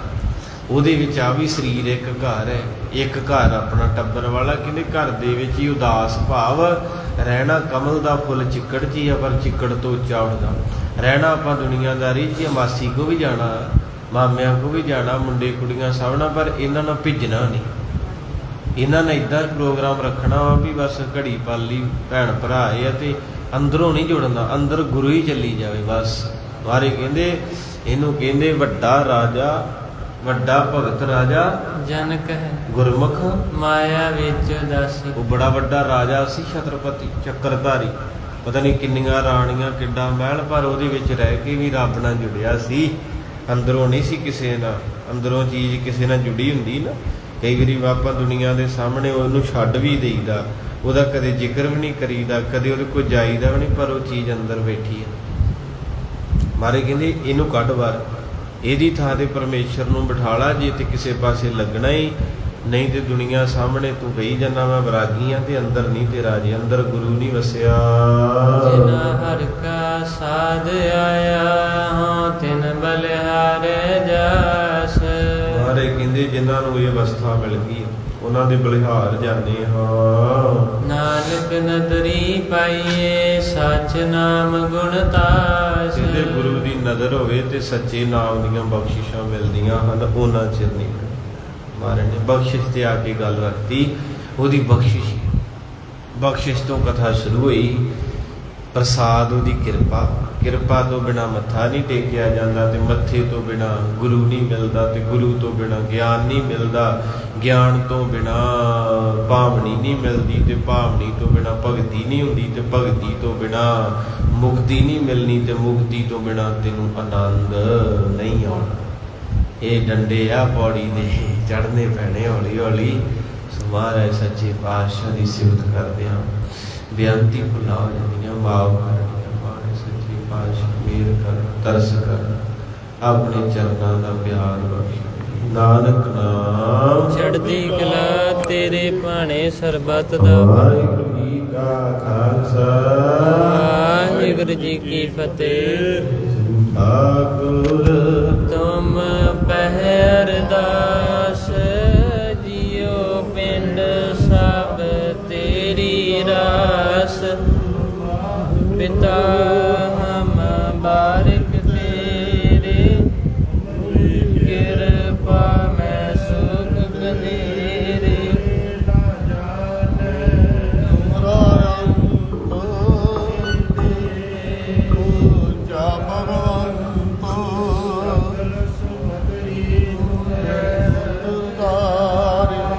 ਉਹਦੇ ਵਿੱਚ ਆ ਵੀ ਸਰੀਰ ਇੱਕ ਘਰ ਹੈ, ਇੱਕ ਘਰ ਆਪਣਾ ਟੱਬਰ ਵਾਲਾ। ਕਹਿੰਦੇ ਘਰ ਦੇ ਵਿੱਚ ਹੀ ਉਦਾਸ ਭਾਵ ਰਹਿਣਾ ਕਮਲ ਦਾ ਫੁੱਲ ਚਿੱਕੜ 'ਚ ਹੀ ਆ, ਪਰ ਚਿੱਕੜ ਤੋਂ ਉੱਚਾ ਉੱਠਦਾ ਰਹਿਣਾ। ਆਪਾਂ ਦੁਨੀਆਦਾਰੀ 'ਚ ਮਾਸੀ ਕੋ ਵੀ ਜਾਣਾ, ਮਾਮਿਆਂ ਕੋ ਵੀ ਜਾਣਾ, ਮੁੰਡੇ ਕੁੜੀਆਂ ਸਭ ਨਾਲ, ਪਰ ਇਹਨਾਂ ਨਾਲ ਭਿੱਜਣਾ ਨਹੀਂ। ਇਹਨਾਂ ਨੇ ਇੱਦਾਂ ਪ੍ਰੋਗਰਾਮ ਰੱਖਣਾ ਵਾ ਵੀ ਬਸ ਘੜੀ ਪਾਲੀ ਭੈਣ ਭਰਾ ਆ, ਤੇ ਅੰਦਰੋਂ ਨਹੀਂ ਜੁੜਨਾ, ਅੰਦਰ ਗੁਰੂ ਹੀ ਚੱਲੀ ਜਾਵੇ ਬਸ। ਬਾਰੇ ਕਹਿੰਦੇ ਇਹਨੂੰ ਕਹਿੰਦੇ ਵੱਡਾ ਰਾਜਾ, ਵੱਡਾ ਭਗਤ ਰਾਜਾ ਜਨਕ ਹੈ ਗੁਰਮੁਖ ਮਾਇਆ ਵਿੱਚ ਦਾਸੀ। ਉਹ ਬੜਾ ਵੱਡਾ ਰਾਜਾ ਸੀ, ਛਤਰਪਤੀ ਚੱਕਰਧਾਰੀ, ਪਤਾ ਨਹੀਂ ਕਿੰਨੀਆਂ ਰਾਣੀਆਂ, ਕਿੱਡਾ ਮਹਿਲ, ਪਰ ਉਹਦੇ ਵਿੱਚ ਰਹਿ ਕੇ ਵੀ ਰੱਬ ਨਾਲ ਜੁੜਿਆ ਸੀ। ਅੰਦਰੋਂ ਨਹੀਂ ਸੀ ਕਿਸੇ ਨਾਲ, ਅੰਦਰੋਂ ਚੀਜ਼ ਕਿਸੇ ਨਾਲ ਜੁੜੀ ਹੁੰਦੀ ਨਾ। ਕਈ ਵਾਰੀ ਆਪਾਂ ਦੁਨੀਆ ਦੇ ਸਾਹਮਣੇ ਉਹਨੂੰ ਛੱਡ ਵੀ ਦੇਈਦਾ, ਉਹਦਾ ਕਦੇ ਜ਼ਿਕਰ ਵੀ ਨਹੀਂ ਕਰੀਦਾ, ਕਦੇ ਉਹਦੇ ਕੋਲ ਜਾਈਦਾ ਵੀ ਨਹੀਂ, ਪਰ ਉਹ ਚੀਜ਼ ਅੰਦਰ ਬੈਠੀ ਹੈ। ਮਾਰੇ ਕਹਿੰਦੇ ਇਹਨੂੰ ਕੱਢ ਬਾਹਰ, ਇਹਦੀ ਥਾਂ ਤੇ ਪਰਮੇਸ਼ਰ ਨੂੰ ਬਿਠਾ ਲਾ। ਜੇ ਤੇ ਕਿਸੇ ਪਾਸੇ ਲੱਗਣਾ ਹੀ ਨਹੀਂ ਤੇ ਦੁਨੀਆ ਸਾਹਮਣੇ ਤੂੰ ਕਹੀ ਜਾਂਦਾ ਮੈਂ ਵੈਰਾਗੀ ਆ, ਤੇ ਅੰਦਰ ਨਹੀਂ ਤੇਰਾ ਜੇ, ਅੰਦਰ ਗੁਰੂ ਨਹੀਂ ਵਸਿਆ। ਜਿਨਾ ਹਰ ਕਾ ਸਾਧ ਆਇਆ ਹਾਂ ਤਿਨ ਬਲਿਹਾਰੇ ਜਾਸ। ਮਾਰੇ ਕਹਿੰਦੇ ਜਿਨ੍ਹਾਂ ਨੂੰ ਇਹ ਅਵਸਥਾ ਮਿਲ ਗਈ ਉਹਨਾਂ ਦੇ ਬਲਿਹਾਰ ਜਾਂਦੇ ਹਾਂ। ਨਾਨਕ ਨਦਰੀ ਪਾਈਏ ਸੱਚ ਨਾਮ ਗੁਣ ਤਾਸ। ਜਿਹਦੇ ਗੁਰੂ ਦੀ ਨਜ਼ਰ ਹੋਵੇ ਤੇ ਸੱਚੇ ਨਾਮ ਦੀਆਂ ਬਖਸ਼ਿਸ਼ਾਂ ਮਿਲਦੀਆਂ ਹਨ, ਉਹਨਾਂ ਚਿਰ ਨਹੀਂ। ਮਹਾਰਾਜ ਨੇ ਬਖਸ਼ਿਸ਼ ਤੇ ਆ ਕੇ ਗੱਲ ਰੱਖਤੀ, ਉਹਦੀ ਬਖਸ਼ਿਸ਼, ਬਖਸ਼ਿਸ਼ ਤੋਂ ਕਥਾ ਸ਼ੁਰੂ ਹੋਈ। ਪ੍ਰਸਾਦ ਉਹਦੀ ਕਿਰਪਾ, ਕਿਰਪਾ ਤੋਂ ਬਿਨਾਂ ਮੱਥਾ ਨਹੀਂ ਟੇਕਿਆ ਜਾਂਦਾ, ਤੇ ਮੱਥੇ ਤੋਂ ਬਿਨਾਂ ਗੁਰੂ ਨਹੀਂ ਮਿਲਦਾ, ਤੇ ਗੁਰੂ ਤੋਂ ਬਿਨਾਂ ਗਿਆਨ ਨਹੀਂ ਮਿਲਦਾ, ਗਿਆਨ ਤੋਂ ਬਿਨਾਂ ਭਾਵਨੀ ਨਹੀਂ ਮਿਲਦੀ, ਤੇ ਭਾਵਨੀ ਤੋਂ ਬਿਨਾਂ ਭਗਤੀ ਨਹੀਂ ਹੁੰਦੀ, ਤੇ ਭਗਤੀ ਤੋਂ ਬਿਨਾਂ ਮੁਕਤੀ ਨਹੀਂ ਮਿਲਣੀ, ਤੇ ਮੁਕਤੀ ਤੋਂ ਬਿਨਾਂ ਤੈਨੂੰ ਆਨੰਦ ਨਹੀਂ ਆਉਣਾ। ਇਹ ਡੰਡੇ ਆ ਪੌੜੀ ਦੇ ਚੜ੍ਹਨੇ ਪੈਣੇ ਹੌਲੀ ਹੌਲੀ। ਮਹਾਰਾਜ ਸੱਚੇ ਪਾਤਸ਼ਾਹ ਦੀ ਸਿਫਤ ਕਰਦੇ ਹਾਂ, ਬੇਨਤੀ ਭੁੱਲਾਂ ਹੋ ਜਾਂਦੀਆਂ, ਮਾਫ ਕਰਨੀਆਂ। ਮਹਾਰਾਜ ਸੱਚੇ ਪਾਤਸ਼ਾਹ ਮਿਹਰ ਕਰ, ਤਰਸ ਕਰ, ਆਪਣੇ ਚਰਨਾਂ ਦਾ ਪਿਆਰ ਬਖਸ਼। ਨਾਨਕ ਨਾਮ ਚੜ੍ਹਦੀ ਕਲਾ ਤੇਰੇ ਭਾਣੇ ਸਰਬੱਤ ਦਾ। ਵਾਹਿਗੁਰੂ ਜੀ ਕਾ ਖਾਲਸਾ, ਵਾਹਿਗੁਰੂ ਜੀ ਕੀ ਫਤਿਹ। ਠਾਕੁਰ ਤੁਮ ਪਹਿਰਦਾਸ ਜਿਉ ਪਿੰਡ ਸਭ ਤੇਰੀ ਰਾਸ। ਪਿਤਾ ਹਮ ਬਾਰਿਕ ਤੇਰੇ, ਕਿਰਪਾ ਮੈਂ ਸੁਖ ਬਨੇਰੇ। ਭਗਵਾਨ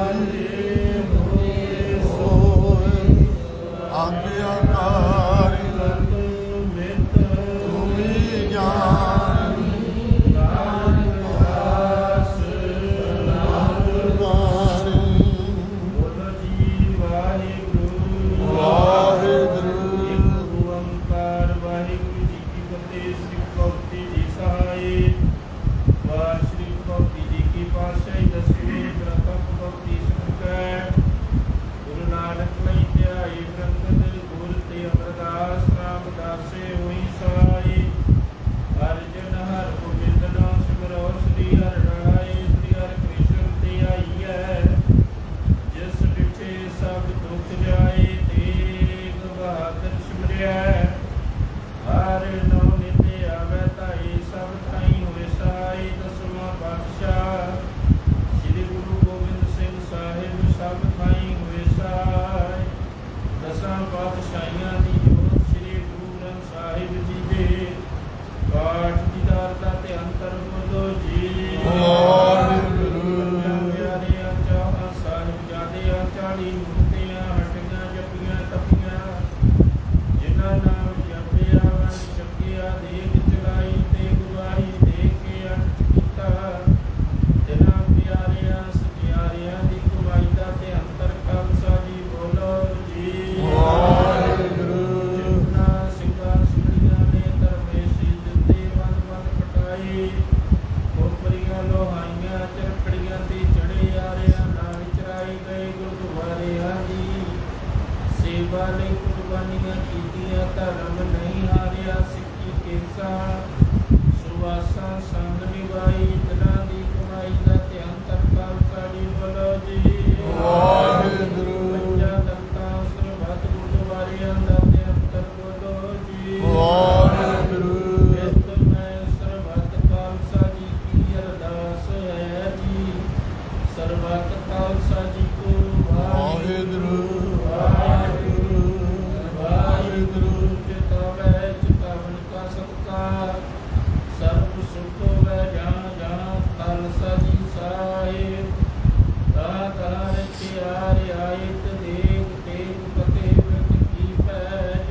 ਆ ਸਿੱਕੀ ਕੇਸਾ ਸੁਵਾਸਾ ਸੰਗ ਨਿਭਾਈ ਇਤਨਾ ਦੀ ਕਮਾਈ ਦਾ ਧਿਆਨ ਕਰਤਾ ਸਾਡੀ ਬੋਲੋ ਜੀ ਵਾਹਿਗੁਰੂ। ਪੰਜਾ ਦੰਤਾ ਸਰਬੱਤ ਗੁਰਦੁਆਰਿਆਂ ਦਾ ਧਿਆਨ ਕਰ ਬੋਲੋ ਜੀ ਵਾਹਿਗੁਰੂ। ਇਤ ਮੈਂ ਸਰਬੱਤ ਖਾਲਸਾ ਜੀ ਕੀ ਅਰਦਾਸ ਹੈ ਜੀ ਸਰਬੱਤ ਖਾਲਸਾ ਜੀ ਕੋ ਵਾਹਿਗੁਰੂ। ਵਾਹਿਗੁਰੂ ਵਾਹਿਗੁਰੂ ਚਿਤਾਵੈ ਚਿਤਾਵਨ ਕਾ ਸਤਿਕਾਰ ਸਰਬ ਸੁਖ ਹੋਵੇ ਜਾਣ ਜਾਣ ਖਾਲਸਾ ਜੀ ਸਾਹਿਬ ਤਾ ਤਾ ਰਖਿਆ ਰਿਆਇਤ ਦੇਖ ਦੇਖ ਪਤੇ ਵਿਤ ਕੀ ਪੈਜ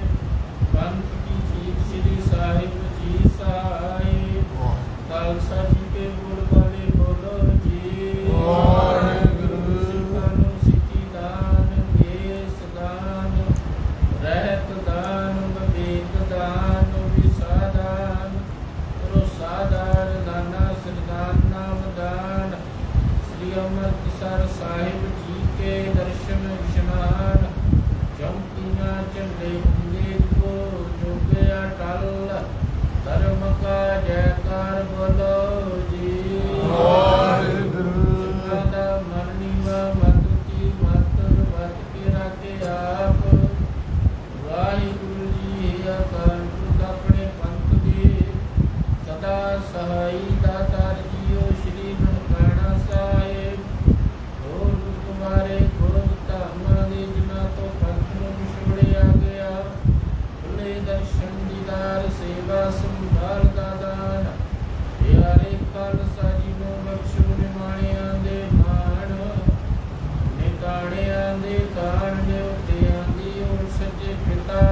ਪੰਥ ਕੀ ਜੀਤ ਸ੍ਰੀ ਸਾਹਿਬ ਜੀ ਸਾਹਿਬ ਖਾਲਸਾ ਜੀ ਕੇ ਗੁਰ ਵਾਲੇ ਬੋਲੋ ਜੀ ਵਾਹਿਗੁਰੂ। ਸਿੱਖਾਂ ਨੂੰ ਸਿੱਖੀ ਦਾਨ ਵੇਸ ਦਾਨ ਰਹਿਤ ਦਾਨ ਵਿਵੇਕ ਦਾਨ ਵਿਸਾਦਾਨ ਰੋਸਾਦਾਨ ਦਾਨਾ ਸਰਦਾਨ ਨਾਮ ਦਾਨ ਸ੍ਰੀ ਅੰਮ੍ਰਿਤਸਰ ਸਾਹਿਬ ਜੀ ਕੇ ਦਰਸ਼ਨ ਇਸ਼ਨਾਨ ਚੌਂਕੀਆਂ ਝੰਡੇ ਹੁੰਦੇ ਕੋ ਜੋਗਿਆ ਟਲ ਧਰਮ ਕਾ ਜੈਕਾਰ ਬੋਲੋ ਜੀ ਵਾਹਿਗੁਰੂ। ਸਿੱਖਾਂ ਦਾ ਮਨ ਨੀਵਾ ਮਤ ਕੀ ਮਤ ਵਤ ਕੇ ਰਾਖੇ ਆਪ ਵਾਹਿਗੁਰੂ ਜੀ ਅਕਾਲ ਪੁਰਖ ਆਪਣੇ ਪੰਥ ਦੇ ਸਦਾ ਸਹਾਈ ਦਾਤਾਰ ਜੀਓ ਸ਼੍ਰੀ ਨਨਕਾਣਾ ਸਾਹਿਬ ਹੋਰ ਗੁਰਦੁਆਰੇ ਗੁਰੂ ਧਾਮਾਂ ਦੇ ਜਿਨ੍ਹਾਂ ਤੋਂ ਪੰਥ ਨੂੰ ਵਿਛੋੜਿਆ ਗਿਆ ਖੁੱਲੇ ਦਰਸ਼ਨ ਦੀਦਾਰ ਸੇਵਾ ਸੰਭਾਲ ਦਾ ਦਾਨ ਪਿਆਰੇ ਖਾਲਸਾ ਜੀ ਨੂੰ ਬਖਸ਼ੋ ਨਿਮਾਣਿਆਂ ਦੇ ਮਾਣ ਨਿਤਾਣਿਆਂ ਦੇ ਤਾਣ ਦੇਵਤਿਆਂ ਦੀ ਓਰ ਸੱਚੇ ਪਿਤਾ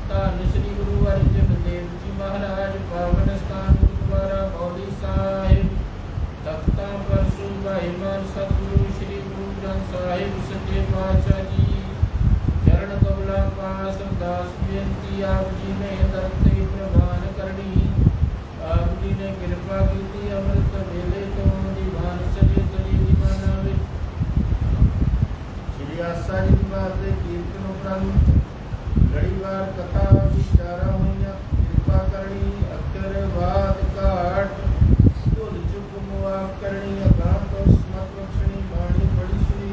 ਧੰਨ ਸ੍ਰੀ ਗੁਰੂ ਅਰਜਨ ਦੇਵ ਜੀ ਮਹਾਰਾਜ ਪਾਵਨ ਸਥਾਨ ਗੁਰਦੁਆਰਾ ਬੌਲੀ ਸਾਹਿਬ ਤਖਤਾਂ ਪਰ ਸੁਭਾਈਮਾਨ ਸਤਿਗੁਰੂ ਸ੍ਰੀ ਗੁਰੂ ਗ੍ਰੰਥ ਸਾਹਿਬ ਸੱਚੇ ਪਾਤਸ਼ਾਹ ਜੀ ਚਰਨ ਕਮਲਾਂ ਪਾਸ ਅਰਦਾਸ ਬੇਨਤੀ ਆਪ ਜੀ ਨੇ ਦਰ ਤੇ ਪ੍ਰਵਾਨ ਕਰਨੀ ਆਪ ਜੀ ਨੇ ਕਿਰਪਾ ਕੀਤੀ ਅੰਮ੍ਰਿਤ ਵੇਲੇ ਤੋਂ ਦੀਵਾਨ ਸਜੇ ਸਜੇ ਦੀਵਾਨਾਂ ਵਿੱਚ ਸ੍ਰੀ ਆਸਾ ਜੀ ਦੀ ਬਾਤ ਦੇ ਕੀਰਤਨ ਉਪਰੰਤ ਲੜੀਵਾਰ ਕਥਾ ਵਿਚਾਰਾਂ ਹੋਈਆਂ ਕਿਰਪਾ ਕਰਨੀ ਅਕਰ ਬਾਦ ਘਾਟ ਭੁੱਲ ਚੁੱਕ ਮੁਆਫ ਕਰਨੀ ਅਗਾਂਹ ਤੋਂ ਸਮਤ ਬਖਸ਼ਣੀ ਬਾਣੀ ਬੜੀ ਸ੍ਰੀ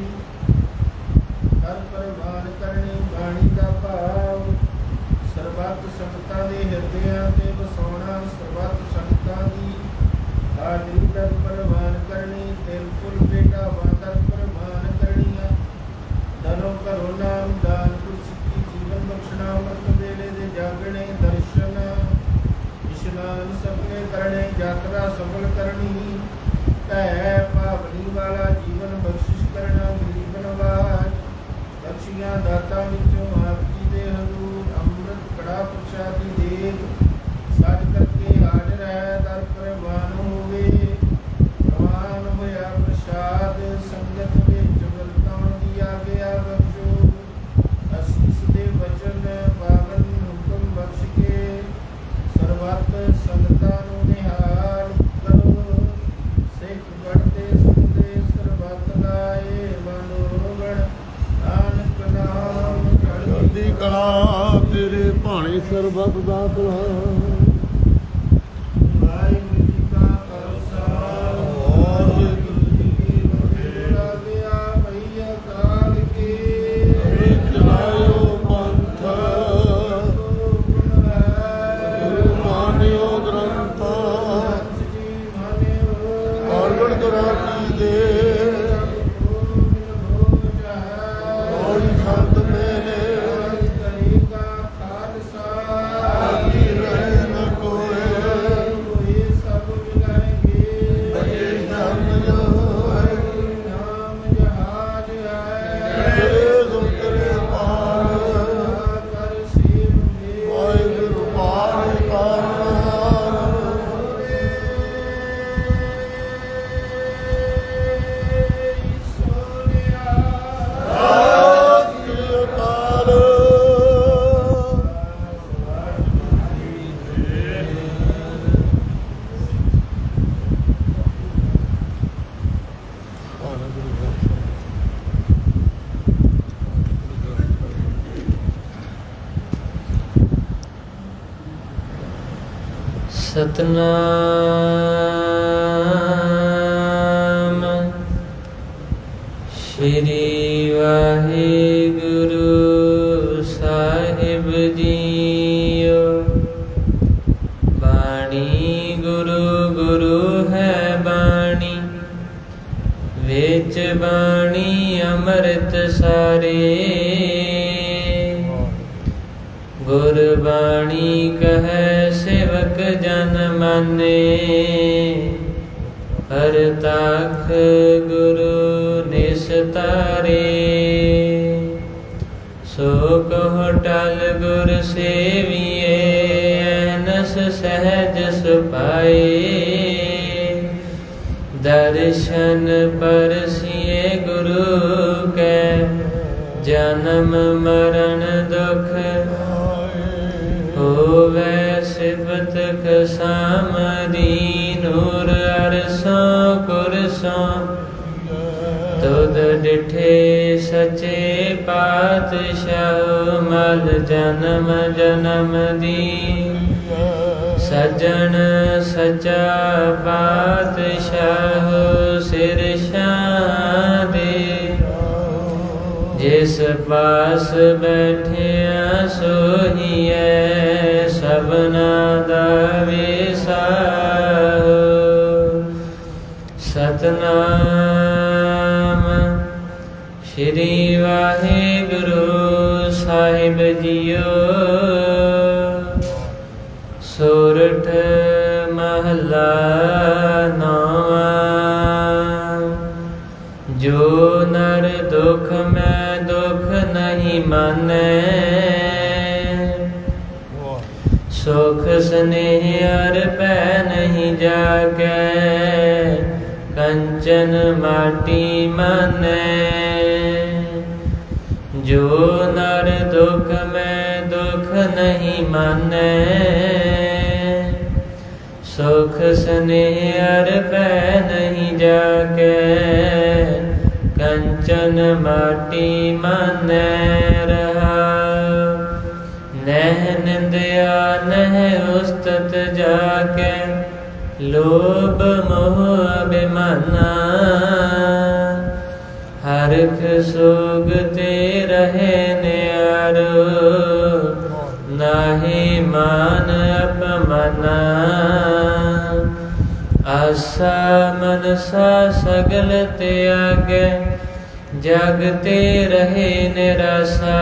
ਹਰ ਪ੍ਰਵਾਨ ਕਰਨੀ ਬਾਣੀ ਦਾ ਭਾਵ ਸਰਬੱਤ ਸੰਗਤਾਂ ਦੇ ਹਿਰਦਿਆਂ ਤੇ ਵਸਾਉਣਾ ਸਰਬੱਤ ਸੰਗਤਾਂ ਦੀ ਹਾਜ਼ਰੀ ਤੱਕ ਪ੍ਰਵਾਨ ਕਰਨੀ ਤਿਲ ਫੁੱਲ ਬੇਟਾ ਵਾਦਰ ਪ੍ਰਵਾਨ ਕਰਨੀਆਂ ਦਰੋਂ ਘਰੋਂ ਨਾਮ ਦਾਨ ਗੁਰਸਿੱਖੀ ਜੀਵਨ ਬਖਸ਼ਣਾ ਅੰਮ੍ਰਿਤ ਵੇਲੇ ਦੇ ਜਾਗਣੇ ਦਰਸ਼ਨ ਇਸ਼ਨਾਨ ਸਪਨੇ ਕਰਨੇ ਯਾਤਰਾ ਸਫਲ ਕਰਨੀ ਭੈ ਭਾਵਨੀ ਵਾਲਾ ਜੀਵਨ ਬਖਸ਼ਿਸ਼ ਕਰਨਾ ਗਰੀਬ ਨਵਾਜ ਬਖਸ਼ੀਆਂ ਦਾਤਾਂ ਵਿੱਚੋਂ ਆਪ ਜੀ ਦੇ ਹਜ਼ੂਰ ਅੰਮ੍ਰਿਤ ਕੜਾ ਪ੍ਰਸ਼ਾਦੀ ਦੇਗ ਸੱਜ ਕਰਕੇ ਹਾਜ਼ਰ ਹੈ ਦਰ ਪ੍ਰਵਾਨ ਹੋਵੇ ਪ੍ਰਵਾਨ ਹੋਇਆ ਪ੍ਰਸ਼ਾਦ ਸੰਗਤ ਵਿੱਚ ਵਰਤਾਉਣ ਦੀ ਆਗਿਆ ਬਖਸ਼ੋ ਅਸੀਸ ਦੇ ਵਚਨ ਪਾਵਨ ਹੁਕਮ ਬਖਸ਼ ਕੇ ਸਰਬੱਤ ਸੰਗਤਾਂ ਨੂੰ ਨਿਹਾਲ ਕਰੋ ਸਿੱਖ ਪੜ੍ਹਦੇ ਸੁਣਦੇ ਸਰਬੱਤ ਗਾਏ ਮਨੋਗਣ ਨਾਨਕ ਨਾਮ ਚੜ੍ਹਦੀ ਕਲਾ ਤੇਰੇ ਭਾਣੇ ਸਰਬੱਤ ਦਾ ਭਲਾ। ਵਾਹਿਗੁਰੂ ਜੀ ਕਾ ਖਾਲਸਾ ਵਾਹਿਗੁਰੂ ਜੀ ਕੀ ਫਤਿਹ। ਰਾਗਿਆ ਭਈ ਅਕਾਲ ਕੀ ਚਲਾਇਓ ਪੰਥ ਗੁਰੂ ਮਾਨਿਓ ਗ੍ਰੰਥ ਔਗਣ ਗੁਰਾਤੀ ਦੇ ਔਰ ਸੰਤ ਮੇਰੇ ਕਰੀ ਕਾ ਖਾਲਸਾ ਆਜੀ ਰਹਿ सतनाम श्री वाहिगुरु साहिब जीओ। बाणी गुरु गुरु है बाणी, विच बाणी अमृत सारे। गुरबाणी कहे सेवक जन माने, हर ताख गुरु निस्तारे। सो कहो टल गुर सेविए, अहनस सहज सुपाए। दर्शन परसिए गुरु के, जन्म मरण दुख होवे सिफत खसामदी। नूर अरसों कुरसों तुद डिठे सचे पातशाह। मल जन्म जन्म दी सजन सचा पातशाह। सिर शाह दे जिस पास बैठिया सोहिए, सबना दा विसाहो। सतनाम श्री वाहिगुरु साहिब जीओ। सोरठ महला नौवा। जो नर दुख में दुख नहीं माने, सुख स्नेह अर पै नहीं जागे। कंचन माटी माने, जो नर दुख में दुख नहीं माने। सुख स्नेह अर पै नहीं जागे। कंचन माटी माने रहा। नह निंदया नह उस्तत जाके, लोभ मोह अभिमाना। हरख सोगते रहे न्यारो, नाहि मान अपमाना। आसा मनसा सगल त्यागे, जागते रहे निराशा।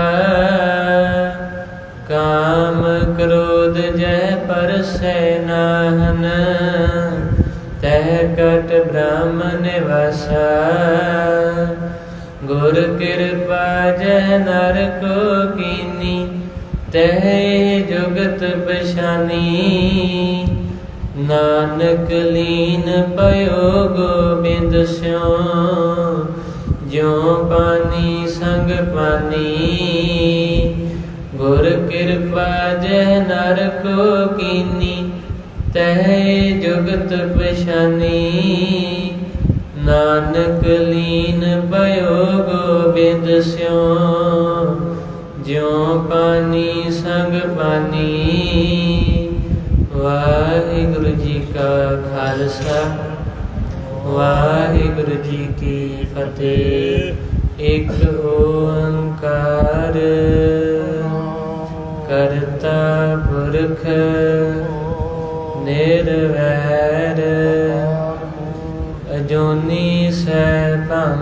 काम क्रोध जय परसै नाहन, तह कट ब्रह्म निवासा। गुर कृपा जय नर को कीनी, तह जुगत पशानी। नानक लीन पयो गोबिंद स्यों, ज्यों पानी संग पानी। गुर कृपा जय नर को कीनी, तह जुगत पशानी। नानक लीन पयो गोबिंद स्यों, ज्यों पानी संग पानी। वाहिगुरु जी का खालसा, वाहिगुरु जी की फतेह। एक ओंकार करता पुरख निर्वैर, अजूनी सैभं।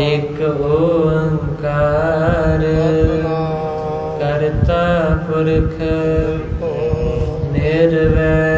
एक ओंकार करता पुरख निर्वैर,